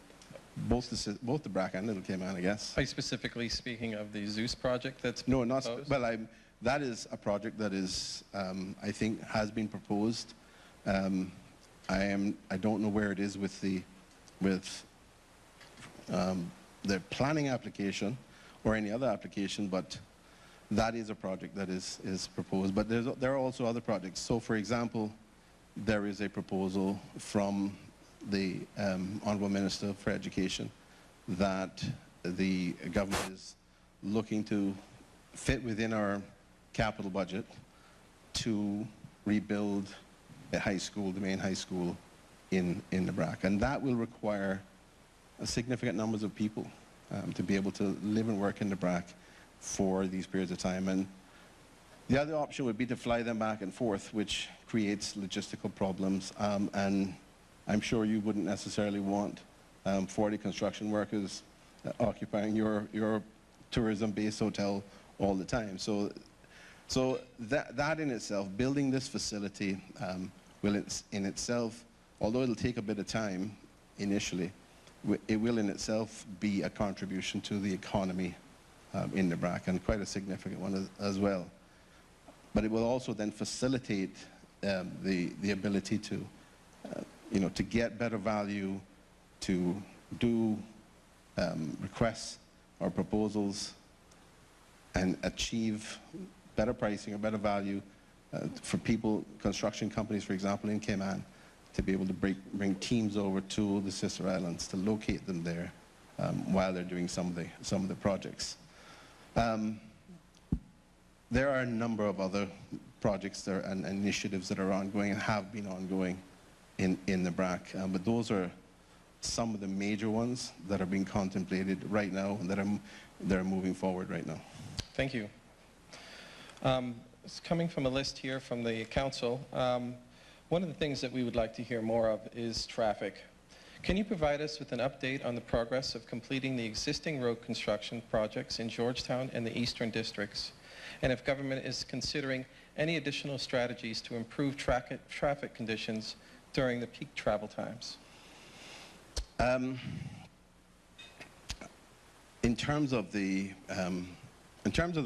M: both the BRAC and Little Cayman, I guess.
B: Are you specifically speaking of the Zeus project that's
M: No, not
B: proposed?
M: well. That is a project that is, I think, has been proposed. I don't know where it is with the planning application or any other application, but that is a project that is proposed. But there are also other projects. So, for example, there is a proposal from the Honourable Minister for Education that the government is looking to fit within our capital budget to rebuild a high school, the main high school in the BRAC. And that will require a significant numbers of people to be able to live and work in the BRAC for these periods of time. And the other option would be to fly them back and forth, which creates logistical problems. And I'm sure you wouldn't necessarily want 40 construction workers occupying your tourism-based hotel all the time. So that in itself, building this facility will in itself, although it'll take a bit of time initially, it will in itself be a contribution to the economy in the BRAC, and quite a significant one as well. But it will also then facilitate the ability to, to get better value, to do requests or proposals and achieve better pricing or better value for people, construction companies, for example, in Cayman, to be able to bring teams over to the sister islands, to locate them there while they're doing some of the projects. There are a number of other projects there and initiatives that are ongoing and have been ongoing in the BRAC, but those are some of the major ones that are being contemplated right now and that are moving forward right now.
B: Thank you. It's coming from a list here from the council. One of the things that we would like to hear more of is traffic. Can you provide us with an update on the progress of completing the existing road construction projects in Georgetown and the Eastern Districts, and if government is considering any additional strategies to improve traffic conditions during the peak travel times?
M: In terms of the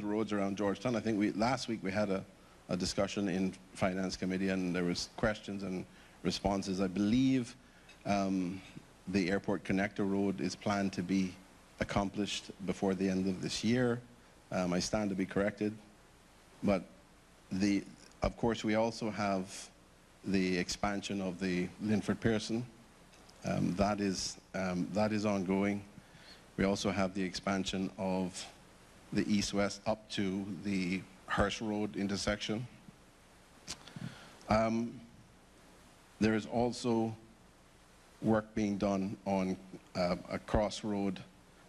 M: roads around Georgetown, I think last week we had a discussion in Finance Committee, and there was questions and responses. I believe the Airport Connector Road is planned to be accomplished before the end of this year. I stand to be corrected. But of course, we also have the expansion of the Linford Pearson. That is ongoing. We also have the expansion of the east-west up to the Hearst Road intersection. There is also work being done on a crossroad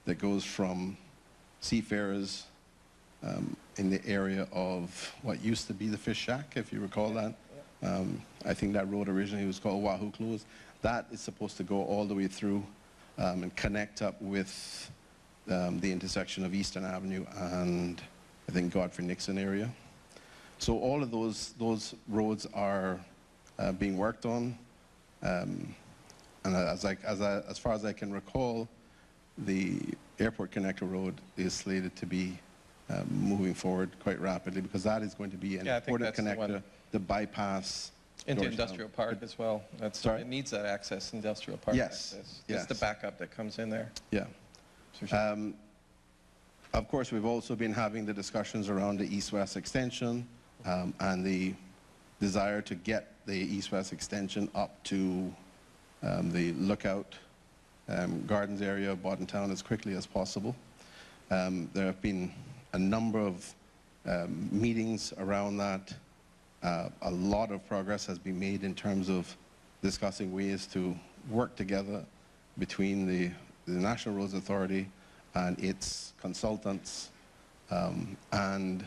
M: that goes from Seafarers in the area of what used to be the Fish Shack, if you recall that. I think that road originally was called Wahoo Close. That is supposed to go all the way through and connect up with the intersection of Eastern Avenue and I think Godfrey Nixon area. So all of those roads are being worked on. And as far as I can recall, the Airport Connector Road is slated to be moving forward quite rapidly, because that is going to be an important connector, the bypass
B: into Industrial Park as well. It needs that access, Industrial Park access.
M: Yes.
B: It's the backup that comes in there.
M: Yeah. Of course, we've also been having the discussions around the east-west extension and the desire to get the east-west extension up to the Lookout Gardens area of Boddentown as quickly as possible. There have been a number of meetings around that. A lot of progress has been made in terms of discussing ways to work together between the National Roads Authority and its consultants and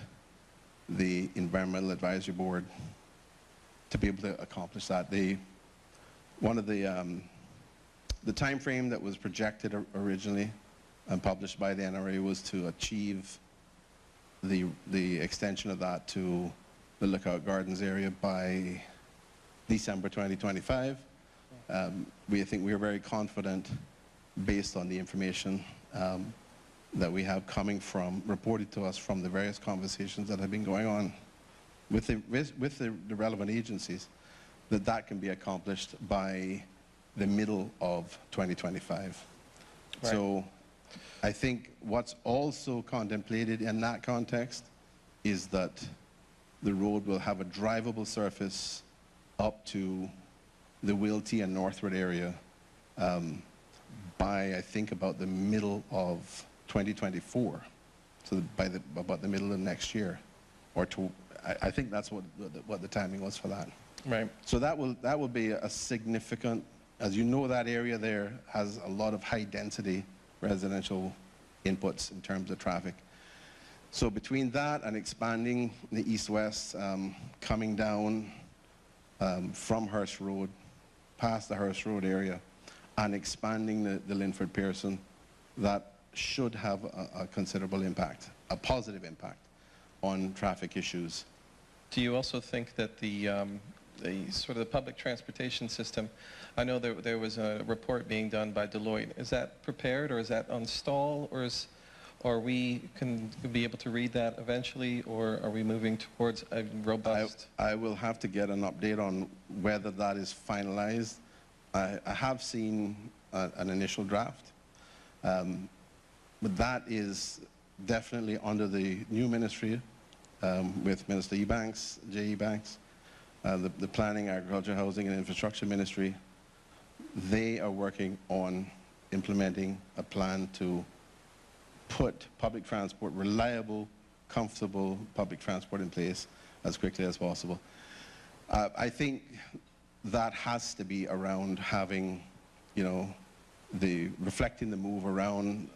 M: the Environmental Advisory Board to be able to accomplish that. One of the time frame that was projected originally and published by the NRA was to achieve the extension of that to the Lookout Gardens area by December 2025. We think we are very confident based on the information that we have coming from, reported to us from the various conversations that have been going on with the relevant agencies, that can be accomplished by the middle of 2025.
B: Right.
M: So I think what's also contemplated in that context is that the road will have a drivable surface up to the Wilty and Northwood area by, I think, about the middle of 2024, so about the middle of next year, or I think that's what the timing was for that.
B: Right.
M: So that will be a significant, as you know, that area there has a lot of high density residential inputs in terms of traffic. So between that and expanding the east-west, coming down from Hurst Road, past the Hurst Road area, and expanding the Linford Pearson, that should have a considerable impact, a positive impact on traffic issues.
B: Do you also think that the sort of the public transportation system, I know there was a report being done by Deloitte. Is that prepared, or is that on stall, or we can be able to read that eventually, or are we moving towards a robust?
M: I will have to get an update on whether that is finalized. I have seen an initial draft, but that is definitely under the new ministry with Minister Ebanks, J. Ebanks, the Planning, Agriculture, Housing and Infrastructure Ministry. They are working on implementing a plan to put public transport, reliable, comfortable public transport in place as quickly as possible. I think that has to be around having, you know, reflecting the move around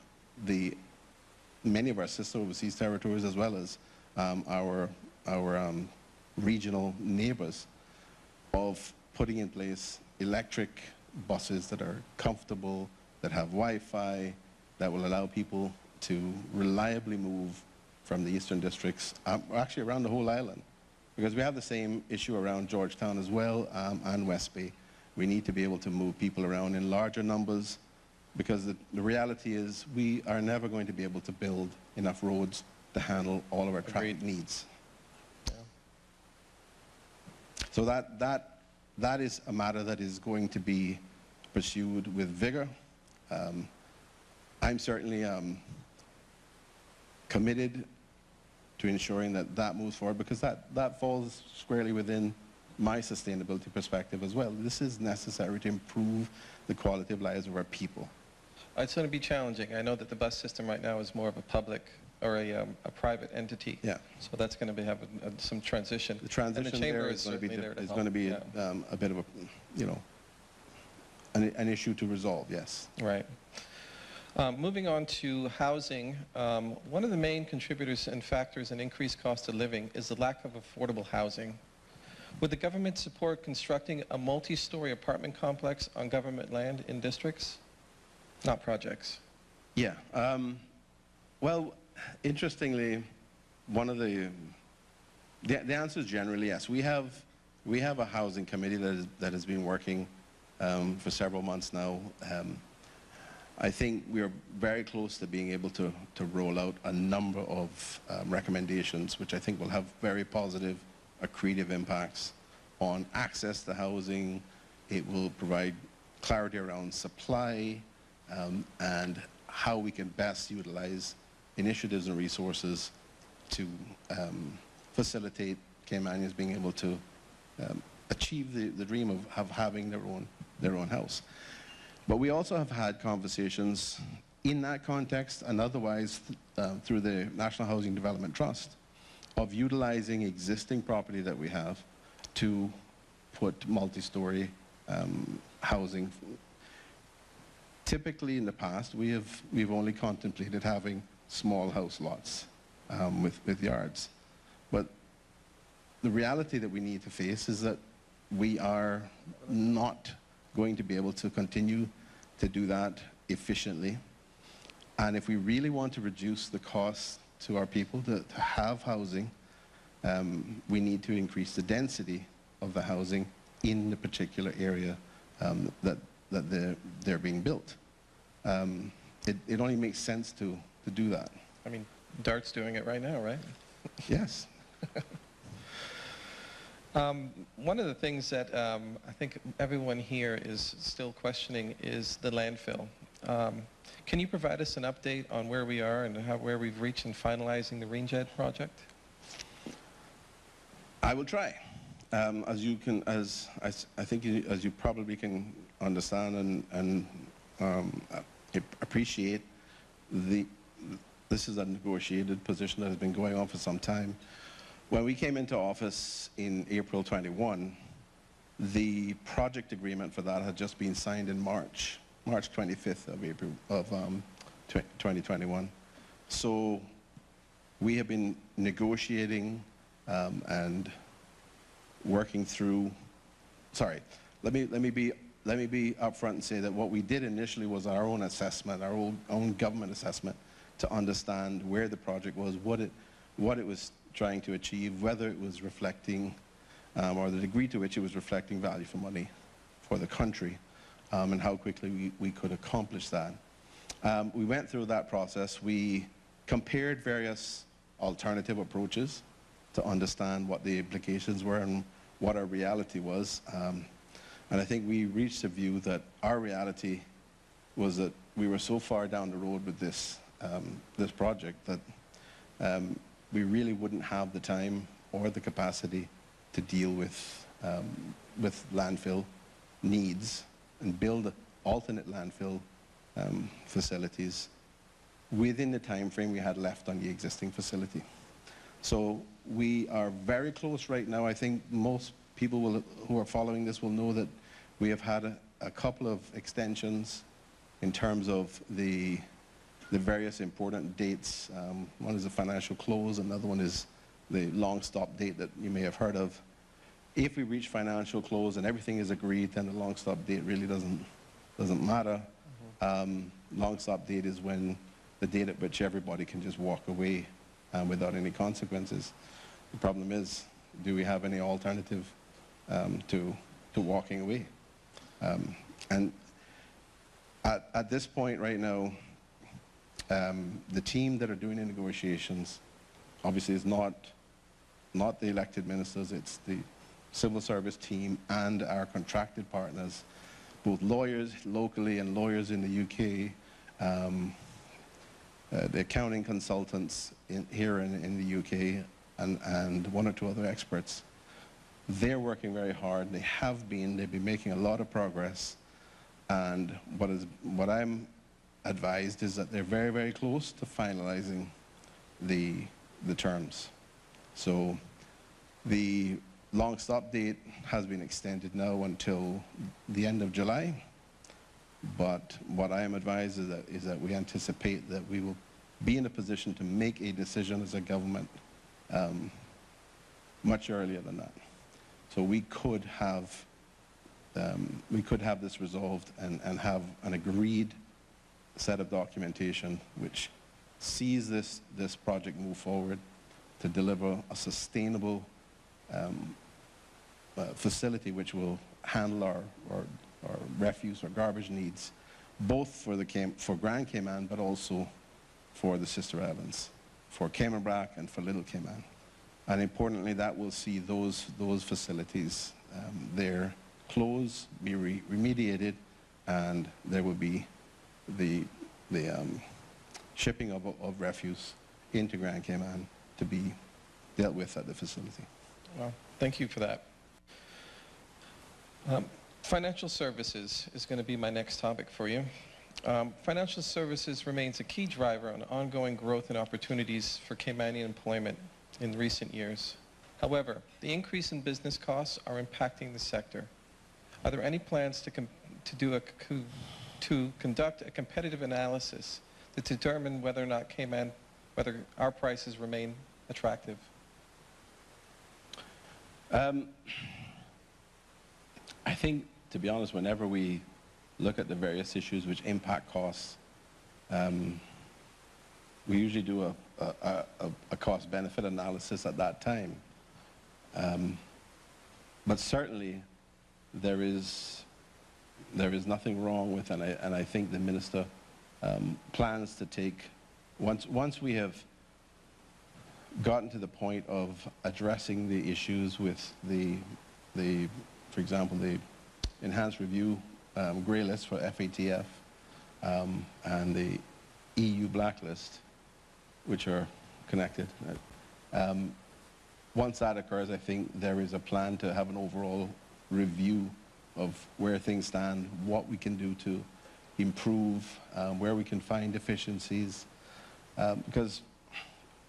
M: many of our sister overseas territories, as well as our regional neighbors, of putting in place electric buses that are comfortable, that have Wi-Fi, that will allow people to reliably move from the eastern districts, actually around the whole island. Because we have the same issue around Georgetown as well, and West Bay. We need to be able to move people around in larger numbers, because the reality is we are never going to be able to build enough roads to handle all of our traffic needs.
B: Yeah.
M: So that is a matter that is going to be pursued with vigor. I'm certainly committed to ensuring that moves forward, because that falls squarely within my sustainability perspective as well. This is necessary to improve the quality of lives of our people.
B: It's going to be challenging. I know that the bus system right now is more of a public or a private entity.
M: Yeah.
B: So that's going to have some transition.
M: The transition
B: and the chamber
M: there is going to be
B: yeah.
M: A bit of a, you know, an issue to resolve. Yes.
B: Right. Moving on to housing, one of the main contributors and factors in increased cost of living is the lack of affordable housing. Would the government support constructing a multi-story apartment complex on government land in districts, not projects?
M: Yeah. Well, interestingly, one of the answer is generally yes. We have a housing committee that has been working for several months now. I think we are very close to being able to roll out a number of recommendations, which I think will have very positive, accretive impacts on access to housing. It will provide clarity around supply and how we can best utilize initiatives and resources to facilitate Caymanians being able to achieve the dream of having their own house. But we also have had conversations in that context and otherwise through the National Housing Development Trust of utilizing existing property that we have to put multi-story housing. Typically in the past, we've only contemplated having small house lots with yards. But the reality that we need to face is that we are not going to be able to continue to do that efficiently. And if we really want to reduce the cost to our people to have housing, we need to increase the density of the housing in the particular area that they're being built. It only makes sense to do that.
B: I mean, DART's doing it right now, right?
M: Yes.
B: One of the things that I think everyone here is still questioning is the landfill. Can you provide us an update on where we are and where we've reached in finalizing the Rangehead project?
M: I will try. As you probably can understand and appreciate, this is a negotiated position that has been going on for some time. When we came into office in April 21, the project agreement for that had just been signed in March 25th of April of 2021. So we have been negotiating and working through. Sorry, let me be upfront and say that what we did initially was our own assessment, our own government assessment, to understand where the project was, what it was trying to achieve, whether it was reflecting, or the degree to which it was reflecting value for money for the country, and how quickly we could accomplish that. We went through that process. We compared various alternative approaches to understand what the implications were and what our reality was. And I think we reached a view that our reality was that we were so far down the road with this project that we really wouldn't have the time or the capacity to deal with landfill needs and build alternate landfill facilities within the time frame we had left on the existing facility. So we are very close right now. I think most people who are following this will know that we have had a couple of extensions in terms of the various important dates. One is the financial close, another one is the long stop date that you may have heard of. If we reach financial close and everything is agreed, then the long stop date really doesn't matter. Long stop date is when the date at which everybody can just walk away without any consequences. The problem is, do we have any alternative to walking away? And at this point right now, the team that are doing the negotiations obviously is not the elected ministers, it's the civil service team and our contracted partners, both lawyers locally and lawyers in the UK, the accounting consultants here in the UK, and one or two other experts. They're working very hard. They've been making a lot of progress. And what I'm advised is that they're very, very close to finalizing the terms. So the long stop date has been extended now until the end of July. But what I am advised is that we anticipate that we will be in a position to make a decision as a government much earlier than that. So we could have this resolved and have an agreed set of documentation which sees this project move forward to deliver a sustainable facility which will handle our refuse or garbage needs, both for Grand Cayman but also for the sister islands, for Cayman Brac and for Little Cayman. And importantly, that will see those facilities there close, be remediated, and there will be the shipping of refuse into Grand Cayman to be dealt with at the facility.
B: Well, thank you for that. Financial services is going to be my next topic for you. Financial services remains a key driver on ongoing growth and opportunities for Caymanian employment in recent years. However, the increase in business costs are impacting the sector. Are there any plans to conduct a competitive analysis to determine whether or not whether our prices remain attractive?
M: I think, to be honest, whenever we look at the various issues which impact costs, we usually do a cost-benefit analysis at that time. But certainly, there is nothing wrong with, and I think the minister plans to take, once we have gotten to the point of addressing the issues with for example, the enhanced review grey list for FATF and the EU blacklist, which are connected. Once that occurs, I think there is a plan to have an overall review of where things stand, what we can do to improve, where we can find efficiencies, because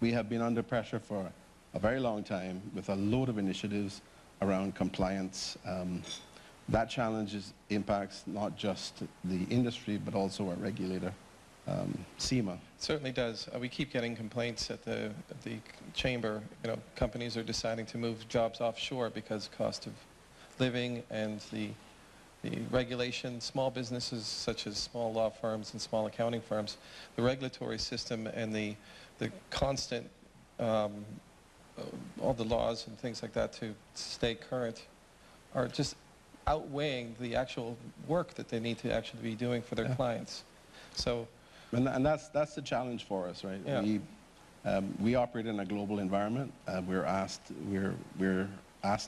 M: we have been under pressure for a very long time with a load of initiatives around compliance. That challenge impacts not just the industry, but also our regulator, SEMA.
B: It certainly does. We keep getting complaints at the chamber. You know, companies are deciding to move jobs offshore because cost of living and the regulation. Small businesses such as small law firms and small accounting firms, the regulatory system and the constant all the laws and things like that to stay current are just outweighing the actual work that they need to actually be doing for their clients. So,
M: and that's the challenge for us, right? Yeah. We operate in a global environment. We're asked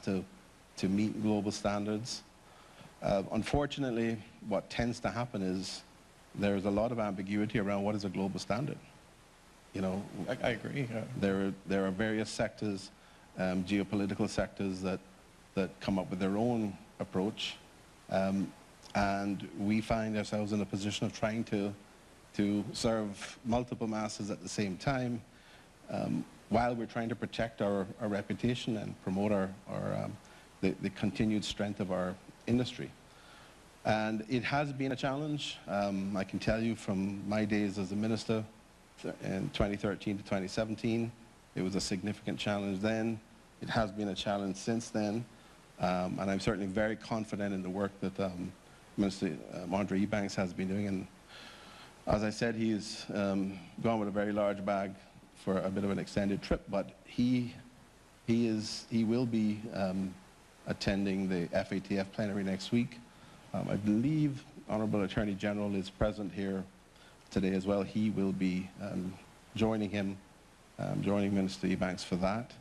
M: to meet global standards. Unfortunately, what tends to happen is there's a lot of ambiguity around what is a global standard. You know,
B: I agree.
M: Yeah. There are various sectors, geopolitical sectors that come up with their own approach, and we find ourselves in a position of trying to serve multiple masses at the same time, while we're trying to protect our reputation and promote the continued strength of our industry. And it has been a challenge. I can tell you from my days as a minister in 2013 to 2017, it was a significant challenge then. It has been a challenge since then. And I'm certainly very confident in the work that Minister Andre Ebanks has been doing. And as I said, he's gone with a very large bag for a bit of an extended trip, but he will be attending the FATF plenary next week. I believe Honorable Attorney General is present here today as well. He will be joining him, joining Minister Ebanks for that.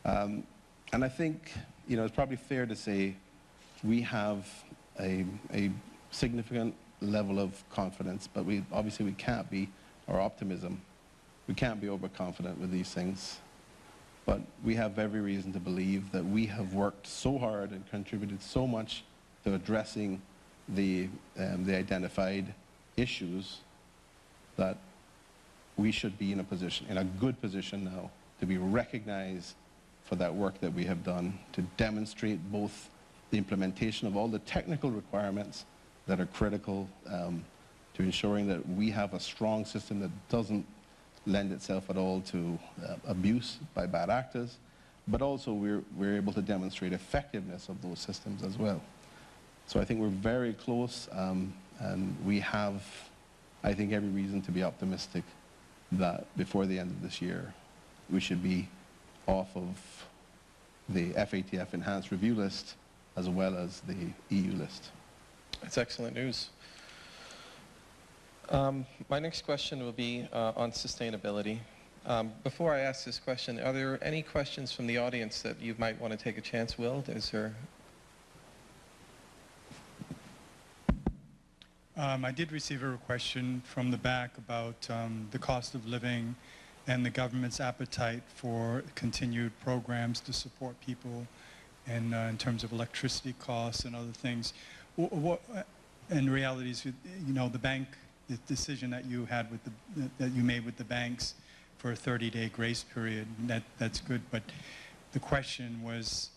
M: And I think, you know, it's probably fair to say we have a significant level of confidence, but obviously we can't be, or optimism, we can't be overconfident with these things. But we have every reason to believe that we have worked so hard and contributed so much to addressing the identified issues that we should be in a good position now to be recognized for that work that we have done, to demonstrate both the implementation of all the technical requirements that are critical to ensuring that we have a strong system that doesn't lend itself at all to abuse by bad actors, but also we're able to demonstrate effectiveness of those systems as well. So I think we're very close, and we have, I think, every reason to be optimistic that before the end of this year, we should be off of the FATF enhanced review list as well as the EU list.
B: That's excellent news. My next question will be on sustainability. Before I ask this question, are there any questions from the audience that you might want to take a chance, Will? Is there?
N: I did receive a question from the back about the cost of living and the government's appetite for continued programs to support people and in terms of electricity costs and other things. What, in reality, you know, the decision that you had with that you made with the banks for a 30-day grace period, that's good. But the question was,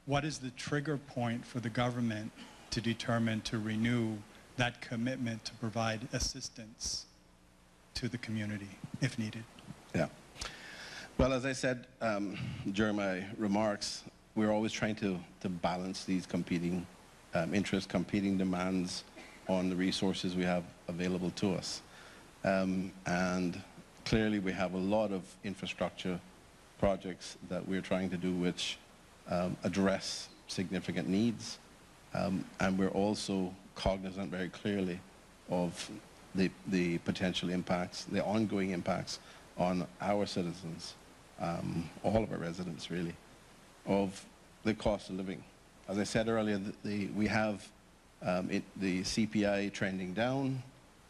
N: what is the trigger point for the government to determine to renew that commitment to provide assistance to the community if needed?
M: Yeah. Well, as I said during my remarks, we're always trying to balance these competing interests, competing demands on the resources we have available to us. And clearly we have a lot of infrastructure projects that we're trying to do which address significant needs. And we're also cognizant very clearly of the potential impacts, the ongoing impacts on our citizens, all of our residents really, of the cost of living. As I said earlier, we have the CPI trending down,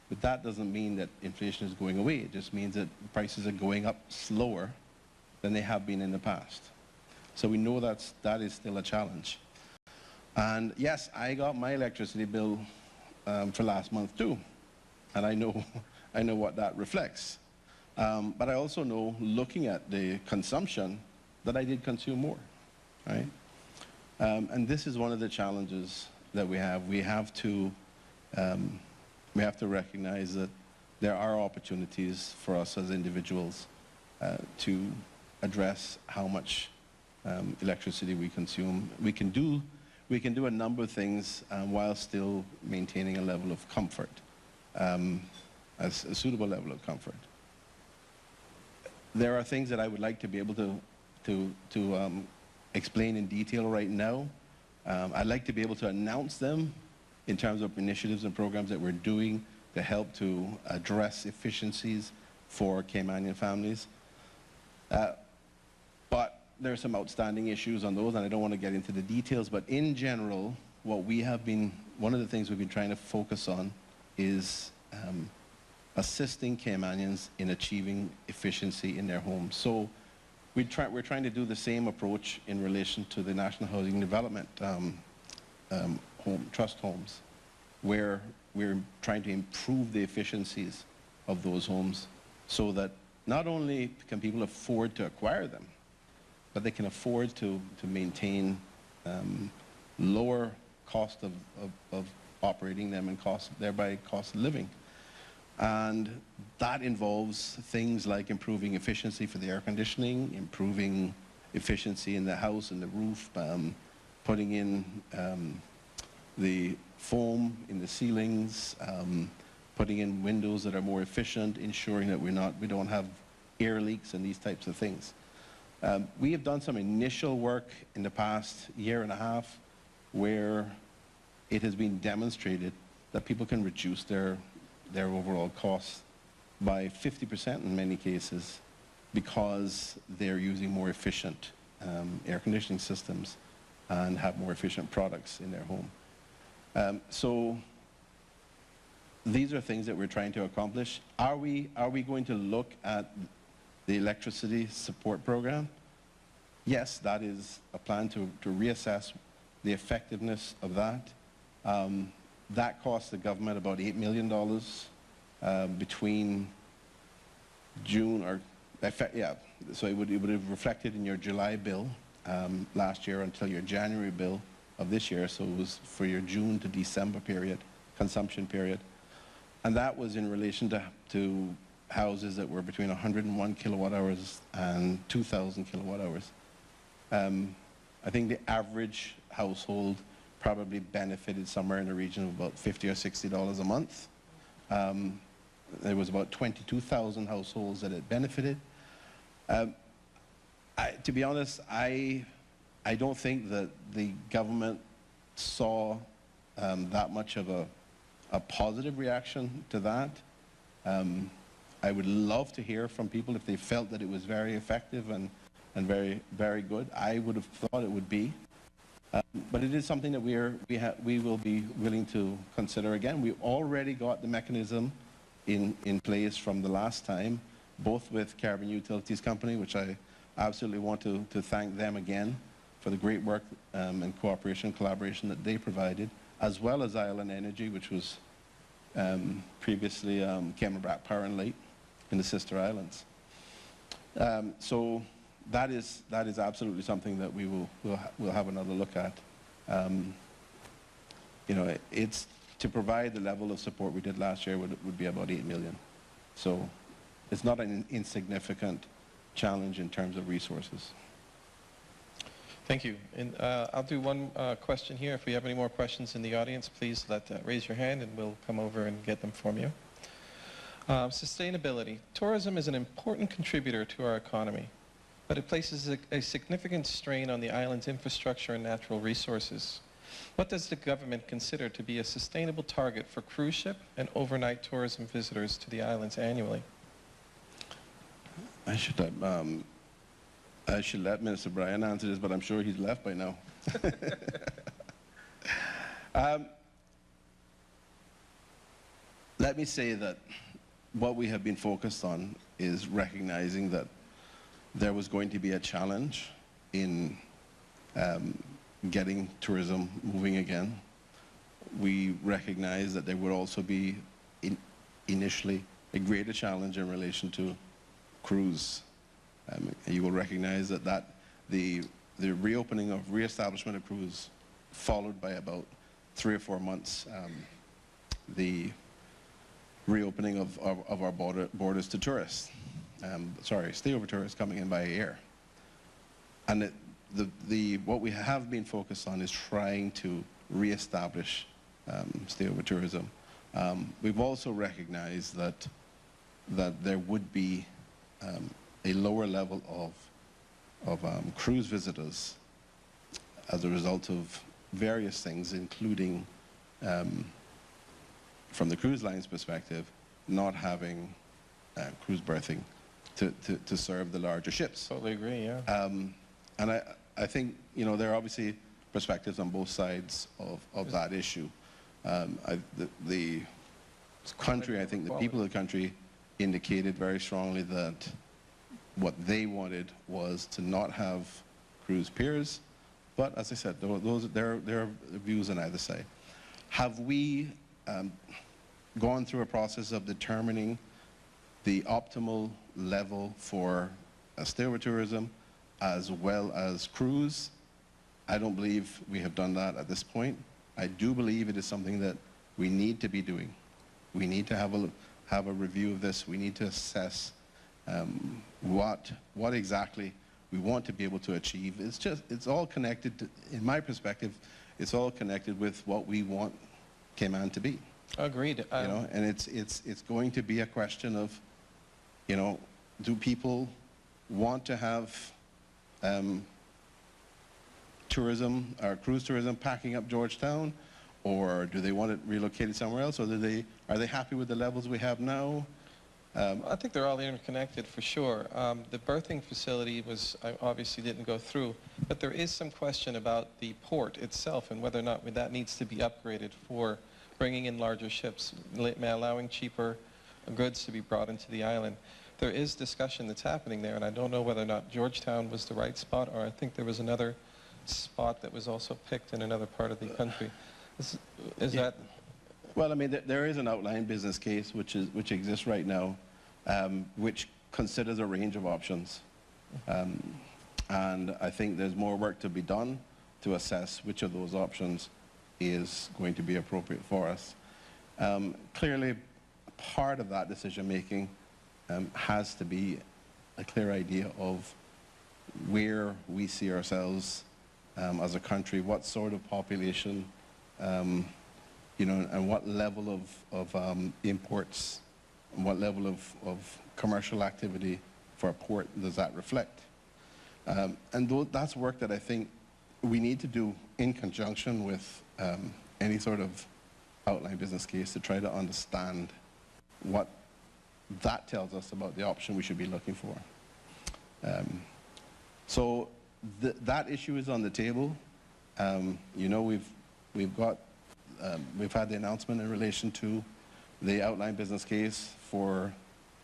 M: but that doesn't mean that inflation is going away. It just means that prices are going up slower than they have been in the past. So we know that is still a challenge. And yes, I got my electricity bill for last month too, and I know what that reflects. But I also know, looking at the consumption, that I did consume more, right? And this is one of the challenges that we have. We have to recognize that there are opportunities for us as individuals to address how much electricity we consume. We can do a number of things while still maintaining a level of comfort, a suitable level of comfort. There are things that I would like to be able to explain in detail right now. I'd like to be able to announce them in terms of initiatives and programs that we're doing to help to address efficiencies for Caymanian families. But there are some outstanding issues on those, and I don't want to get into the details, but in general, one of the things we've been trying to focus on is assisting Caymanians in achieving efficiency in their homes. So we're trying to do the same approach in relation to the National Housing Development Trust homes, where we're trying to improve the efficiencies of those homes so that not only can people afford to acquire them, but they can afford to maintain lower cost of operating them and thereby cost of living. And that involves things like improving efficiency for the air conditioning, improving efficiency in the house and the roof, putting in the foam in the ceilings, putting in windows that are more efficient, ensuring that we don't have air leaks and these types of things. We have done some initial work in the past year and a half where it has been demonstrated that people can reduce their overall costs by 50% in many cases because they're using more efficient air conditioning systems and have more efficient products in their home. So these are things that we're trying to accomplish. Are we going to look at the electricity support program? Yes, that is a plan to reassess the effectiveness of that. That cost the government about $8 million between June so it would have reflected in your July bill last year until your January bill of this year, so it was for your June to December period, consumption period. And that was in relation to houses that were between 101 kilowatt hours and 2,000 kilowatt hours. I think the average household probably benefited somewhere in the region of about $50 or $60 a month. There was about 22,000 households that it benefited. To be honest, I don't think that the government saw that much of a positive reaction to that. I would love to hear from people if they felt that it was very effective and very, very good. I would have thought it would be. But it is something that we will be willing to consider again. We've already got the mechanism in place from the last time, both with Caribbean Utilities Company, which I absolutely want to thank them again for the great work and cooperation, collaboration that they provided, as well as Island Energy, which was previously Cameron Power and Light in the Sister Islands. So that is absolutely something that we'll have another look at. It's to provide the level of support we did last year would be about $8 million. So it's not an insignificant challenge in terms of resources.
B: Thank you. And I'll do one question here. If we have any more questions in the audience, please raise your hand and we'll come over and get them from you. Sustainability. Tourism is an important contributor to our economy, but it places a significant strain on the island's infrastructure and natural resources. What does the government consider to be a sustainable target for cruise ship and overnight tourism visitors to the islands annually?
M: I should let Minister Bryan answer this, but I'm sure he's left by now. Let me say that what we have been focused on is recognizing that there was going to be a challenge in getting tourism moving again. We recognize that there would also be initially a greater challenge in relation to cruise. You will recognize that the reopening of reestablishment of cruise followed by about 3 or 4 months the reopening of our borders to tourists. Stayover tourists coming in by air. And what we have been focused on is trying to reestablish stayover tourism. We've also recognized that there would be a lower level of cruise visitors as a result of various things, including from the cruise line's perspective, not having cruise berthing to serve the larger ships.
B: Totally agree, yeah.
M: And I think, there are obviously perspectives on both sides of that issue. The country, I think the people of the country indicated very strongly that what they wanted was to not have cruise piers, but as I said, there are views on either side. Have we gone through a process of determining the optimal level for stayover tourism as well as cruise? I don't believe we have done that at this point. I do believe it is something that we need to be doing. We need to have a review of this. We need to assess what exactly we want to be able to achieve. It's all connected, in my perspective, it's all connected with what we want Cayman to be.
B: Agreed.
M: And it's going to be a question of, do people want to have tourism or cruise tourism packing up Georgetown, or do they want it relocated somewhere else, or are they happy with the levels we have now?
B: I think they're all interconnected for sure. The berthing facility obviously didn't go through, but there is some question about the port itself and whether or not that needs to be upgraded for bringing in larger ships, allowing cheaper goods to be brought into the island. There is discussion that's happening there, and I don't know whether or not Georgetown was the right spot, or I think there was another spot that was also picked in another part of the country. Is that?
M: Well, I mean, there is an outline business case which exists right now, which considers a range of options. And I think there's more work to be done to assess which of those options is going to be appropriate for us. Clearly, part of that decision-making has to be a clear idea of where we see ourselves as a country, what sort of population, and what level of imports, and what level of commercial activity for a port does that reflect. And that's work that I think we need to do in conjunction with any sort of outline business case to try to understand what that tells us about the option we should be looking for. So that issue is on the table. We've had the announcement in relation to the outline business case for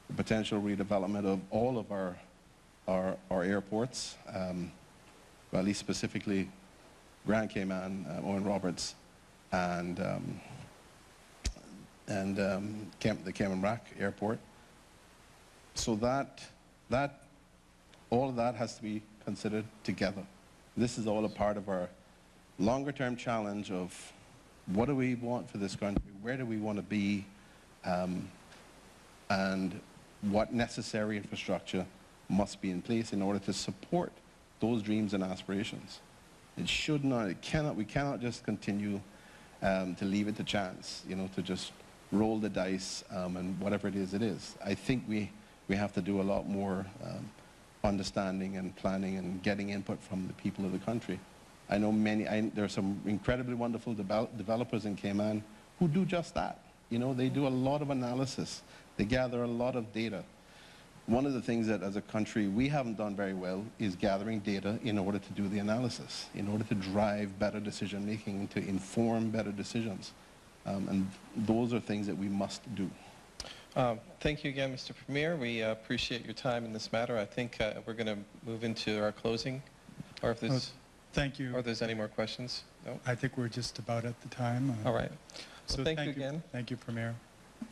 M: the potential redevelopment of all of our airports, well, at least specifically Grand Cayman, Owen Roberts, and the Cayman Brac Airport. So all of that has to be considered together. This is all a part of our longer-term challenge of what do we want for this country, where do we want to be, and what necessary infrastructure must be in place in order to support those dreams and aspirations. It should not, we cannot just continue to leave it to chance, to just roll the dice and whatever it is. I think we have to do a lot more understanding and planning and getting input from the people of the country I know there are some incredibly wonderful developers in Cayman who do just that. You know, they do a lot of analysis. They gather a lot of data. One of the things that as a country we haven't done very well is gathering data in order to do the analysis, in order to drive better decision making, to inform better decisions. And those are things that we must do.
B: Thank you again, Mr. Premier. We appreciate your time in this matter. I think we're going to move into our closing, or if there's,
N: thank you.
B: Or if there's any more questions. No?
N: I think we're just about at the time.
B: All right.
N: So
B: Well, thank you again.
N: Thank you, Premier.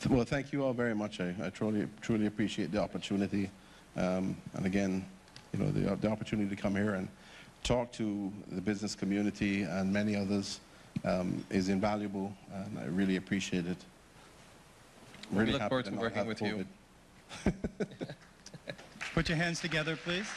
M: Well, thank you all very much. I truly appreciate the opportunity. And again, you know, the opportunity to come here and talk to the business community and many others is invaluable, and I really appreciate it.
B: We look forward to working with you.
N: Put your hands together, please.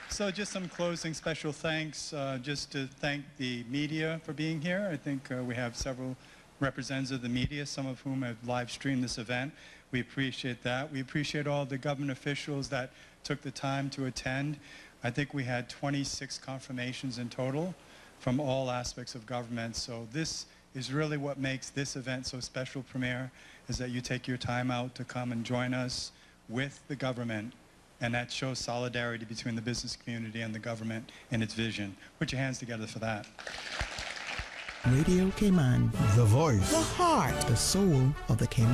N: So just some closing special thanks, just to thank the media for being here. I think we have several representatives of the media, some of whom have live streamed this event. We appreciate that. We appreciate all the government officials that took the time to attend. I think we had 26 confirmations in total from all aspects of government. So this is really what makes this event so special, Premier, is that you take your time out to come and join us with the government. And that shows solidarity between the business community and the government and its vision. Put your hands together for that.
Y: Radio Cayman.
C: The voice.
Y: The heart. The soul of the Cayman